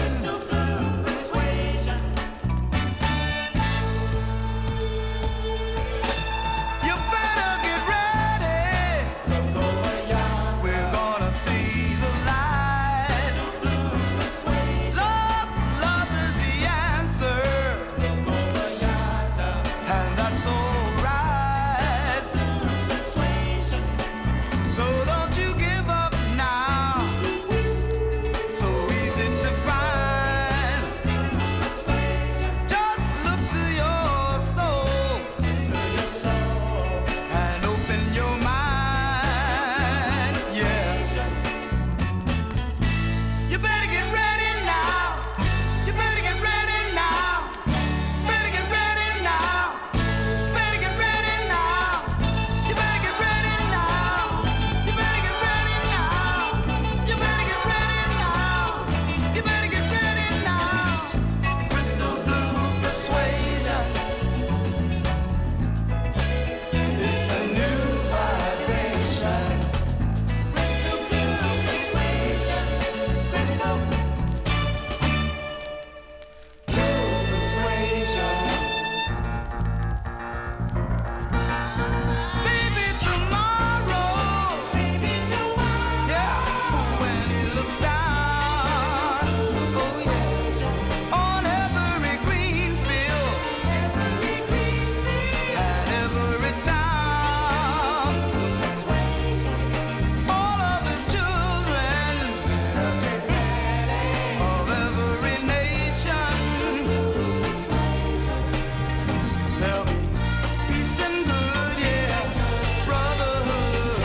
You better get ready. We're gonna see the light. Love is the answer. And that's alright. So don't you give up now. So easy to find. Just look to your soul and open your mind. Yeah. You better get ready now. You better get ready now. Better get ready now. Better get ready now. You better get ready now. You better get ready now. You better get ready now. You better get ready now. Crystal blue persuasion. It's a new vibration. Crystal blue persuasion. Crystal blue persuasion. Maybe tomorrow. Yeah, when he looks down. Oh yeah. On every green field. And every town. All of his children. Of every nation. There'll be peace and good, yeah. Brotherhood.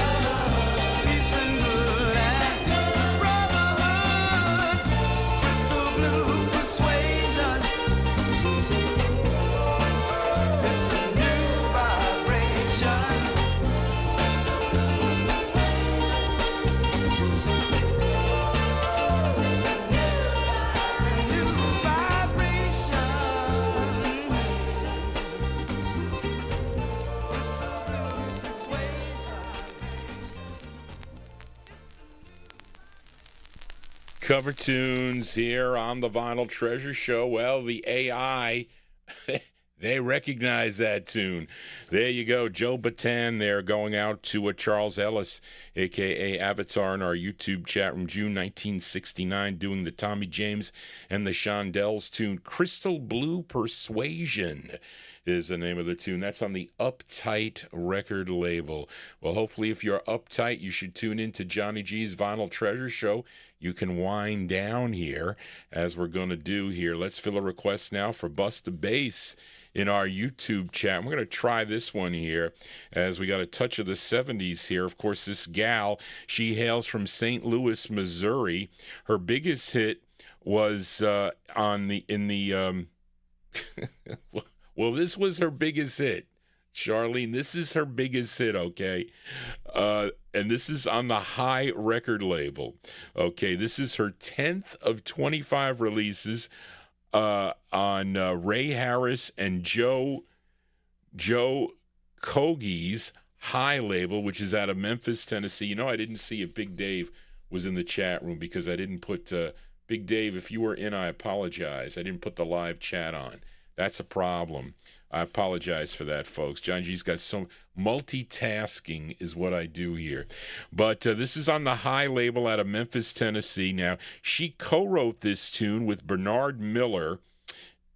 Peace and good and brotherhood. Crystal blue persuasion. It's a new vibration. New vibration. Crystal blue persuasion. Cover tunes here on the Vinyl Treasure Show. Well, the AI, they recognize that tune. There you go. Joe Batan there going out to Charles Ellis, a.k.a. Avatar, in our YouTube chat room, June 1969, doing the Tommy James and the Shondells tune. Crystal Blue Persuasion is the name of the tune. That's on the Uptight record label. Well, hopefully if you're uptight, you should tune into Johnny G's Vinyl Treasure Show. You can wind down here, as we're going to do here. Let's fill a request now for Bust a Bass in our YouTube chat. We're going to try this one here, as we got a touch of the 70s here. Of course, this gal, she hails from St. Louis, Missouri. Her biggest hit was well, this was her biggest hit. Charlene, this is her biggest hit, okay? And this is on the High record label. Okay, this is her 10th of 25 releases on Ray Harris and Joe Kogi's High label, which is out of Memphis, Tennessee. You know, I didn't see if Big Dave was in the chat room because I didn't put Big Dave, if you were in, I apologize. I didn't put the live chat on. That's a problem. I apologize for that, folks. John G's got some multitasking is what I do here. But this is on the High label out of Memphis, Tennessee. Now, she co-wrote this tune with Bernard Miller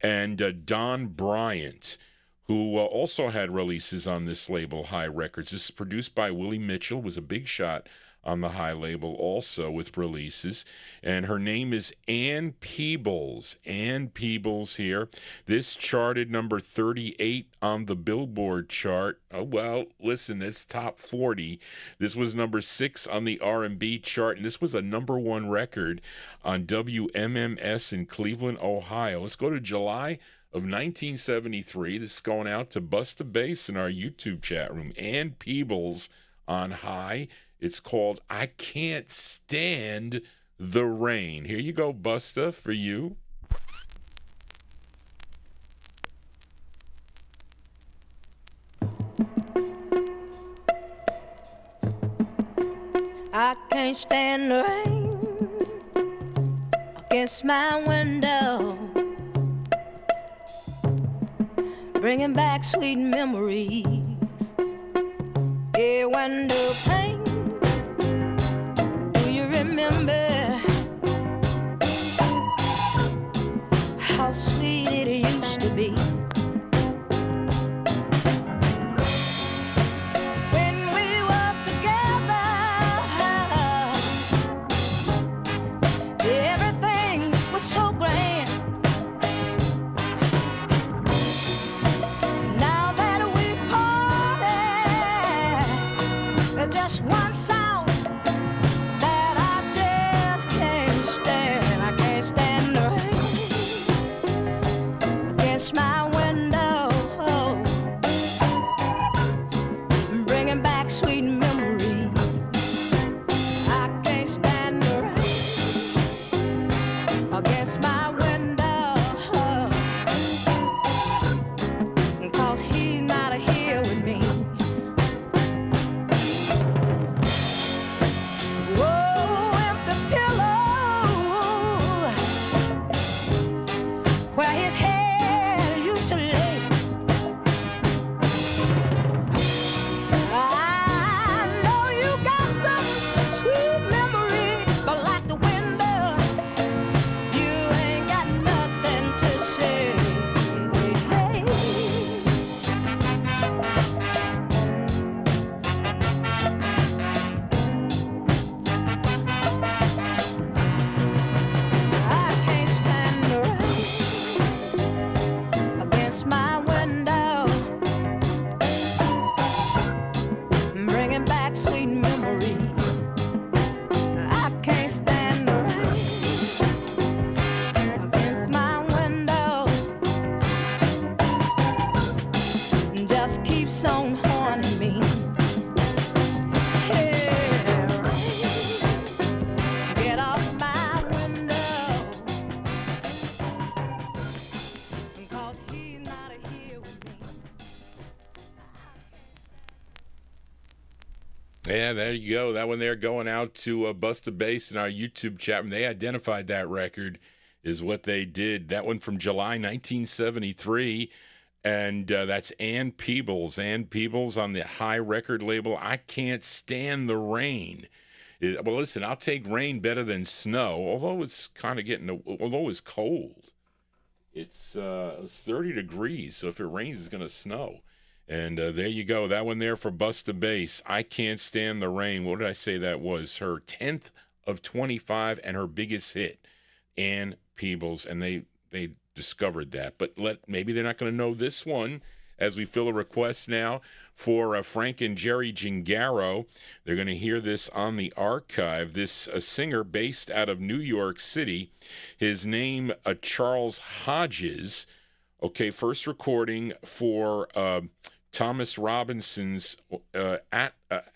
and Don Bryant, who also had releases on this label, High Records. This is produced by Willie Mitchell, was a big shot on the High label also with releases. And her name is Ann Peebles. Ann Peebles here. This charted number 38 on the Billboard chart. Oh, well, listen, that's top 40. This was number 6 on the R&B chart, and this was a number 1 record on WMMS in Cleveland, Ohio. Let's go to July of 1973. This is going out to Busta Bass in our YouTube chat room. Ann Peebles on High. It's called I Can't Stand the Rain. Here you go, Busta, for you. I can't stand the rain against my window, bringing back sweet memories. Yeah, window pane, do you remember how sweet it used to be? When we was together, everything was so grand. Now that we parted, there's just one sound that I just can't stand. I can't stand the rain against my window, bringing back sweet memories. I can't stand the rain against my window, 'cause he's not here with me. Whoa, empty pillow where his head used to lay. I know you got some sweet memory, but like the window, you ain't got nothing to say. I can't stand the rain against my window, bringing back sweet memories. I can't stand the rain against my window, just keeps on haunting me. Yeah, rain, get off my window, 'cause he's not here with me. Yeah, there you go. That one there going out to Busta Bass in our YouTube chat room. They identified that record is what they did. That one from July 1973. And that's Ann Peebles. Ann Peebles on the High record label. I Can't Stand the Rain. Well, listen, I'll take rain better than snow, although it's kind of although it's cold. It's 30 degrees, so if it rains, it's going to snow. And there you go. That one there for Busta Bass. I Can't Stand the Rain. What did I say that was? Her 10th of 25 and her biggest hit, Ann Peebles. And they discovered that. But maybe they're not going to know this one as we fill a request now for Frank and Jerry Gingaro. They're going to hear this on the archive. This a singer based out of New York City. His name, Charles Hodges. Okay, first recording for Thomas Robinson's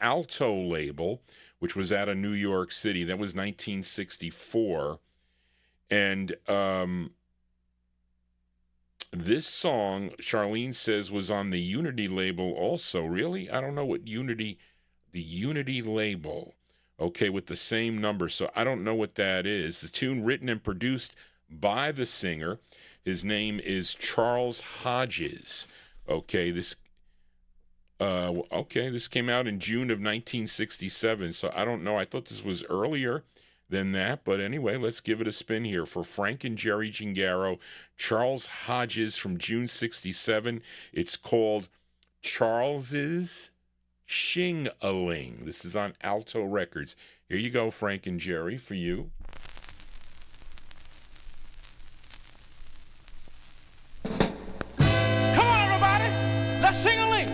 Alto label, which was out of New York City. That was 1964. And this song, Charlene says, was on the Unity label also. Really? I don't know what the Unity label. Okay, with the same number. So I don't know what that is. The tune written and produced by the singer. His name is Charles Hodges. Okay, this came out in June of 1967. So I don't know. I thought this was earlier than that. But anyway, let's give it a spin here. For Frank and Jerry Gingaro, Charles Hodges from June 67. It's called Charles's Shing-a-Ling. This is on Alto Records. Here you go, Frank and Jerry, for you. Come on, everybody. Let's sing a link.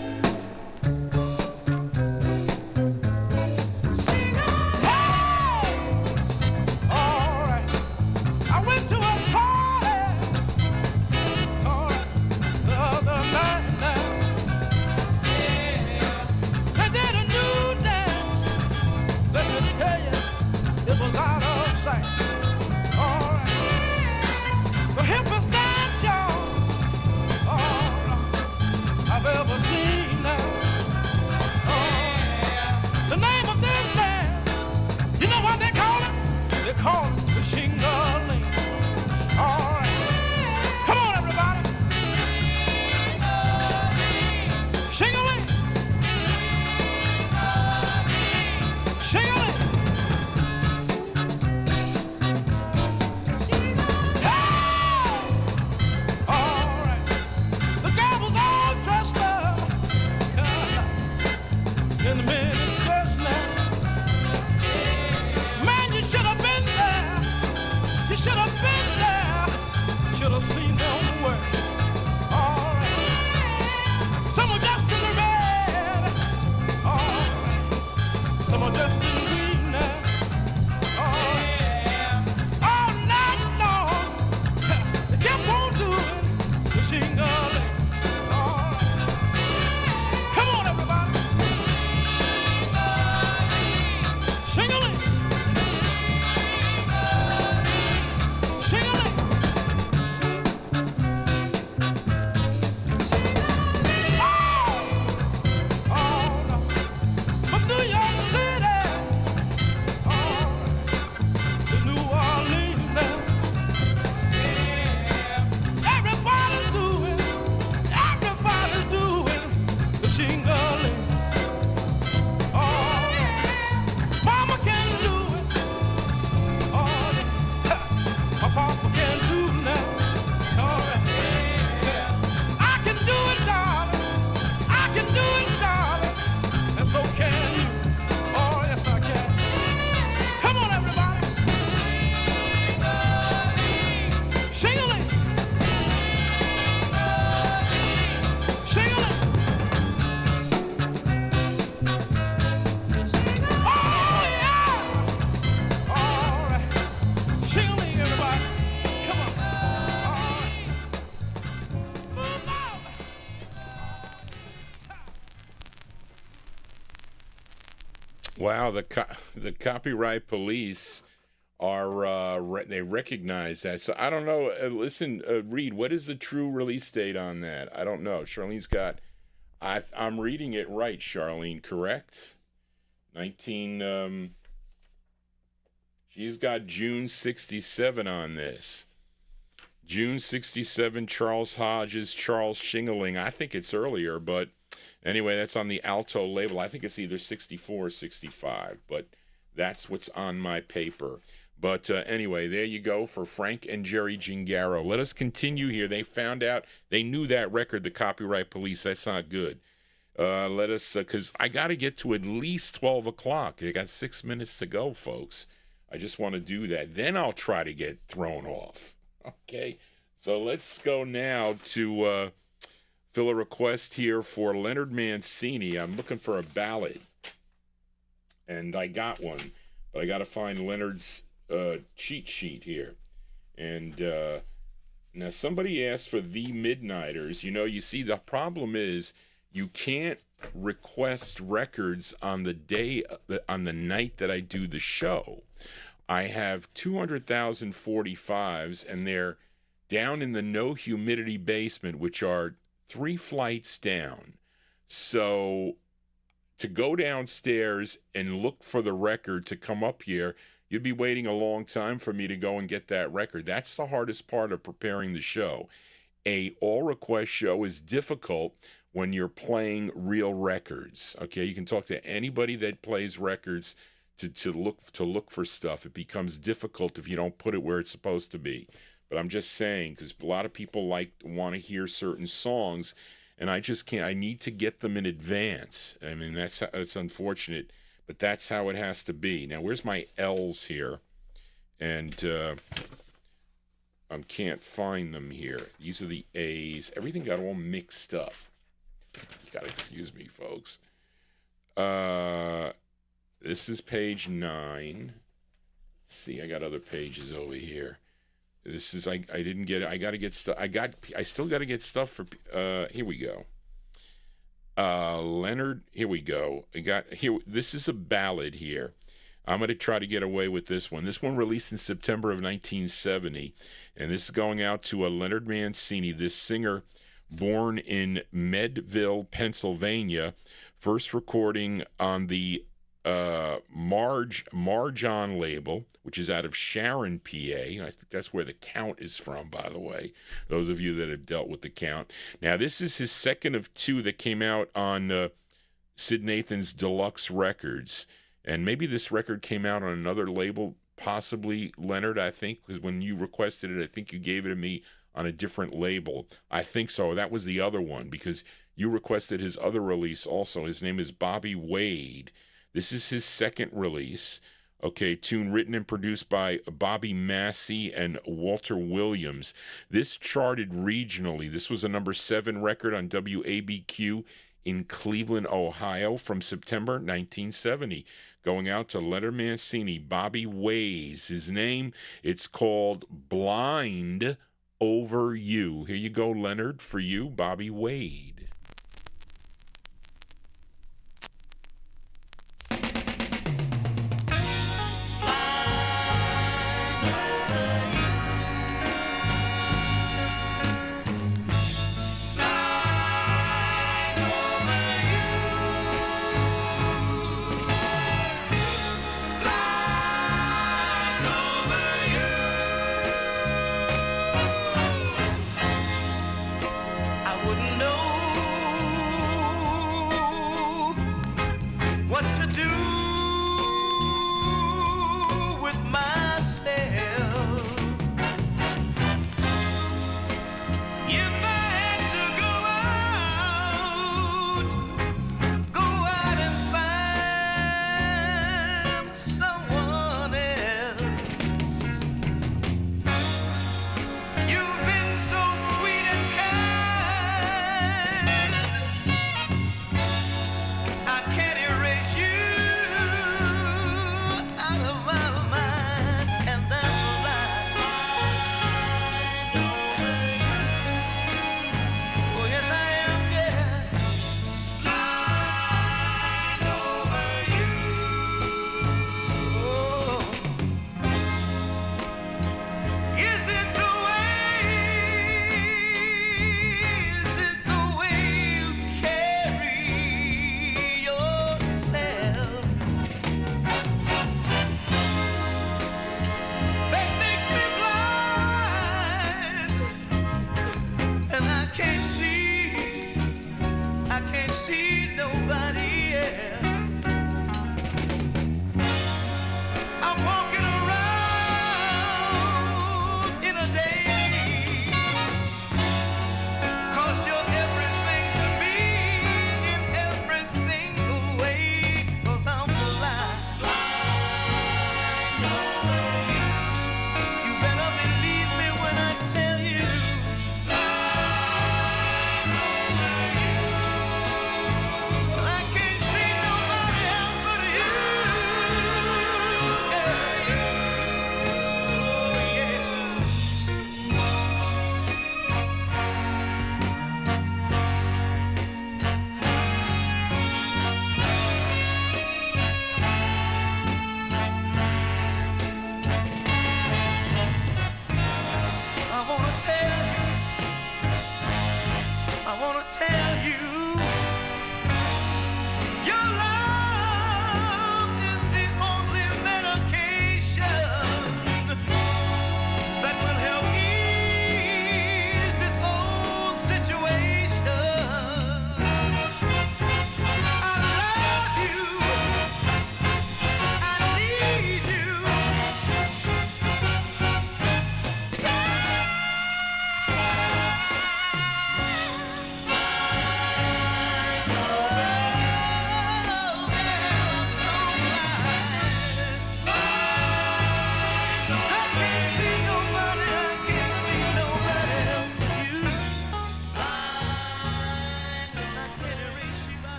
Wow, the copyright police are they recognize that. So I don't know. Listen, Reed, what is the true release date on that? I don't know. Charlene's got. I'm reading it right, Charlene. Correct? 19. She's got June 67 on this. June 67. Charles Hodges, Charles Shing-a-Ling. I think it's earlier, but. Anyway, that's on the Alto label. I think it's either 64 or 65, but that's what's on my paper. But anyway, there you go for Frank and Jerry Gingaro. Let us continue here. They found out, they knew that record, the copyright police. That's not good. Let us, because I got to get to at least 12 o'clock. They got 6 minutes to go, folks. I just want to do that. Then I'll try to get thrown off. Okay, so let's go now to... fill a request here for Leonard Mancini. I'm looking for a ballad, and I got one, but I got to find Leonard's cheat sheet here. And now somebody asked for The Midnighters. You know, you see, the problem is you can't request records on the day, on the night that I do the show. I have 200,000 45s, and they're down in the no humidity basement, which are 3 flights down. So to go downstairs and look for the record to come up here, you'd be waiting a long time for me to go and get that record. That's the hardest part of preparing the show. A all-request show is difficult when you're playing real records. Okay, you can talk to anybody that plays records to look for stuff. It becomes difficult if you don't put it where it's supposed to be. But I'm just saying, because a lot of people want to hear certain songs, and I just can't. I need to get them in advance. I mean, that's unfortunate, but that's how it has to be. Now, where's my L's here? And I can't find them here. These are the A's. Everything got all mixed up. You gotta excuse me, folks. This is page 9. Let's see, I got other pages over here. This is I didn't get it. I gotta get stuff. I still gotta get stuff for. Here we go. Leonard. Here we go. This is a ballad here. I'm going to try to get away with this one. This one released in September of 1970, and this is going out to Leonard Mancini, this singer born in Medville, Pennsylvania, first recording on the Marjon label, which is out of Sharon, PA. I think that's where the Count is from, by the way, those of you that have dealt with the Count. Now, this is his second of 2 that came out on Sid Nathan's Deluxe Records. And maybe this record came out on another label, possibly, Leonard, I think, because when you requested it, I think you gave it to me on a different label. I think so. That was the other one, because you requested his other release also. His name is Bobby Wade. This is his second release. Okay, tune written and produced by Bobby Massey and Walter Williams. This charted regionally. This was a number 7 record on WABQ in Cleveland, Ohio from September 1970. Going out to Leonard Mancini, Bobby Wade. His name, it's called Blind Over You. Here you go, Leonard, for you, Bobby Wade.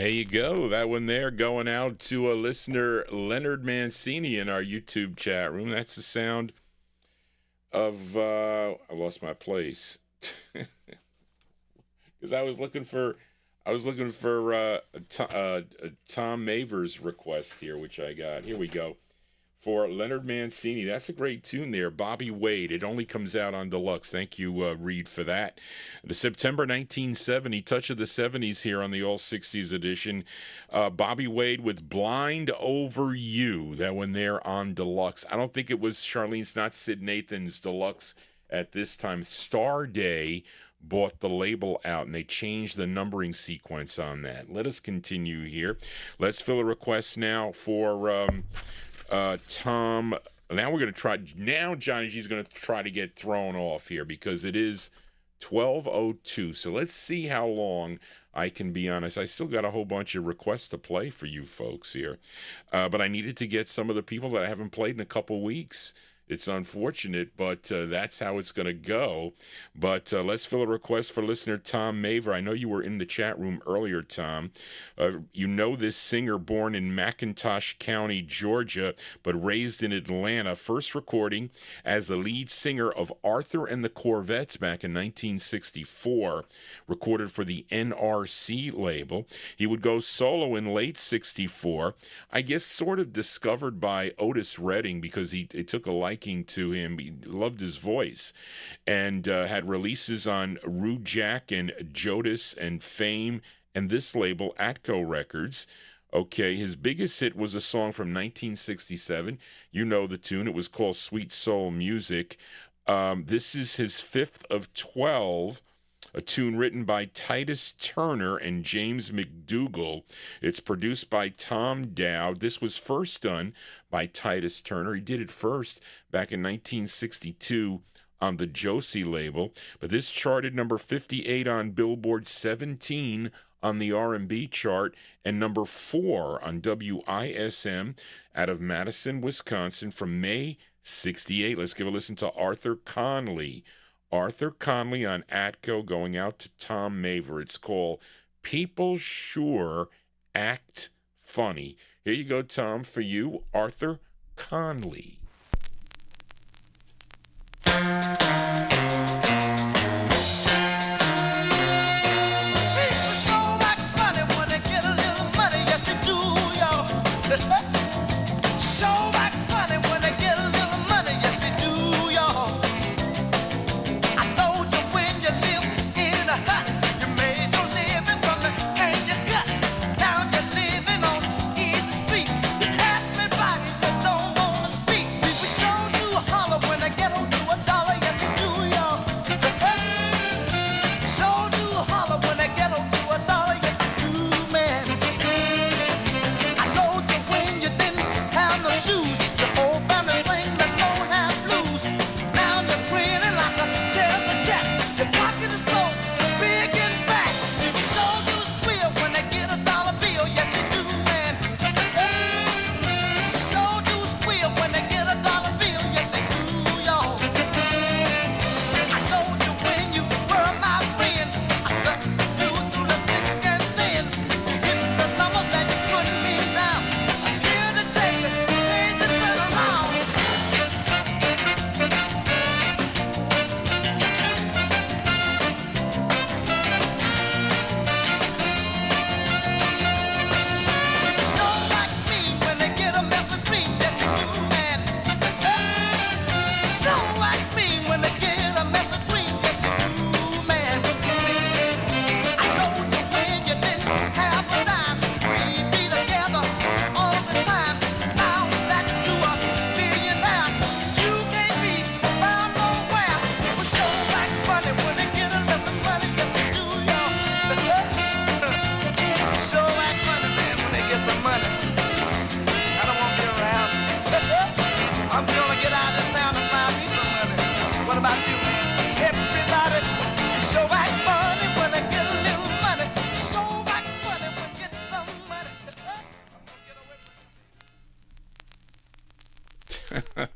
There you go. That one there going out to a listener, Leonard Mancini, in our YouTube chat room. That's the sound of I lost my place because I was looking for Tom Maver's request here, which I got. Here we go. For Leonard Mancini. That's a great tune there. Bobby Wade. It only comes out on deluxe. Thank you, Reed, for that. The September 1970, Touch of the 70's here on the All 60's edition. Bobby Wade with Blind Over You. That one there on deluxe. I don't think it was Charlene's, not Sid Nathan's deluxe at this time. Star Day bought the label out, and they changed the numbering sequence on that. Let us continue here. Let's fill a request now for Tom. Now we're going to try. Now Johnny G's going to try to get thrown off here because it is 12:02. So let's see how long I can be honest. I still got a whole bunch of requests to play for you folks here, but I needed to get some of the people that I haven't played in a couple weeks. It's unfortunate, but that's how it's going to go. But let's fill a request for listener Tom Maver. I know you were in the chat room earlier, Tom. You know this singer, born in McIntosh County, Georgia, but raised in Atlanta. First recording as the lead singer of Arthur and the Corvettes back in 1964. Recorded for the NRC label. He would go solo in late 64. I guess sort of discovered by Otis Redding because it took a liking to him. He loved his voice and had releases on Rude Jack and Jodis and Fame and this label, Atco Records. Okay, his biggest hit was a song from 1967. You know the tune. It was called Sweet Soul Music. This is his fifth of 12. A tune written by Titus Turner and James McDougall. It's produced by Tom Dowd. This was first done by Titus Turner. He did it first back in 1962 on the Josie label. But this charted number 58 on Billboard, 17 on the R&B chart, and number 4 on WISM out of Madison, Wisconsin from May 68. Let's give a listen to Arthur Conley. Arthur Conley on Atco going out to Tom Maver. It's called People Sure Act Funny. Here you go, Tom, for you, Arthur Conley.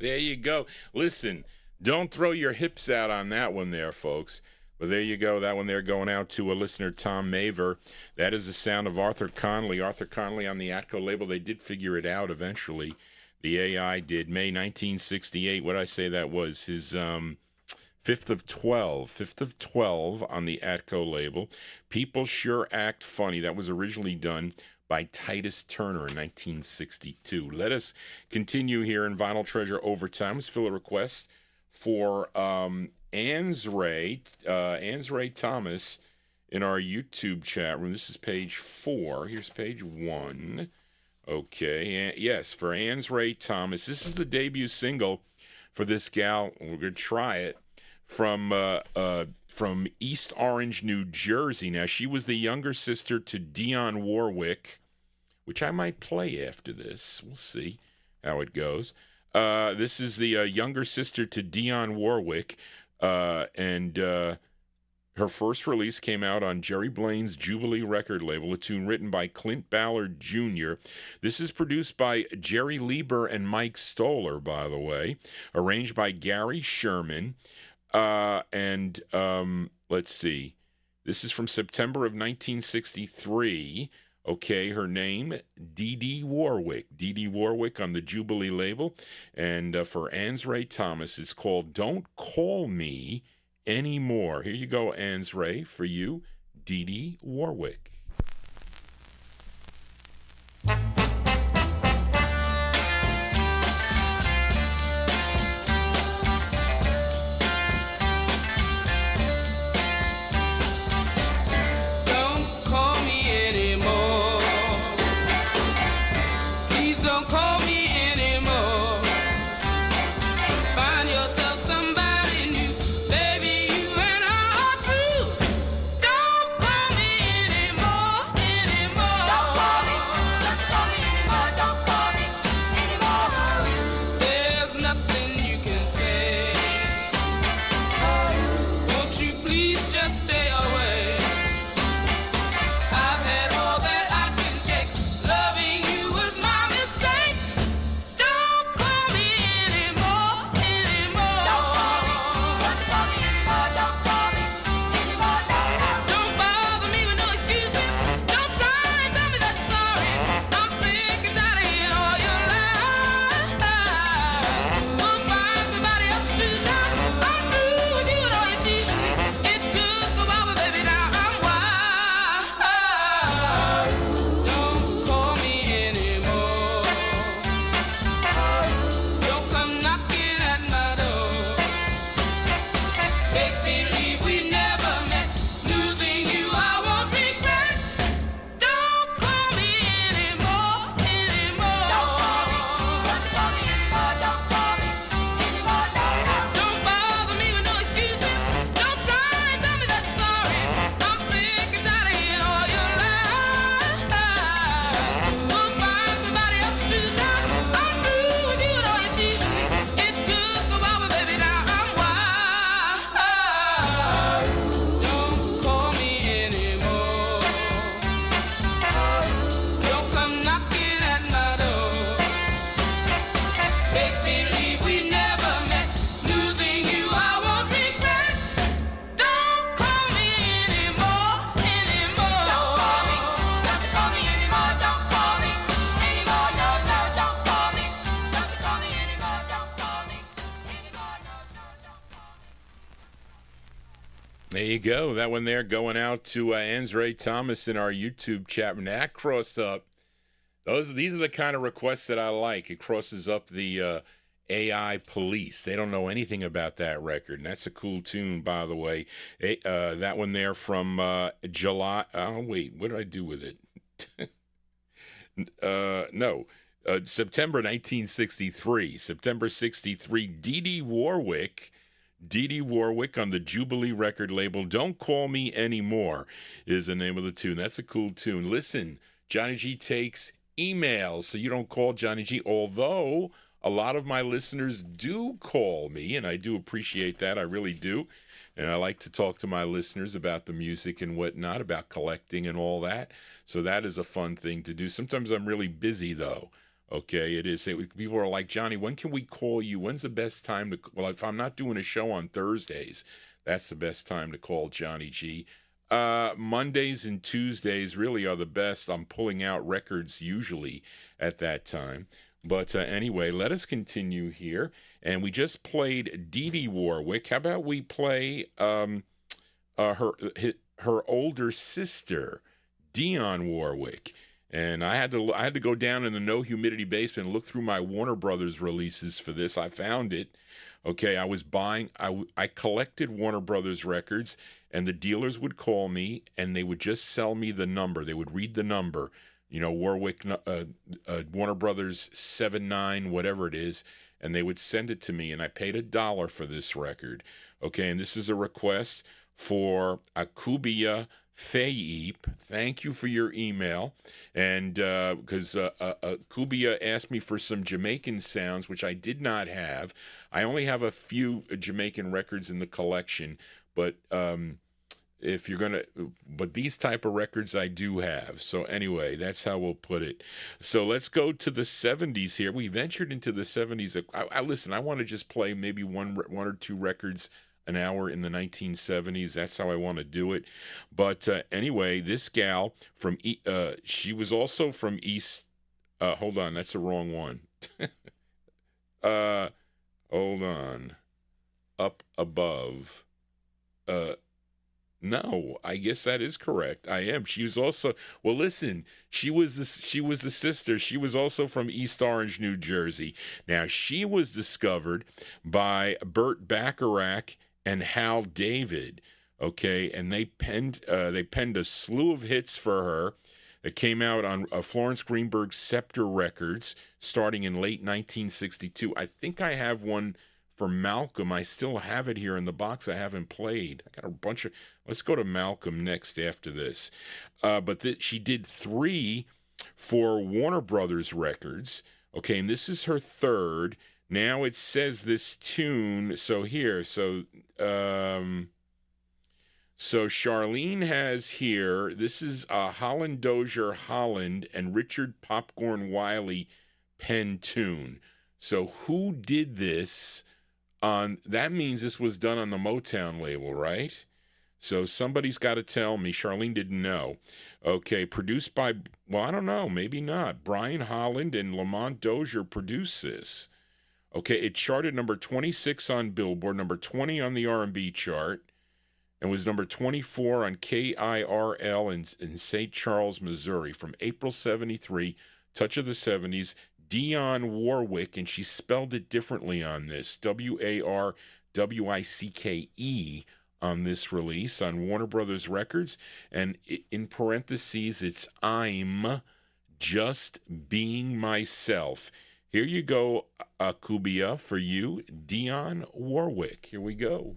There you go. Listen, don't throw your hips out on that one there, folks. Well, there you go. That one there going out to a listener, Tom Maver. That is the sound of Arthur Conley. Arthur Conley on the Atco label. They did figure it out eventually. The AI did. May 1968. What did I say that was? His 5th of 12 on the Atco label. People Sure Act Funny. That was originally done by Titus Turner in 1962. Let us continue here in Vinyl Treasure Overtime. Let's fill a request for Ansray Thomas in our YouTube chat room. This is page 4. Here's page 1. Okay, yes, for Ansray Thomas. This is the debut single for this gal. We're going to try it from East Orange, New Jersey. Now, she was the younger sister to Dionne Warwick, which I might play after this. We'll see how it goes. This is the younger sister to Dionne Warwick, and her first release came out on Jerry Blaine's Jubilee record label, a tune written by Clint Ballard Jr. This is produced by Jerry Lieber and Mike Stoller, by the way, arranged by Gary Sherman, and let's see. This is from September of 1963. Okay, her name, Dee Dee Warwick. Dee Dee Warwick on the Jubilee label. And for Ansray Thomas, it's called Don't Call Me Anymore. Here you go, Ansray, for you, Dee Dee Warwick. There you go. That one there going out to Ansray Thomas in our YouTube chat. And that crossed up. These are the kind of requests that I like. It crosses up the AI Police. They don't know anything about that record. And that's a cool tune, by the way. That one there from July. Oh, wait. What did I do with it? September 1963. September 63. Dee Dee Warwick on the Jubilee record label. Don't Call Me Anymore is the name of the tune. That's a cool tune. Listen, Johnny G takes emails, so you don't call Johnny G, although a lot of my listeners do call me, and I do appreciate that. I really do. And I like to talk to my listeners about the music and whatnot, about collecting and all that. So that is a fun thing to do. Sometimes I'm really busy, though. Okay, it is. People are like, Johnny, when can we call you? When's the best time to? Well, if I'm not doing a show on Thursdays, That's the best time to call Johnny G. Mondays and Tuesdays really are the best. I'm pulling out records usually at that time. But anyway, let us continue here. And we just played Dee Dee Warwick. How about we play her older sister, Dionne Warwick? And I had to go down in the no humidity basement and look through my Warner Brothers releases for this. I found it. Okay, I collected Warner Brothers records, and the dealers would call me, and they would just sell me the number. They would read the number, Warwick, Warner Brothers 79, whatever it is, and they would send it to me, and I paid $1 for this record. Okay, and this is a request for Akubia Fayeep. Thank you for your email. And because Kubia asked me for some Jamaican sounds, which I did not have. I only have a few Jamaican records in the collection, but if you're gonna, but these type of records I do have. So anyway, that's how we'll put it. So let's go to the 70s here. We ventured into the 70s. Listen, I want to just play maybe one or two records an hour in the 1970s. That's how I want to do it. But anyway, this gal from she was also from East. Hold on, that's the wrong one. Hold on. Up above. No, I guess that is correct. I am. She was also, well, listen, she was the sister. She was also from East Orange, New Jersey. Now, she was discovered by Burt Bacharach and Hal David, okay, and they penned a slew of hits for her that came out on Florence Greenberg's Scepter Records starting in late 1962. I think I have one for Malcolm. I still have it here in the box. I haven't played. I got a bunch of. Let's go to Malcolm next after this. But she did 3 for Warner Brothers Records. Okay, and this is her third. Now it says this tune. So here, so Charlene has here. This is Holland Dozier Holland and Richard Popcorn Wiley pen tune. So who did this? That means this was done on the Motown label, right? So somebody's got to tell me. Charlene didn't know. Okay, produced by, well, I don't know, maybe not. Brian Holland and Lamont Dozier produced this. Okay, it charted number 26 on Billboard, number 20 on the R&B chart, and was number 24 on KIRL in St. Charles, Missouri. From April 73, Touch of the 70s, Dionne Warwick, and she spelled it differently on this, Warwicke on this release on Warner Brothers Records, and in parentheses, it's I'm Just Being Myself. Here you go, Akubia, for you, Dionne Warwick. Here we go.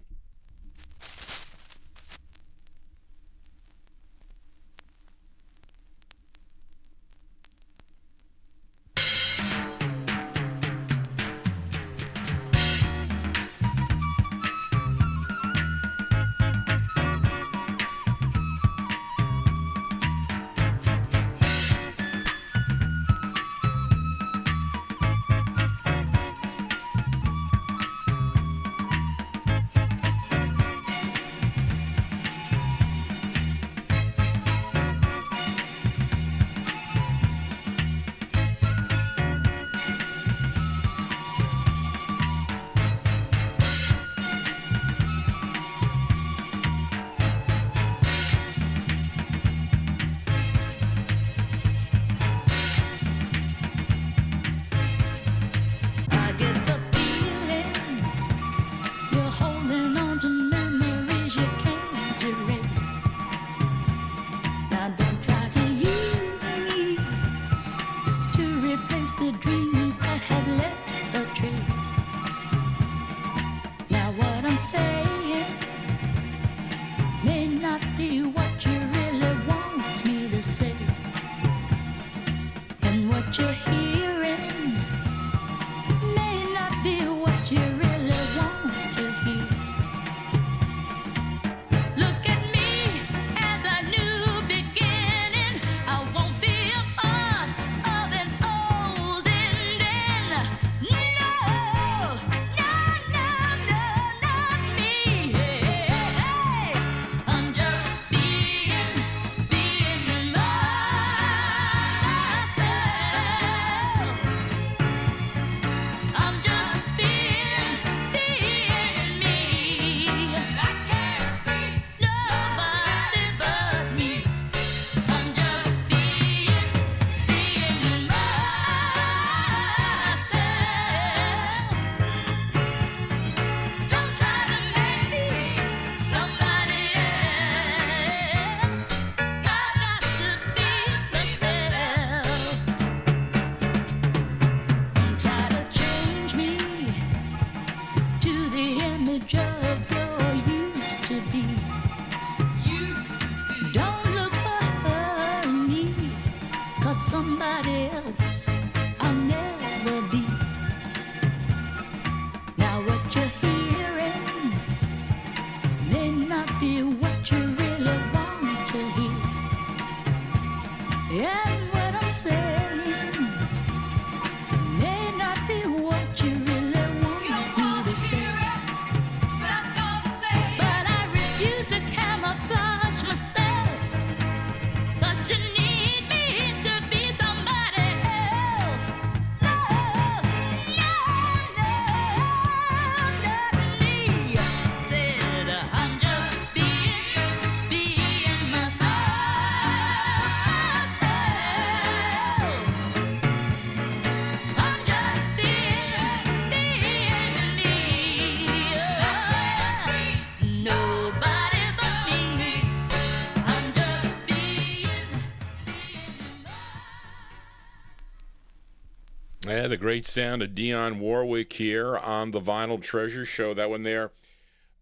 the great sound of Dionne Warwick here on the Vinyl Treasure Show. That one there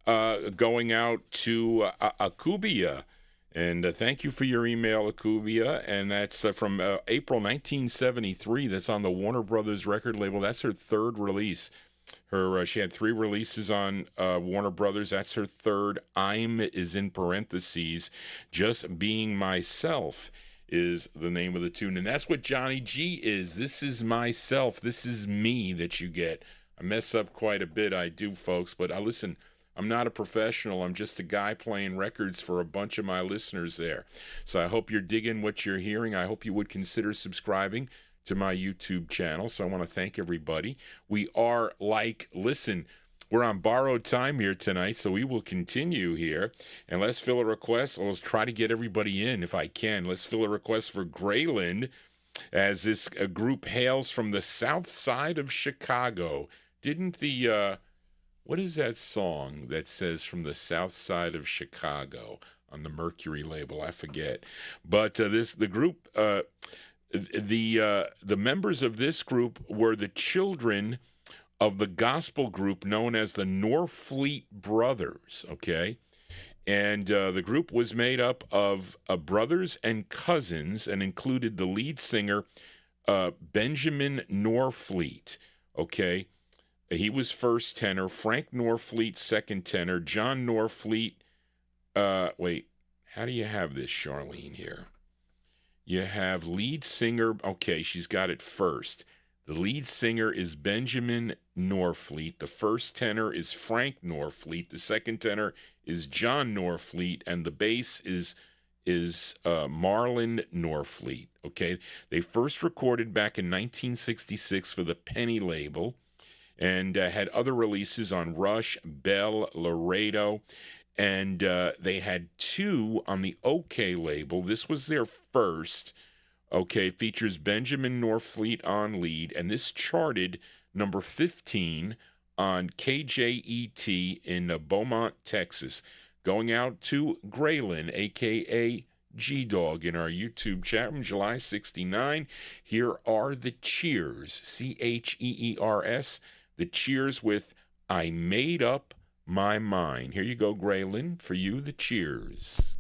going out to Akubia. And thank you for your email, Akubia. And that's from April 1973. That's on the Warner Brothers record label. That's her third release. She had 3 releases on Warner Brothers. That's her third. I'm is in parentheses. Just Being Myself is the name of the tune. And that's what Johnny G is. This is myself. This is me that you get. I mess up quite a bit, I do, folks. But listen, I'm not a professional. I'm just a guy playing records for a bunch of my listeners there. So I hope you're digging what you're hearing. I hope you would consider subscribing to my YouTube channel. So I want to thank everybody. We are we're on borrowed time here tonight, so we will continue here. And let's fill a request. Let's try to get everybody in if I can. Let's fill a request for Grayland, as this group hails from the south side of Chicago. Didn't the, what is that song that says from the south side of Chicago on the Mercury label? I forget. But the group, the members of this group were the children of the gospel group known as the Norfleet Brothers, okay? And the group was made up of brothers and cousins and included the lead singer, Benjamin Norfleet, okay? He was first tenor, Frank Norfleet second tenor, John Norfleet, wait, how do you have this, Charlene, here? You have lead singer, okay, she's got it first. The lead singer is Benjamin Norfleet. The first tenor is Frank Norfleet. The second tenor is John Norfleet. And the bass is Marlon Norfleet. Okay, they first recorded back in 1966 for the Penny label and had other releases on Rush, Bell, Laredo. And they had 2 on the OK label. This was their first. Okay, features Benjamin Norfleet on lead, and this charted number 15 on KJET in Beaumont, Texas. Going out to Grayland, a.k.a. G-Dog, in our YouTube chat room, July 69. Here are the Cheers, Cheers, the Cheers with I Made Up My Mind. Here you go, Grayland, for you, the Cheers.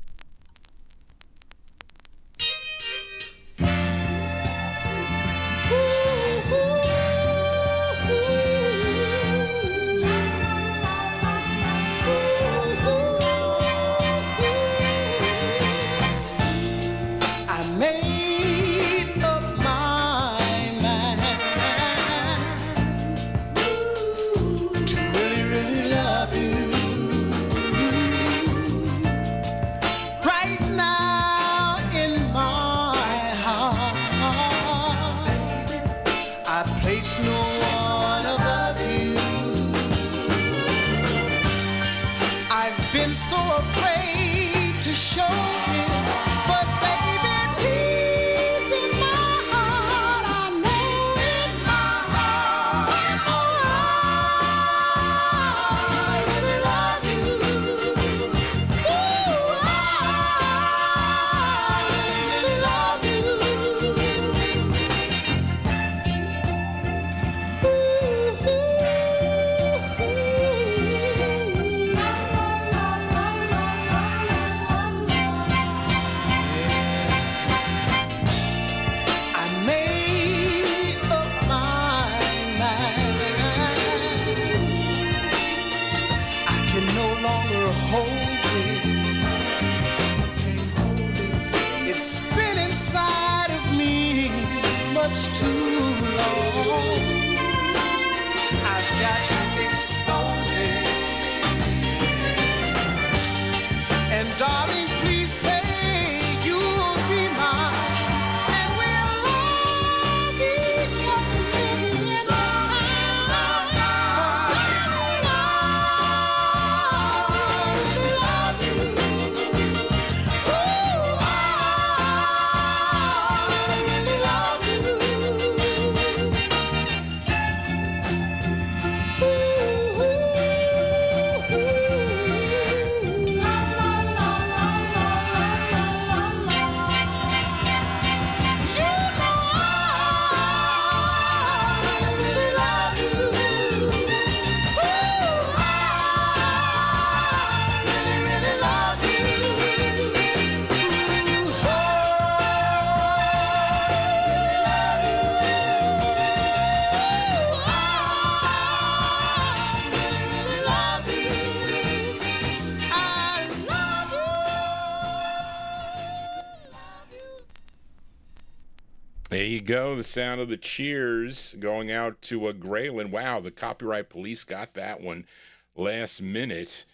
go. The sound of the cheers going out to Grayland. Wow, the copyright police got that one last minute.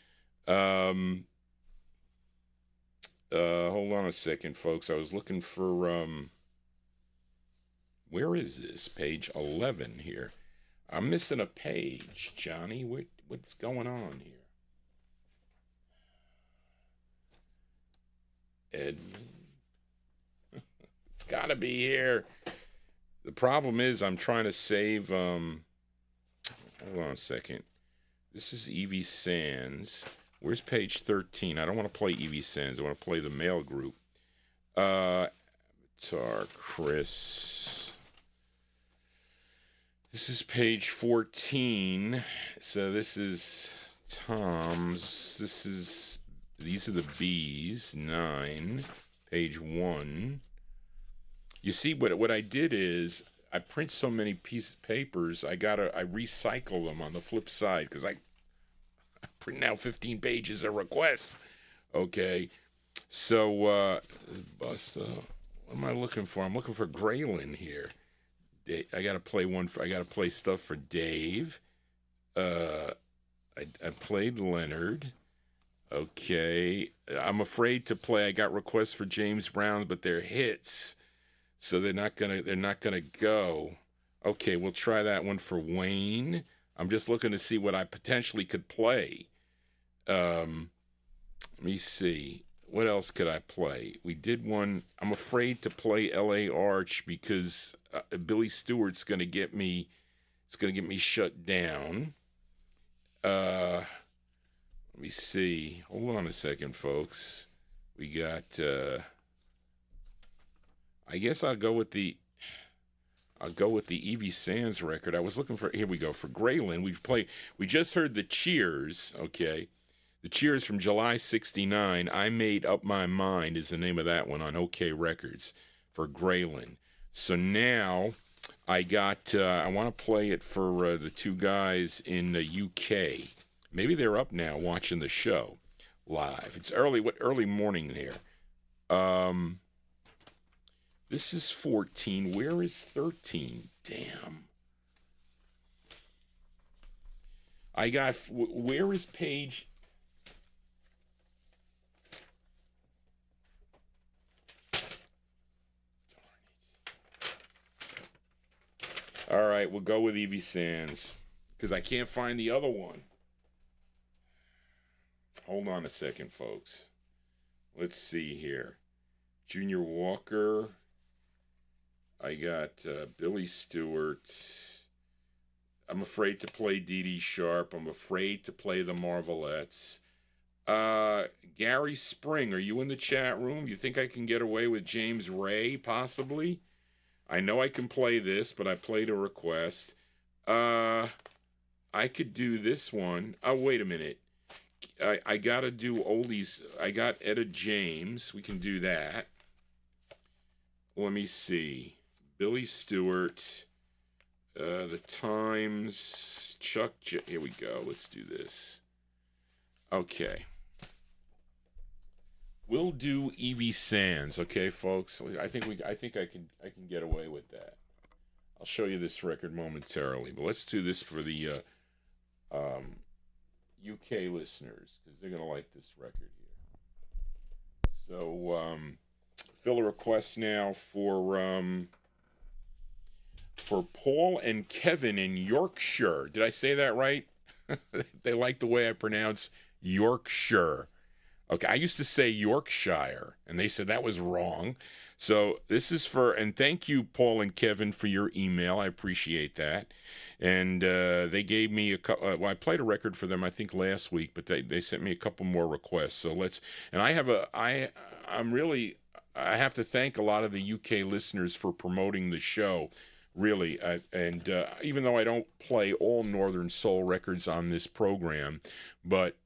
Hold on a second, folks. I was looking for, where is this? Page 11 here. I'm missing a page, Johnny. What's going on here? Edmund. It's got to be here. The problem is I'm trying to save, hold on a second. This is Evie Sands. Where's page 13? I don't want to play Evie Sands. I want to play the male group. Avatar, Chris. This is page 14. So this is Tom's. These are the B's. 9. Page 1. You see, what I did is I print so many pieces of papers, I recycle them on the flip side because I print out 15 pages of requests. Okay, so what am I looking for? I'm looking for Grayland here. I gotta play stuff for Dave. I played Leonard. Okay, I'm afraid to play. I got requests for James Brown, but they're hits. So they're not gonna go. Okay, we'll try that one for Wayne. I'm just looking to see what I potentially could play. Let me see. What else could I play? We did one. I'm afraid to play L.A. Arch because Billy Stewart's gonna get me. It's gonna get me shut down. Let me see. Hold on a second, folks. We got. I guess I'll go with the Evie Sands record. I was looking for, here we go, for Grayland. We just heard the Cheers, okay? The Cheers from July 69. I Made Up My Mind is the name of that one on OK Records for Grayland. So now I want to play it for the two guys in the UK. Maybe they're up now watching the show live. It's early morning there. This is 14. Where is 13? Damn. Where is page? All right, we'll go with Evie Sands because I can't find the other one. Hold on a second, folks. Let's see here. Junior Walker. I got Billy Stewart. I'm afraid to play Dee Dee Sharp. I'm afraid to play the Marvelettes. Gary Spring, are you in the chat room? You think I can get away with James Ray, possibly? I know I can play this, but I played a request. I could do this one. Oh, wait a minute. I got to do oldies. I got Etta James. We can do that. Let me see. Billy Stewart, The Times, here we go. Let's do this. Okay. We'll do Evie Sands, okay, folks? I think I can get away with that. I'll show you this record momentarily, but let's do this for the UK listeners because they're gonna like this record here. So fill a request now for Paul and Kevin in Yorkshire. Did I say that right? They like the way I pronounce Yorkshire. Okay, I used to say Yorkshire, and they said that was wrong. So this is and thank you, Paul and Kevin, for your email. I appreciate that. And they gave me I played a record for them, I think, last week, but they sent me a couple more requests. So I have to thank a lot of the UK listeners for promoting the show. Really, and even though I don't play all Northern Soul records on this program, but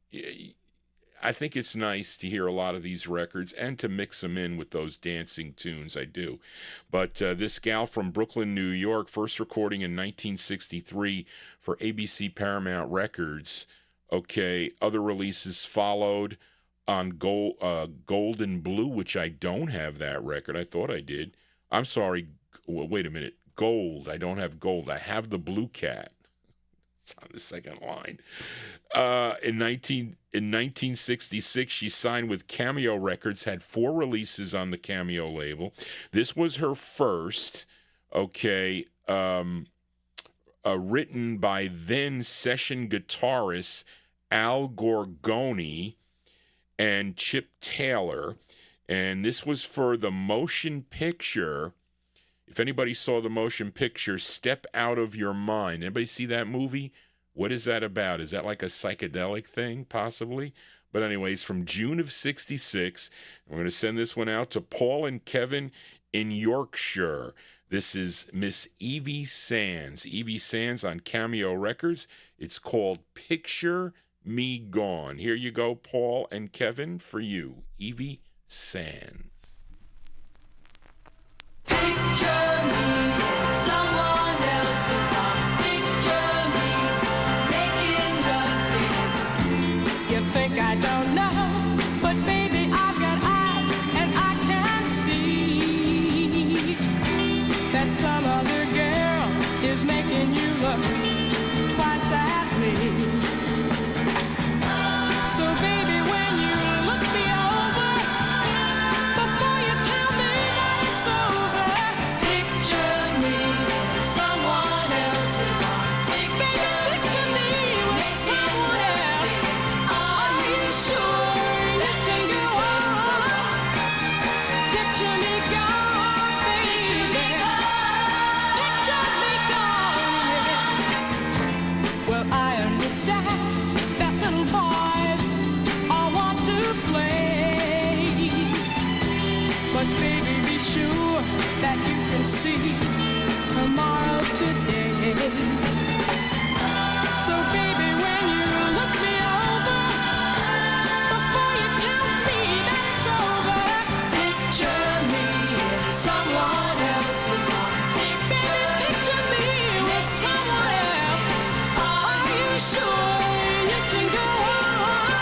I think it's nice to hear a lot of these records and to mix them in with those dancing tunes. I do. But this gal from Brooklyn, New York, first recording in 1963 for ABC Paramount Records. Okay, other releases followed on Gold and Blue, which I don't have that record. I thought I did. I'm sorry. wait a minute. Gold. I don't have gold. I have the Blue Cat. It's on the second line. In 1966, she signed with Cameo Records, had 4 releases on the Cameo label. This was her first, written by then session guitarists Al Gorgoni and Chip Taylor. And this was for the motion picture. If anybody saw the motion picture, Step Out of Your Mind. Anybody see that movie? What is that about? Is that like a psychedelic thing, possibly? But anyways, from June of 66, we're going to send this one out to Paul and Kevin in Yorkshire. This is Miss Evie Sands. Evie Sands on Cameo Records. It's called Picture Me Gone. Here you go, Paul and Kevin, for you. Evie Sands. Picture me, someone else's arms. Picture me, making love to you. You think I don't know, but baby, I've got eyes and I can see that some other girl is making you look twice at me. So baby, when you look me over, before you tell me that it's over, picture me with someone else's arms. Picture me with someone else. Are you sure you can go on? Picture me gone, baby. Picture me gone, yeah. Well, I understand that little boys all want to play, but baby, be sure that you can see tomorrow today. So baby, when you look me over, before you tell me that it's over, picture me in someone else's arms. Baby, picture me with someone else. Are you sure you can go on?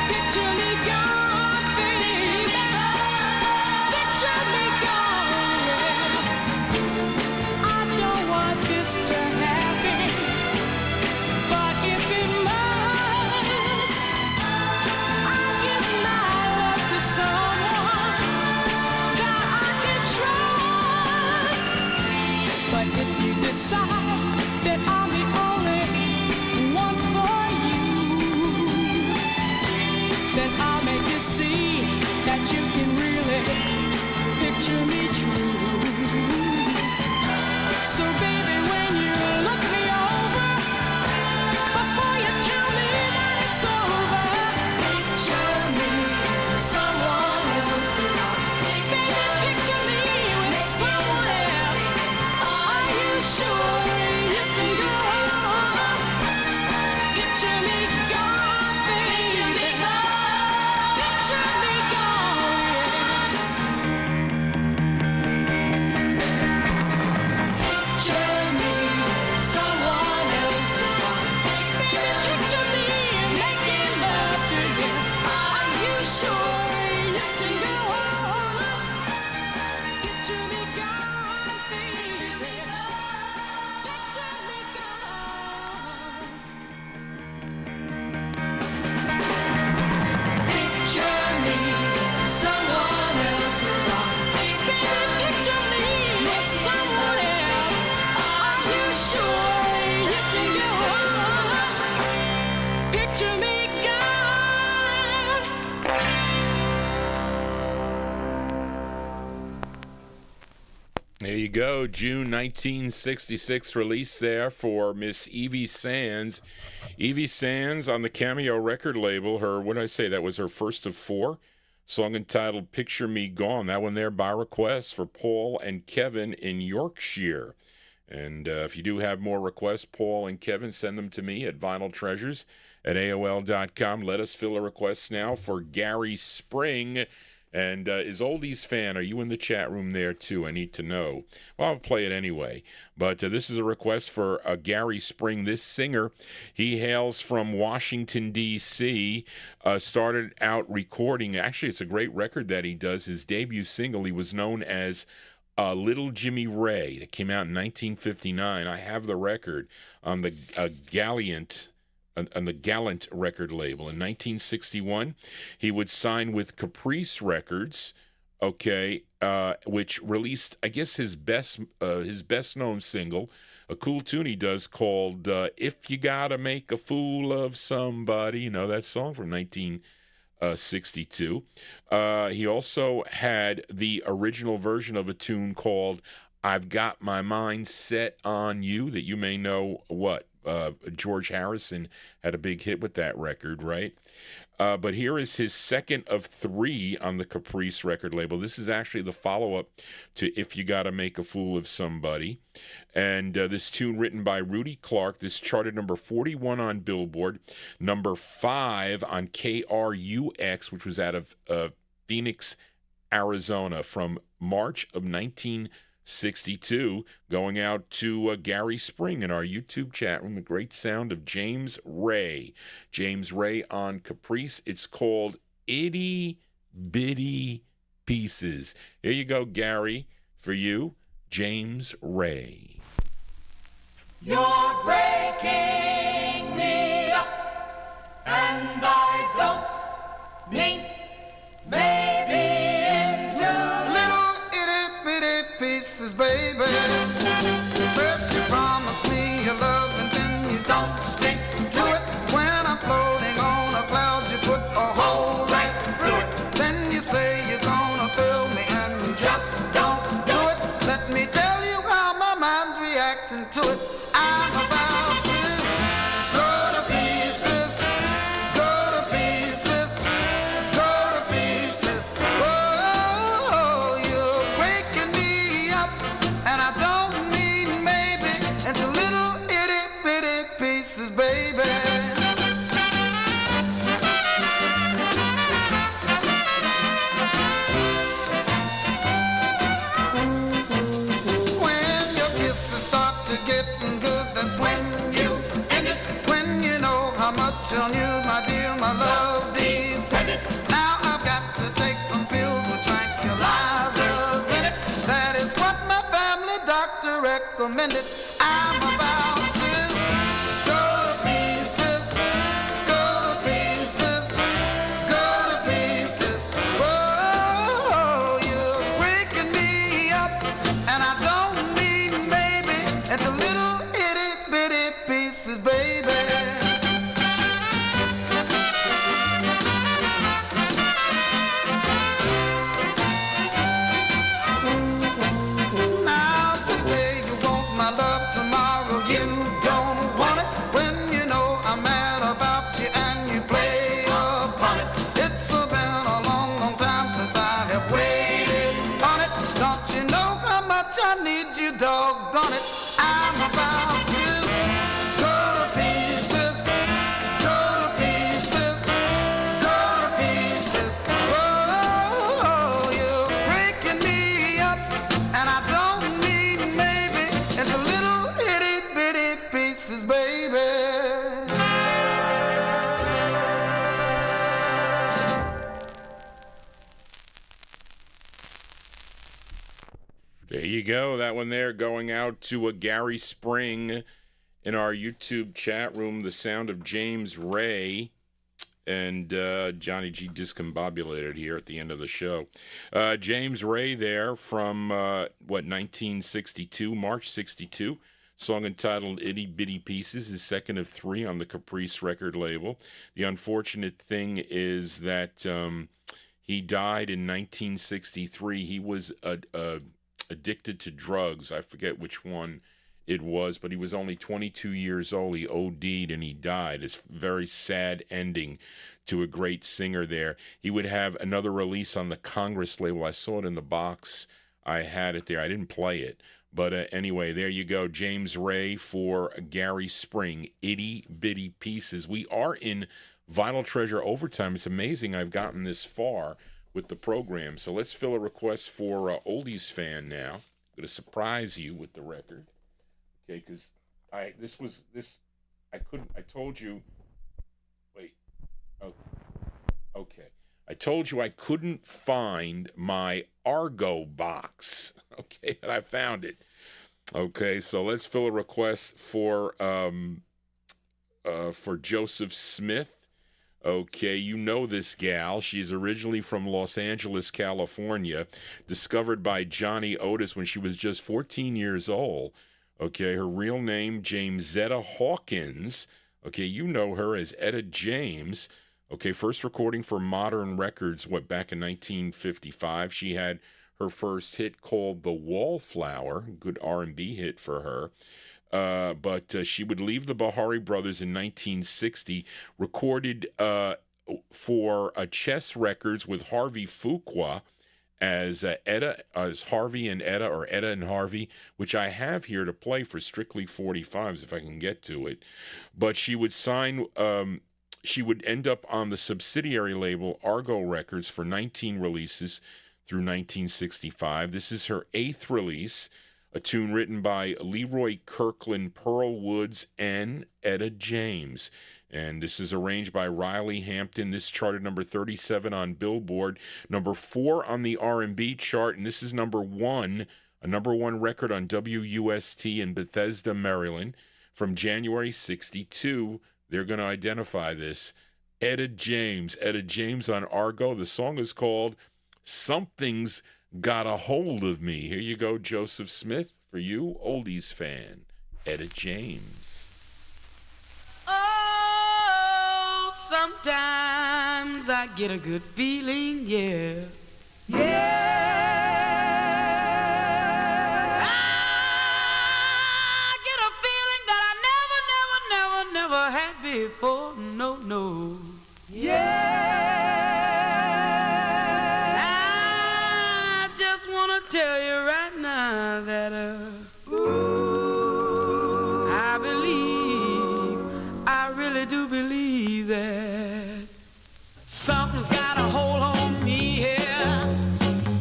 Picture me gone, baby. Picture me gone, yeah. I don't want this to happen, but if it must, I'll give my love to someone that I can trust. But if you decide that I'm the only one for you, then I'll make you see that you can really picture me true. So baby, when you look me over, before you tell me that it's over, picture me with someone else's arms. Baby, picture me with someone else. Are you sure you can go on? Picture me gone, baby. Picture me gone, yeah. Picture me with someone else's arms. Baby, picture me making love to you. Are you sure you can go on? Picture me gone, baby. Picture me gone. Picture me with someone else's arms. Baby, picture me with someone else. Are you sure you can go on? Picture me gone. There you go. June 1966 release there for Miss Evie Sands. Evie Sands on the Cameo record label. Her, what did I say? That was her first of 4. Song entitled Picture Me Gone. That one there by request for Paul and Kevin in Yorkshire. And if you do have more requests, Paul and Kevin, send them to me at vinyltreasures@aol.com. Let us fill a request now for Gary Spring. And is Oldies Fan, are you in the chat room there too? I need to know. Well, I'll play it anyway. But this is a request for Gary Spring. This singer, he hails from Washington, D.C., started out recording. Actually, it's a great record that he does. His debut single, he was known as Little Jimmy Ray, that came out in 1959. I have the record on the Gallant record label. In 1961, he would sign with Caprice Records, okay, which released, I guess, his best known single, a cool tune he does called "If You Gotta Make a Fool of Somebody." You know that song from 1962. He also had the original version of a tune called "I've Got My Mind Set on You," that you may know what. George Harrison had a big hit with that record, right? But here is his second of three on the Caprice record label. This is actually the follow-up to "If You Gotta Make a Fool of Somebody." And this tune written by Rudy Clark, this charted number 41 on Billboard, number 5 on KRUX, which was out of Phoenix, Arizona, from March of 1962, going out to Gary Spring in our YouTube chat room, the great sound of James Ray. James Ray on Caprice. It's called Itty Bitty Pieces. Here you go, Gary, for you, James Ray. You're breaking me up, and I don't mean maybe into little itty bitty pieces, baby. First you promise me your love and then you don't stick to it. When I'm floating on a cloud you put a hole right through it. Then you say you're gonna fill me and you just don't do it. Let me tell you how my mind's reacting to it. I'm about to go to pieces, go to pieces, go to pieces. Oh, you're breaking me up, and I don't mean maybe into little itty bitty pieces, baby. When your kisses start to getting good, that's when you end it. When you know how much on you, my dear, my love depended. Now I've got to take some pills with tranquilizers in it. That is what my family doctor recommended. I'm about to go to pieces, go to pieces, go to pieces. Oh, you're breaking me up, and I don't mean maybe into little itty bitty pieces, baby. Now today you want my love, tomorrow you don't want it. When you know I'm mad about you and you play upon it. It's been a long, long time since I have waited on it. Don't you know how much I need you, doggone it? I'm about to go to pieces, go to pieces, go to pieces. Oh, you're breaking me up, and I don't mean maybe into little itty bitty pieces, baby. There you go. That one there going out to Gary Spring in our YouTube chat room. The sound of James Ray. And Johnny G discombobulated here at the end of the show. James Ray there from, 1962, March 62. Song entitled Itty Bitty Pieces, his second of three on the Caprice record label. The unfortunate thing is that he died in 1963. He was addicted to drugs. I forget which one it was, but he was only 22 years old. He OD'd and he died. It's a very sad ending to a great singer there. He would have another release on the Congress label. I saw it in the box. I had it there. I didn't play it. But anyway, there you go. James Ray for Gary Spring. Itty Bitty Pieces. We are in Vinyl Treasure Overtime. It's amazing I've gotten this far with the program. So let's fill a request for Oldies Fan now. I'm going to surprise you with the record. Okay, because I told you, wait, oh, okay. I told you I couldn't find my Argo box. Okay, and I found it. Okay, so let's fill a request for Joseph Smith. Okay, you know this gal. She's originally from Los Angeles, California, discovered by Johnny Otis when she was just 14 years old. Okay, her real name, Jamesetta Hawkins. Okay, you know her as Etta James. Okay, first recording for MOTOWN Records, back in 1955. She had her first hit called The Wallflower, good R&B hit for her. But she would leave the Bahari Brothers in 1960, recorded for Chess Records with Harvey Fuqua as Harvey and Etta, or Etta and Harvey, which I have here to play for Strictly 45s if I can get to it. But she would sign, she would end up on the subsidiary label Argo Records for 19 releases through 1965. This is her 8th release, a tune written by Leroy Kirkland, Pearl Woods, and Etta James. And this is arranged by Riley Hampton. This charted number 37 on Billboard, number 4 on the R&B chart, and this is number 1, a number 1 record on WUST in Bethesda, Maryland, from January 62. They're going to identify this. Etta James on Argo. The song is called Something's Got a Hold of Me. Here you go, Joseph Smith, for you, oldies fan, Etta James. Oh, sometimes I get a good feeling, yeah. Yeah. I get a feeling that I never had before, no. Yeah. Tell you right now that I really do believe that something's got a hold on me here.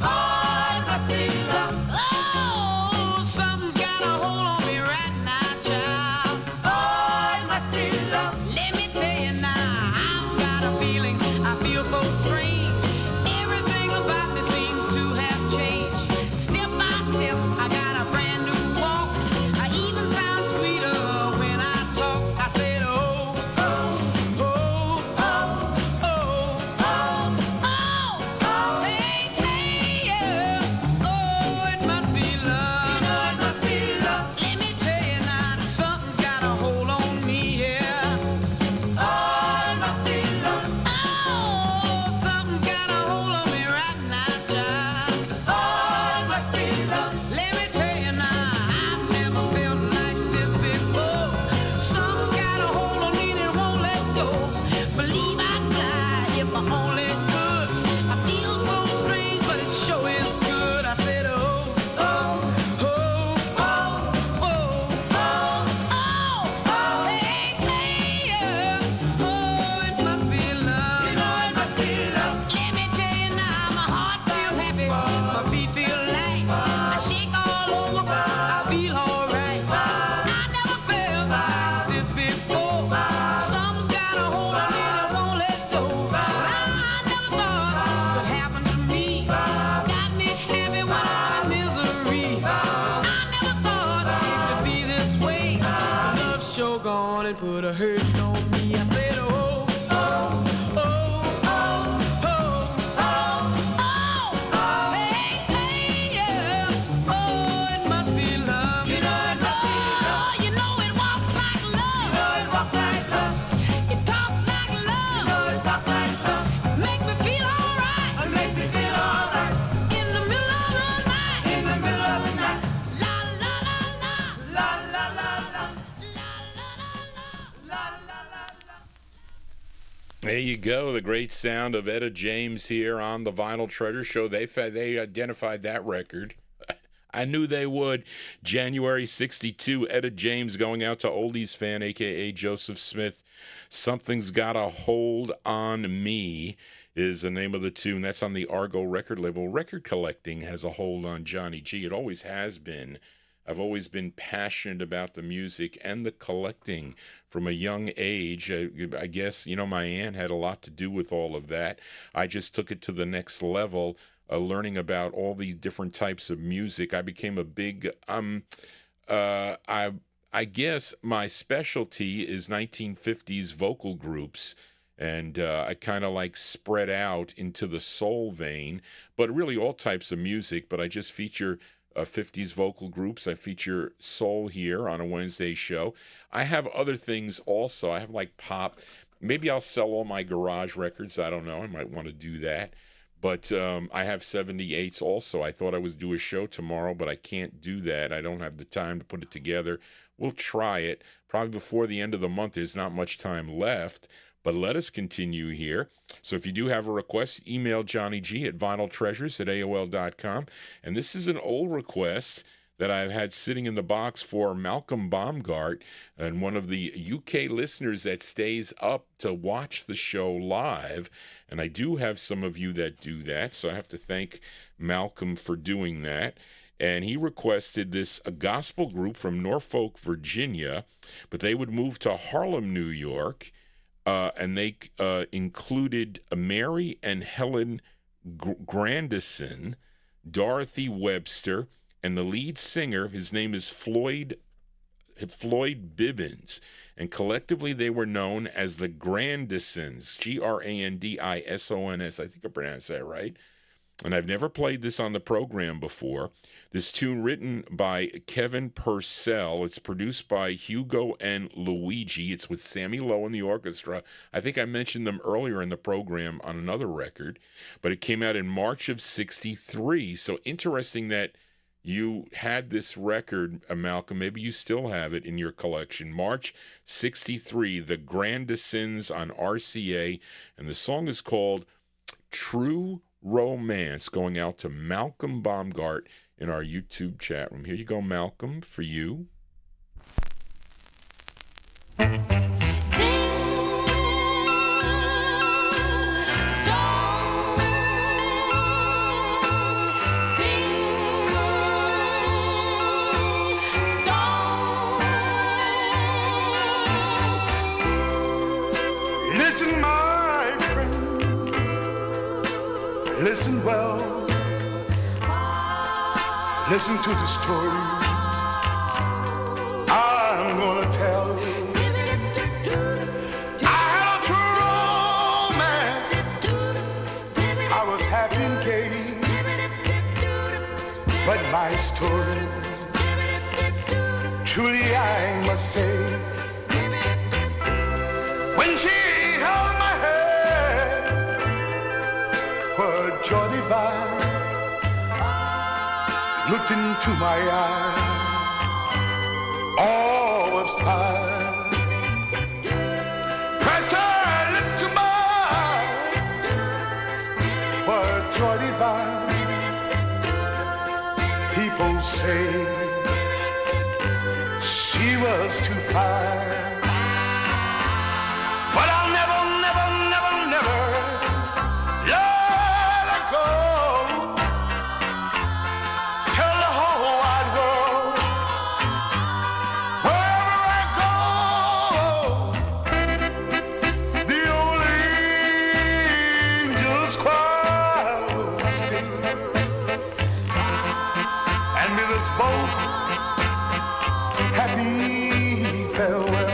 Oh, it must be love. Oh, something's got a hold on me right now, child. Oh, it must be love. Let me tell you now, I've got a feeling, I feel so strange. Everything about me seems to have changed. I got a brand new walk. I even sound sweeter when I talk. I said, oh, oh, oh, oh, oh, oh, oh, oh, hey, hey, yeah. Oh, it must be love. You know it must be love. Let me tell you now, something's got a hold on me here. Oh, it must be love. Oh, something's got a hold on me right now, child. Oh, it must be love. Let me tell you now, I've never felt like this before. Something's got a hold on me that won't let go. Believe I'd fly if I only could. I feel so strange, but it sure is good. I said, oh, oh, oh, oh, oh, oh, oh, oh, hey, hey, yeah. Oh, it must be love. You know it must be love. Let me tell you now, my heart feels happy, my feet feel light. I shake all over, I feel alright. I never felt like this before. Something's got a hold on me that won't let go. I never thought could happen to me. Got me happy when I'm in misery. I never thought it could be this way. Love sure gone and put a hurt on me. I said, oh, oh, oh, oh, oh, oh, oh, hey, hey, yeah. Oh, it must be love. You know it must be love. You know it walks like love. You know it walks like love. It talks like love. You know it talks like love. Make me feel alright. Make me feel alright. In the middle of the night. In the middle of the night. La la la la. La la la la. La la la la. La la la la. There you go, the great sound of Etta James here on the Vinyl Treasure Show. They identified that record. I knew they would. January 62, Etta James going out to oldies fan, a.k.a. Joseph Smith. Something's Got a Hold on Me is the name of the tune. That's on the Argo record label. Record collecting has a hold on Johnny G. It always has been. I've always been passionate about the music and the collecting from a young age. I guess, my aunt had a lot to do with all of that. I just took it to the next level, learning about all these different types of music. I became a big, I guess my specialty is 1950s vocal groups. And I kind of like spread out into the soul vein, but really all types of music. But I just feature 50s vocal groups. I feature soul here on a Wednesday show. I have other things also. I have like pop. Maybe I'll sell all my garage records. I don't know. I might want to do that. But I have 78s also. I thought I was due a show tomorrow, but I can't do that. I don't have the time to put it together. We'll try it. Probably before the end of the month. There's not much time left. But let us continue here. So if you do have a request, email JohnnyG at vinyltreasures@AOL.com. And this is an old request that I've had sitting in the box for Malcolm Baumgart, and one of the UK listeners that stays up to watch the show live. And I do have some of you that do that, so I have to thank Malcolm for doing that. And he requested a gospel group from Norfolk, Virginia, but they would move to Harlem, New York. And they included Mary and Helen Grandison, Dorothy Webster, and the lead singer, his name is Floyd Bibbins. And collectively they were known as the Grandisons, Grandisons. I think I pronounced that right. And I've never played this on the program before. This tune written by Kevin Purcell. It's produced by Hugo and Luigi. It's with Sammy Lowe in the orchestra. I think I mentioned them earlier in the program on another record. But it came out in March of '63. So interesting that you had this record, Malcolm. Maybe you still have it in your collection. March '63, the Grandisons on RCA. And the song is called True Romance, going out to Malcolm Baumgart in our YouTube chat room. Here you go, Malcolm, for you. Listen, my friend, listen well. Listen to the story I'm gonna tell. I had a true romance. I was happy and gay, but my story, truly I must say, when she held my hand, her joy divine looked into my eyes, all was fine. Press her lips to mine, her joy divine. People say she was too fine, but I'll never, never, never, never let her go. Tell the whole wide world, wherever I go, the old angels choir will sing, and with us both happy farewell.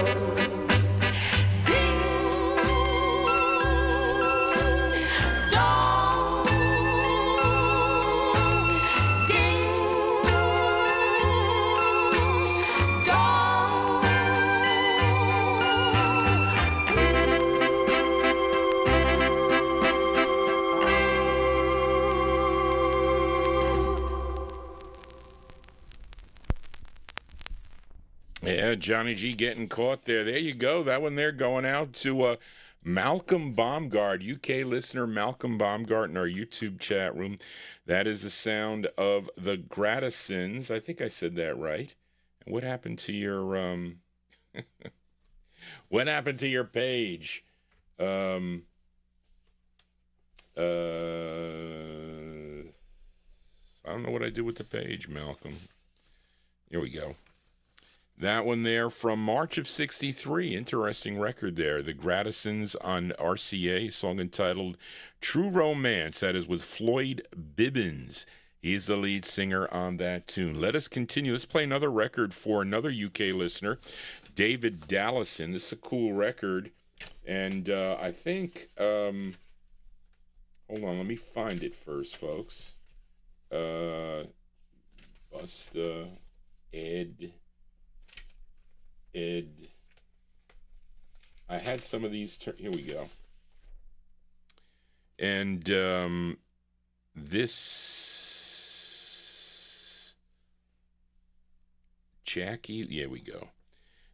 Yeah, Johnny G getting caught there. There you go. That one there going out to Malcolm Baumgart, UK listener Malcolm Baumgart in our YouTube chat room. That is the sound of the Grandisons. I think I said that right. And what happened to your what happened to your page? I don't know what I did with the page, Malcolm. Here we go. That one there from March of 63. Interesting record there. The Grattisons on RCA, song entitled True Romance. That is with Floyd Bibbins. He's the lead singer on that tune. Let us continue. Let's play another record for another UK listener, David Dallison. This is a cool record. And I think, hold on, let me find it first, folks. Busta, Ed. I had some of these. Here we go. And this Jackie. Here we go.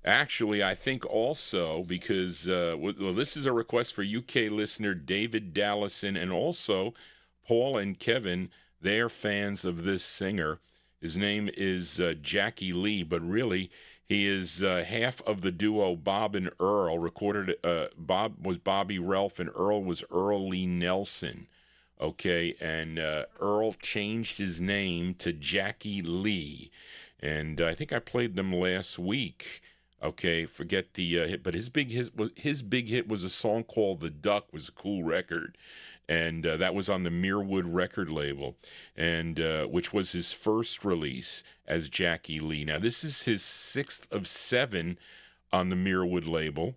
Actually, I think also because well, this is a request for UK listener David Dallison, and also Paul and Kevin. They're fans of this singer. His name is Jackie Lee, but really he is half of the duo Bob and Earl. Recorded, Bob was Bobby Ralph and Earl was Earl Lee Nelson. Okay, and Earl changed his name to Jackie Lee. And I think I played them last week. Okay, forget the hit, but his big hit was a song called "The Duck." Was a cool record, and that was on the Merewood record label, and which was his first release as Jackie Lee. Now this is his 6th of 7 on the Merewood label.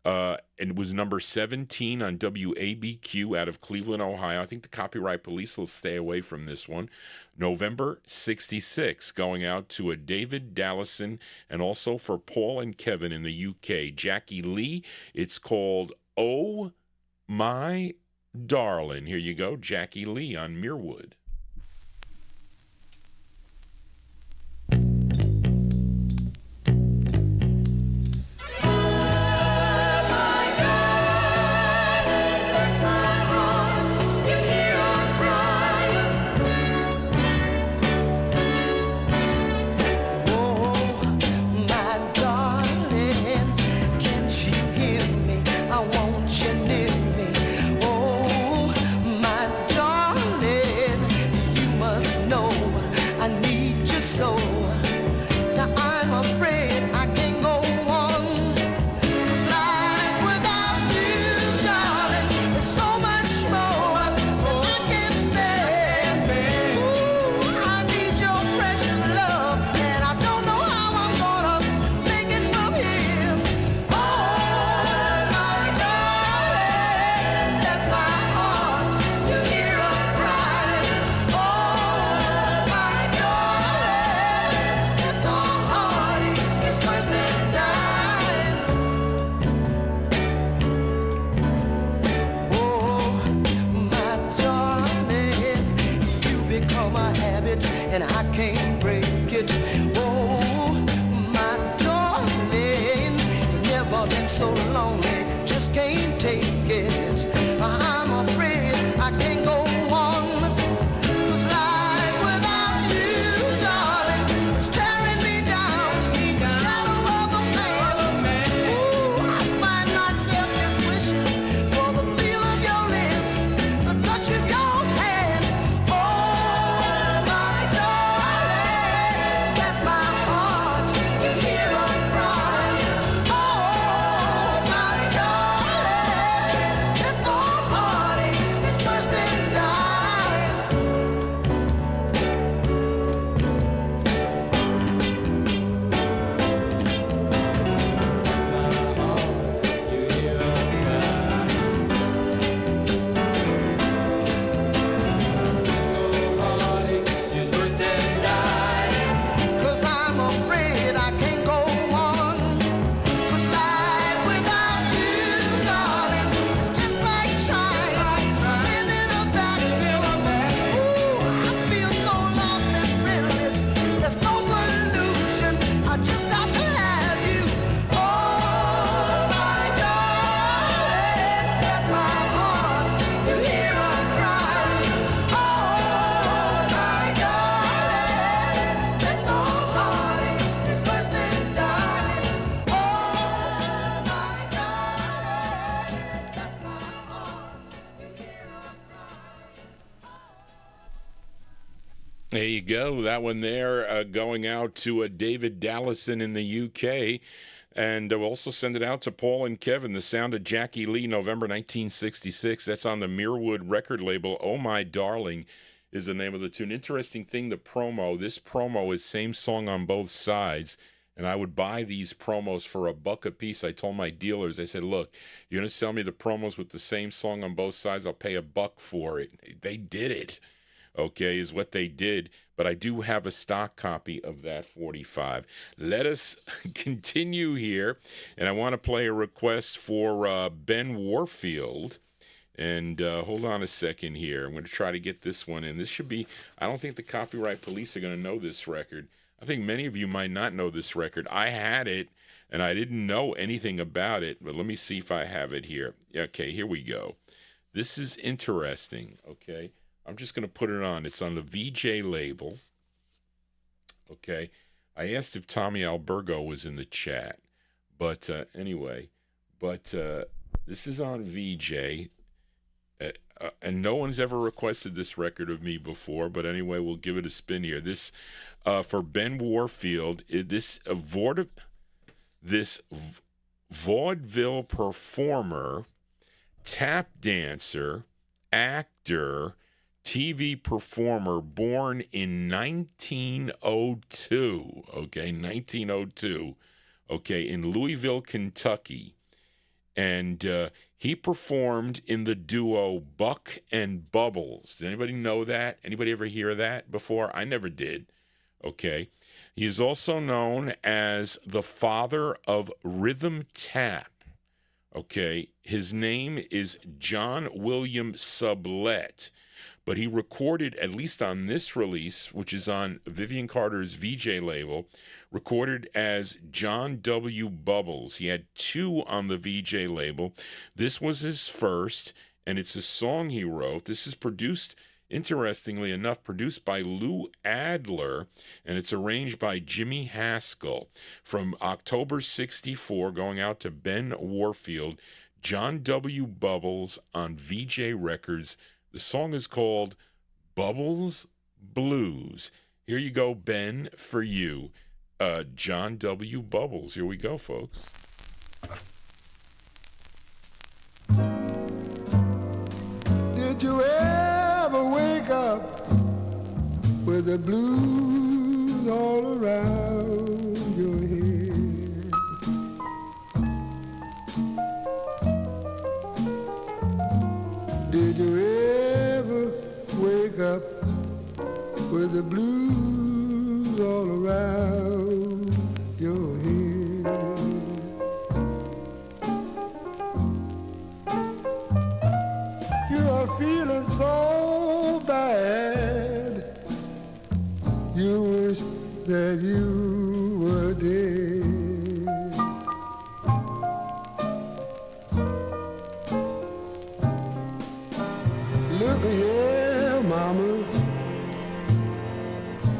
And it was number 17 on WABQ out of Cleveland, Ohio. I think the Copyright Police will stay away from this one. November 66, going out to a David Dallison and also for Paul and Kevin in the UK. Jackie Lee, it's called Oh My Darling. Here you go, Jackie Lee on Merewood. There you go. That one there going out to David Dallison in the UK. And we'll also send it out to Paul and Kevin, The Sound of Jackie Lee, November 1966. That's on the Mirwood record label. Oh My Darling is the name of the tune. Interesting thing, this promo is same song on both sides. And I would buy these promos for $1 a piece. I told my dealers, I said, look, you're going to sell me the promos with the same song on both sides, I'll pay $1 for it. They did it. Okay, is what they did. But I do have a stock copy of that 45. Let us continue here. And I want to play a request for Ben Warfield. And hold on a second here. I'm going to try to get this one in. This should be, I don't think the copyright police are going to know this record. I think many of you might not know this record. I had it, and I didn't know anything about it. But let me see if I have it here. Okay, here we go. This is interesting, okay? I'm just going to put it on. It's on the VJ label. Okay. I asked if Tommy Albergo was in the chat. But anyway. But this is on VJ. And no one's ever requested this record of me before. But anyway, we'll give it a spin here. This, for Ben Warfield, this vaudeville performer, tap dancer, actor, TV performer, born in 1902, okay, 1902, okay, in Louisville, Kentucky. And he performed in the duo Buck and Bubbles. Does anybody know that? Anybody ever hear that before? I never did, okay. He is also known as the father of rhythm tap, okay. His name is John William Sublette. But he recorded, at least on this release, which is on Vivian Carter's VJ label, recorded as John W. Bubbles. He had 2 on the VJ label. This was his first, and it's a song he wrote. This is produced, interestingly enough, produced by Lou Adler, and it's arranged by Jimmy Haskell. From October 64, going out to Ben Warfield, John W. Bubbles on VJ Records. The song is called Bubbles Blues. Here you go, Ben, for you. John W. Bubbles. Here we go, folks. Did you ever wake up with the blues all around your head? Did you ever wake up with the blues all around your head? You are feeling so bad, you wish that you were dead. Look here, mama,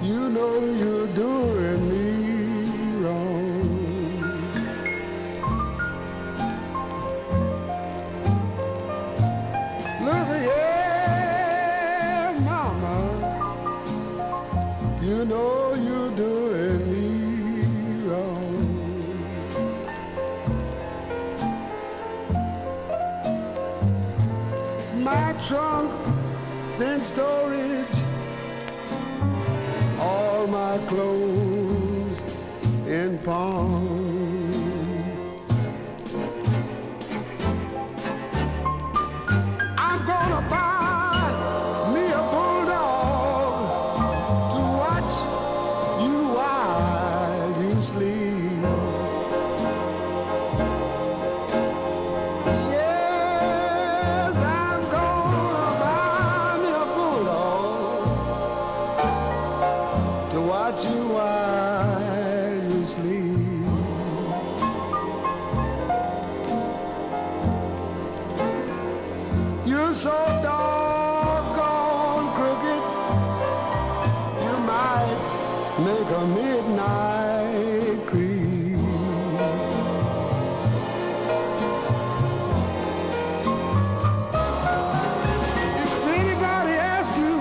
you know you're doing me wrong. Look here, mama, you know you're doing me wrong. My trunk's in storage, all my clothes in pawn. I'm gonna buy me a bulldog to watch you while you sleep. Yes, I'm gonna buy me a bulldog to watch you while you sleep. You're so doggone crooked, you might make a midnight creep. If anybody asks you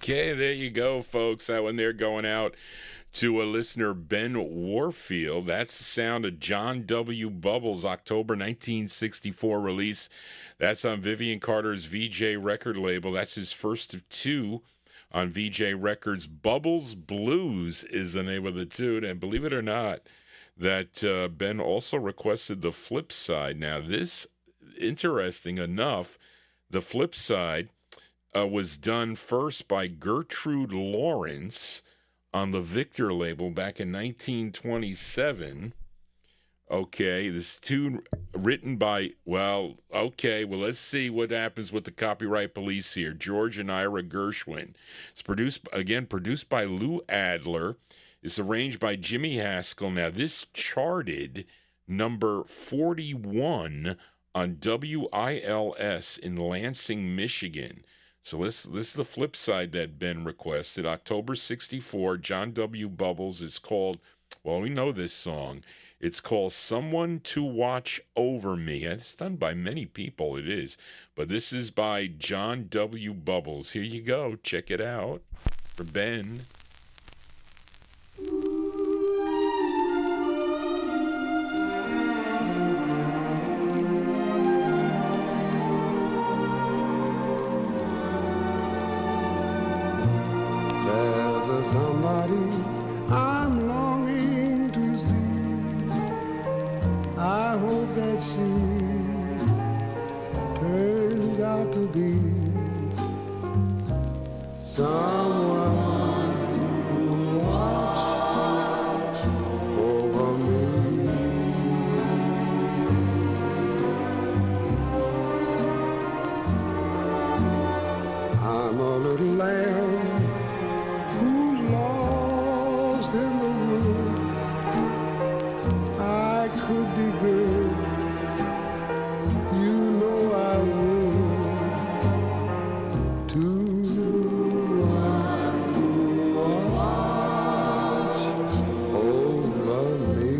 Okay, there you go, folks. That one there going out to a listener, Ben Warfield. That's the sound of John W. Bubbles' October 1964 release. That's on Vivian Carter's VJ record label. That's his first of two on VJ Records. Bubbles Blues is the name of the tune. And believe it or not, that Ben also requested the flip side. Now, this, interesting enough, the flip side was done first by Gertrude Lawrence on the Victor label back in 1927. Okay, this tune written by, let's see what happens with the copyright police here. George and Ira Gershwin. It's produced by Lou Adler. It's arranged by Jimmy Haskell. Now, this charted number 41 on WILS in Lansing, Michigan. So this is the flip side that Ben requested. October 64, John W. Bubbles. It's called, we know this song. It's called Someone to Watch Over Me. It's done by many people, it is. But this is by John W. Bubbles. Here you go. Check it out for Ben. Somebody I'm longing to see. I hope that she turns out to be someone who watch over me. I'm a little lamb lost in the woods. I could be good, you know I would, to one who watch over me.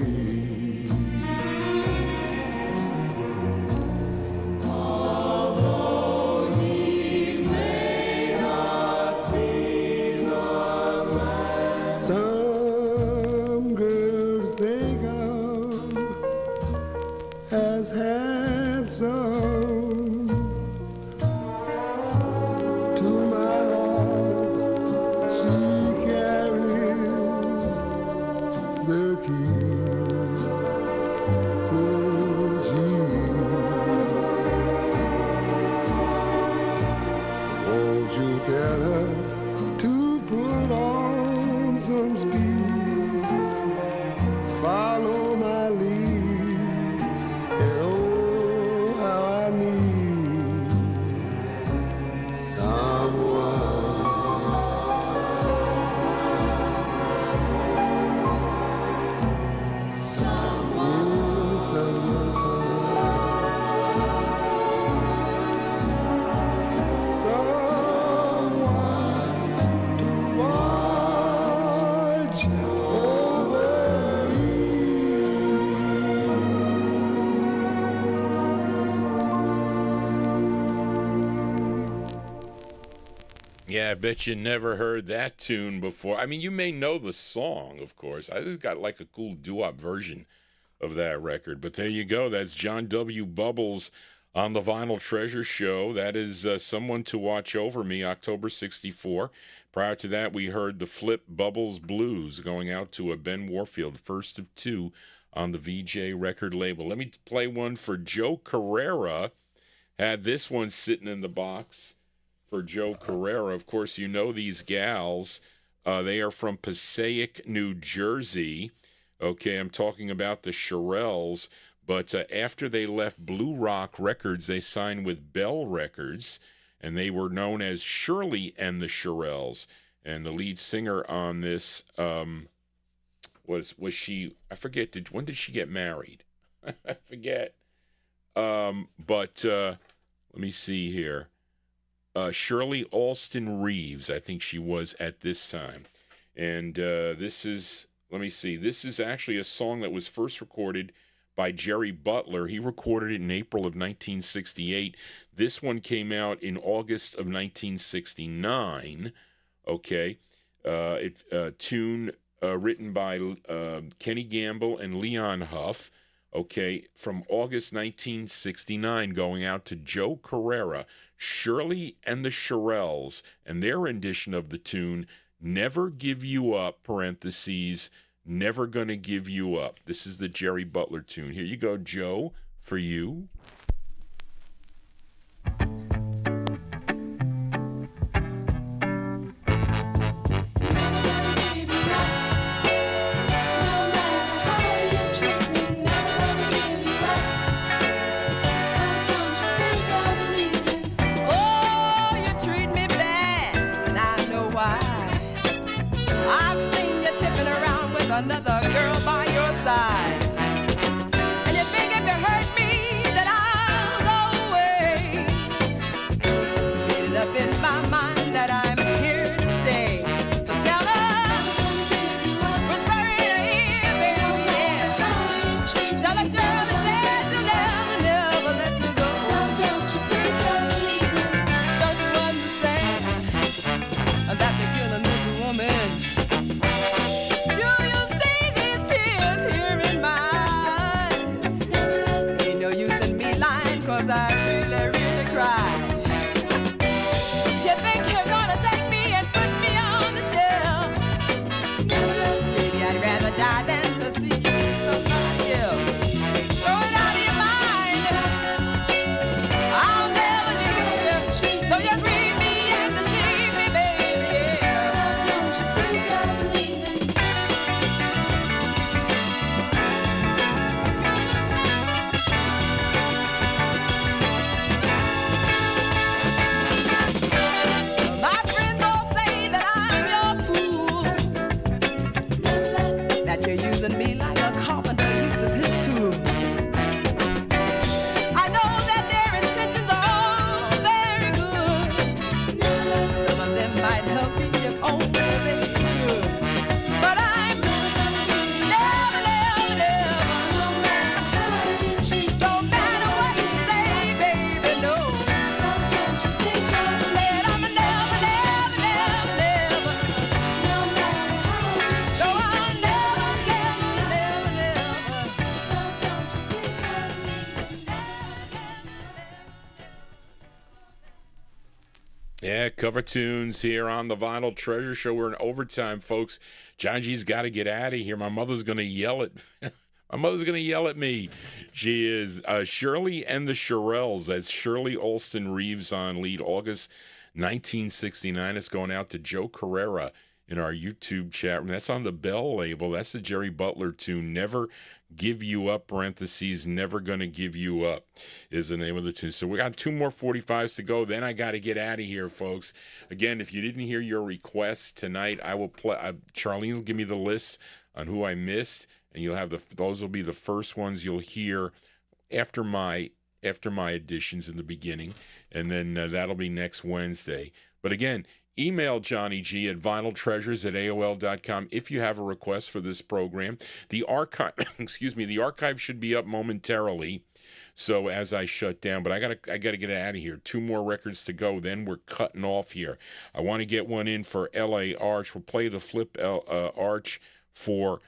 Although he may not be the some girls think of as handsome. To my heart she carries the key. Oh, gee, won't you tell her to put on some speed, follow my lead, and oh, how I need someone. Yeah, I bet you never heard that tune before. I mean, you may know the song, of course. I just got like a cool doo-wop version of that record. But there you go. That's John W. Bubbles on the Vinyltreasure show. That is Someone to Watch Over Me, October 64. Prior to that, we heard the Flip Bubbles Blues going out to a Ben Warfield, first of two on the VJ record label. Let me play one for Joe Carrera. Had this one sitting in the box for Joe Carrera. Of course, you know these gals. They are from Passaic, New Jersey. Okay, I'm talking about the Shirelles. But after they left Blue Rock Records, they signed with Bell Records, and they were known as Shirley and the Shirelles. And the lead singer on this was she? I forget. When did she get married? I forget. But let me see here. Shirley Alston Reeves, I think she was at this time. And this is, let me see, this is actually a song that was first recorded by Jerry Butler. He recorded it in April of 1968. This one came out in August of 1969. Okay, tune written by Kenny Gamble and Leon Huff. Okay, from August 1969, going out to Joe Carrera, Shirley and the Shirelles, and their rendition of the tune, Never Give You Up, parentheses, Never Gonna Give You Up. This is the Jerry Butler tune. Here you go, Joe, for you. Another girl by your side, and you think if you hurt me that I'll go away. Made it up in my mind that I'm here to stay. So tell her, whisper in her ear, baby, yeah. Tell her Shirley says you'll never, never let you go. So don't you think I'm leaving? Don't you understand that you're killing this woman? Yeah, cover tunes here on the Vinyl Treasure Show. We're in overtime, folks. John G's got to get out of here. My mother's going to yell at my mother's going to yell at me. She is Shirley and the Shirelles. That's Shirley Alston Reeves on lead, August 1969. It's going out to Joe Carrera in our YouTube chat room. That's on the Bell label. That's the Jerry Butler tune, Never Give You Up, parentheses, Never Gonna Give You Up is the name of the tune. So we got 2 more 45s to go. Then I got to get out of here, folks. Again, if you didn't hear your request tonight, I will play. Charlene will give me the list on who I missed, and you'll have those will be the first ones you'll hear after my additions in the beginning, and then that'll be next Wednesday. But again, email JohnnyG at vinyltreasures@aol.com if you have a request for this program. The archive, the archive should be up momentarily. So as I shut down, but I gotta get out of here. 2 more records to go. Then we're cutting off here. I want to get one in for L.A. Arch. We'll play the Flip Arch for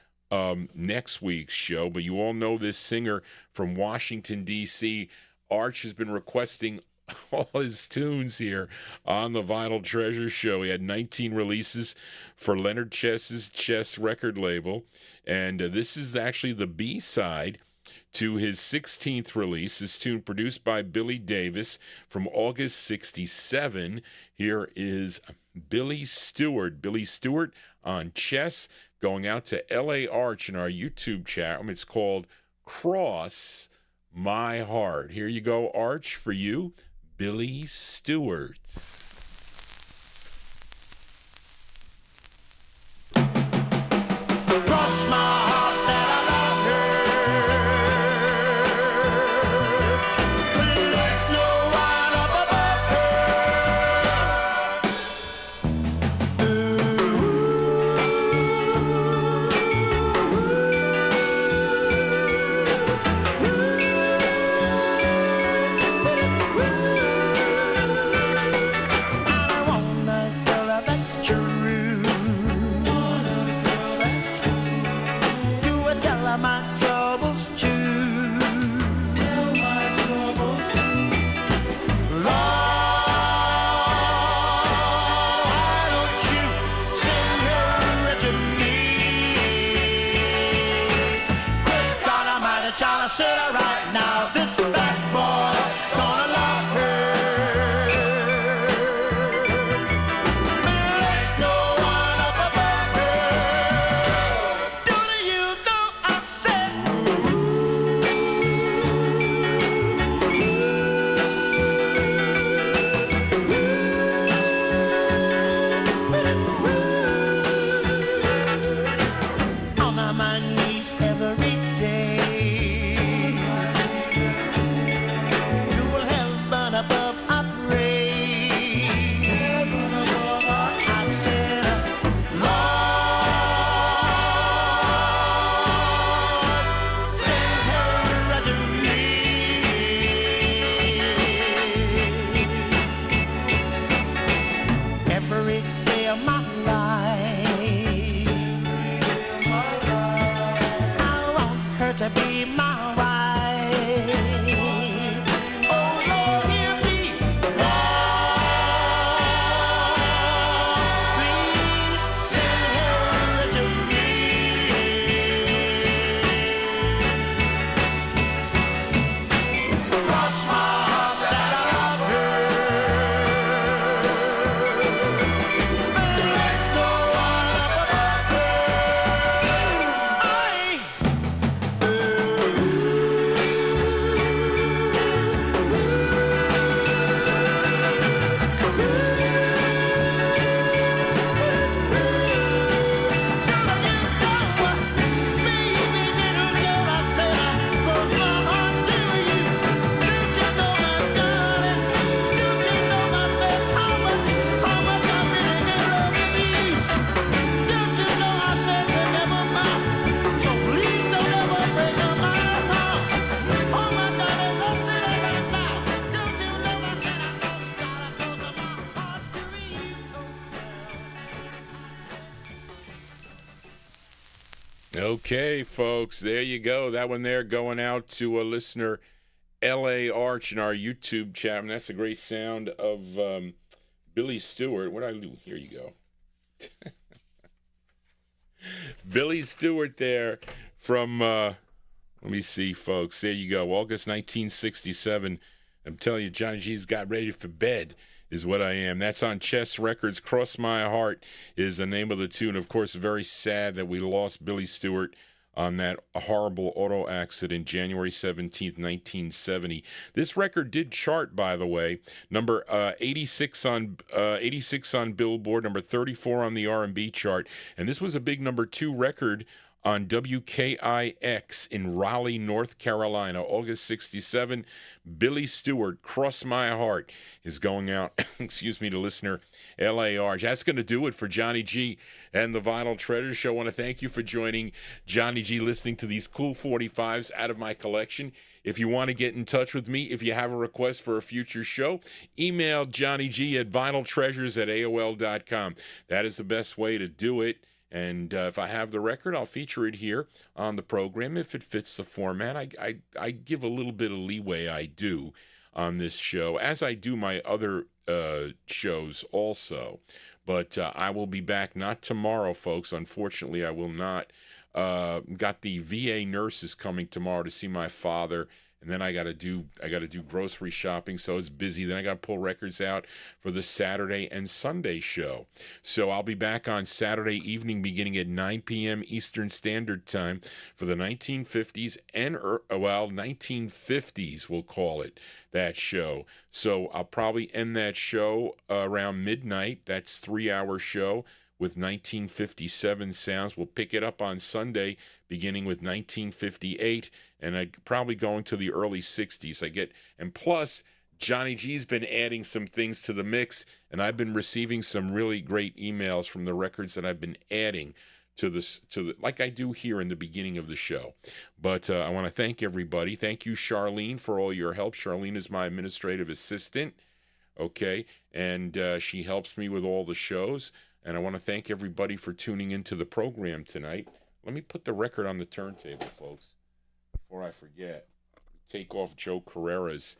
next week's show. But you all know this singer from Washington D.C. Arch has been requesting all his tunes here on the Vinyl Treasure Show. He had 19 releases for Leonard Chess's Chess record label, and this is actually the B-side to his 16th release. This tune produced by Billy Davis from August 67. Here is Billy Stewart. Billy Stewart on Chess, going out to L.A. Arch in our YouTube chat. It's called Cross My Heart. Here you go, Arch, for you. Billy Stewart. Cross my heart that I love her. There's no one up above her. And I want that girl that's true. Now this fat boy gonna love her. There's no one up above her. Do you know I said on my knees every day to heaven above I pray. I said, Lord, send her to me. Every day of my life I want her to be my wife. Oh Lord, hear me, Lord, please send her to me. Cross my heart that I love her. There's no one up above her. Okay, folks, there you go. That one there going out to a listener, L.A. Arch, in our YouTube chat. And that's a great sound of Billy Stewart. What did I do? Here you go. Billy Stewart there from, let me see, folks. There you go. August 1967. I'm telling you, Johnny G's got ready for bed is what I am. That's on Chess Records. Cross My Heart is the name of the tune. Of course, very sad that we lost Billy Stewart on that horrible auto accident, January 17th, 1970. This record did chart, by the way, number 86 on Billboard, number 34 on the R&B chart, and this was a big number 2 record on WKIX in Raleigh, North Carolina, August 67. Billy Stewart, Cross My Heart, is going out, excuse me, to listener L.A. Arch. That's going to do it for Johnny G and the Vinyl Treasure Show. I want to thank you for joining Johnny G, listening to these cool 45s out of my collection. If you want to get in touch with me, if you have a request for a future show, email Johnny G at vinyltreasures@AOL.com. That is the best way to do it. And if I have the record, I'll feature it here on the program if it fits the format. I give a little bit of leeway, I do, on this show, as I do my other shows also. But I will be back, not tomorrow, folks. Unfortunately, I will not. Got the VA nurses coming tomorrow to see my father. And then I got to do grocery shopping, so it's busy. Then I got to pull records out for the Saturday and Sunday show. So I'll be back on Saturday evening beginning at 9 p.m. Eastern Standard Time for the 1950s and, 1950s, we'll call it, that show. So I'll probably end that show around midnight. That's 3-hour show with 1957 sounds. We'll pick it up on Sunday beginning with 1958, and I probably going to the early 60s. And plus, Johnny G's been adding some things to the mix, and I've been receiving some really great emails from the records that I've been adding to the like I do here in the beginning of the show. But I want to thank everybody. Thank you, Charlene, for all your help. Charlene is my administrative assistant, okay, and she helps me with all the shows. And I want to thank everybody for tuning into the program tonight. Let me put the record on the turntable, folks, before I forget. Take off Joe Carrera's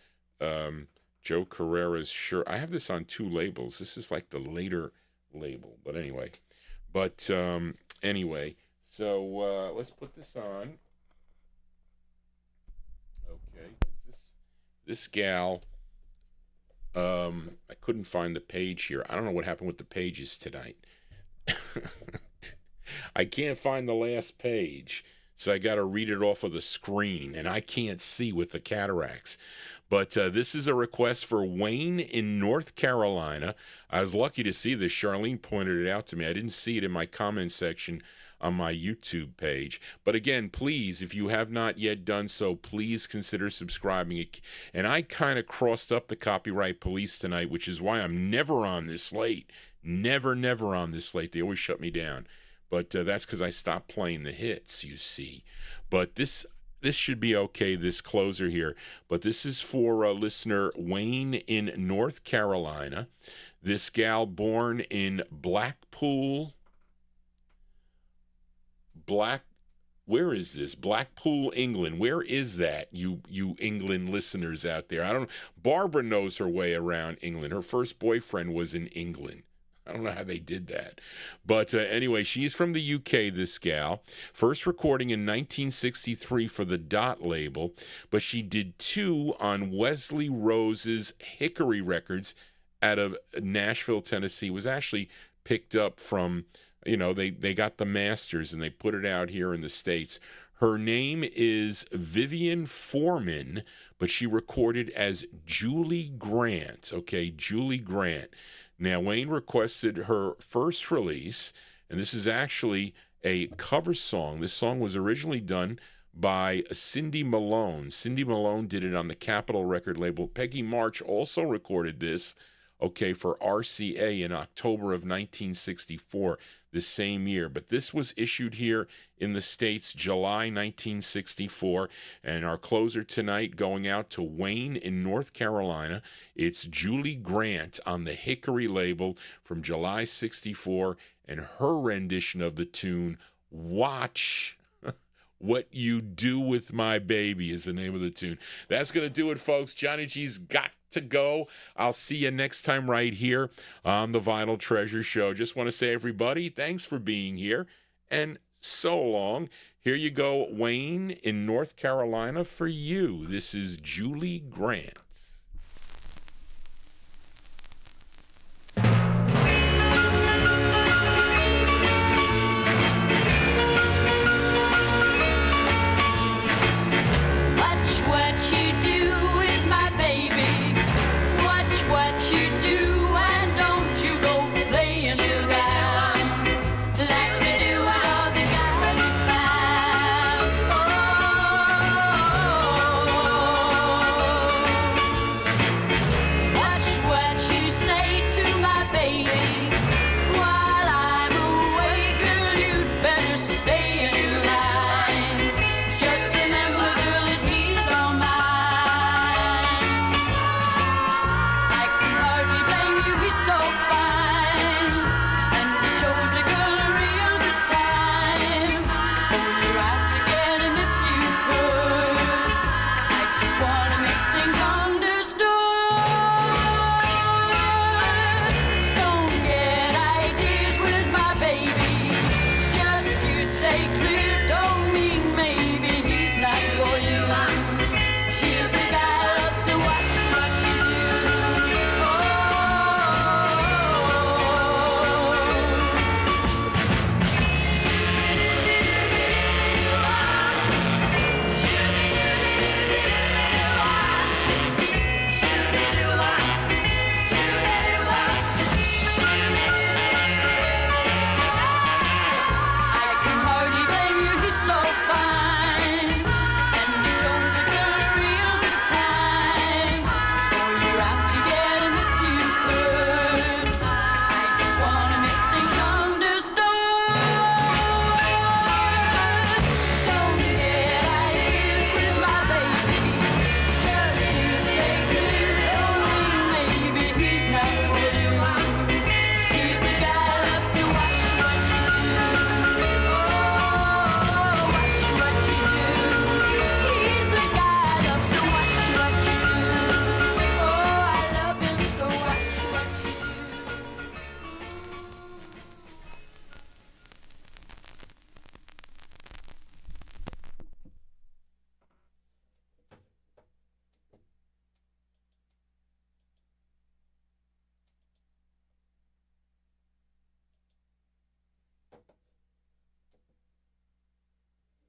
shirt. I have this on 2 labels. This is like the later label, but anyway. So let's put this on. Okay. This gal, I couldn't find the page here. I don't know what happened with the pages tonight. I can't find the last page, so I got to read it off of the screen, and I can't see with the cataracts. But this is a request for Wayne in North Carolina. I was lucky to see this. Charlene pointed it out to me. I didn't see it in my comment section on my YouTube page. But again, please, if you have not yet done so, please consider subscribing. And I kind of crossed up the copyright police tonight, which is why I'm never on this late. Never on this late. They always shut me down. But that's because I stopped playing the hits, you see. But this should be okay, this closer here. But this is for Listener Wayne in North Carolina. This gal born in Blackpool, where is this? Blackpool, England. Where is that, you England listeners out there? I don't know. Barbara knows her way around England. Her first boyfriend was in England. I don't know how they did that. But anyway, she's from the UK, this gal. First recording in 1963 for the Dot label, but she did 2 on Wesley Rose's Hickory Records out of Nashville, Tennessee. It was actually picked up from, they got the masters and they put it out here in the States. Her name is Vivian Foreman, but she recorded as Julie Grant. Okay, Julie Grant. Now, Wayne requested her first release, and this is actually a cover song. This song was originally done by Cindy Malone. Cindy Malone did it on the Capitol record label. Peggy March also recorded this, for RCA in October of 1964, the same year. But this was issued here in the States July 1964. And our closer tonight going out to Wayne in North Carolina. It's Julie Grant on the Hickory label from July 64. And her rendition of the tune, Watch What You Do With My Baby, is the name of the tune. That's going to do it, folks. Johnny G's got to go. I'll see you next time right here on the Vinyltreasure Show. Just want to say, everybody, thanks for being here, and so long. Here you go, Wayne in North Carolina, for you. This is Julie Grant.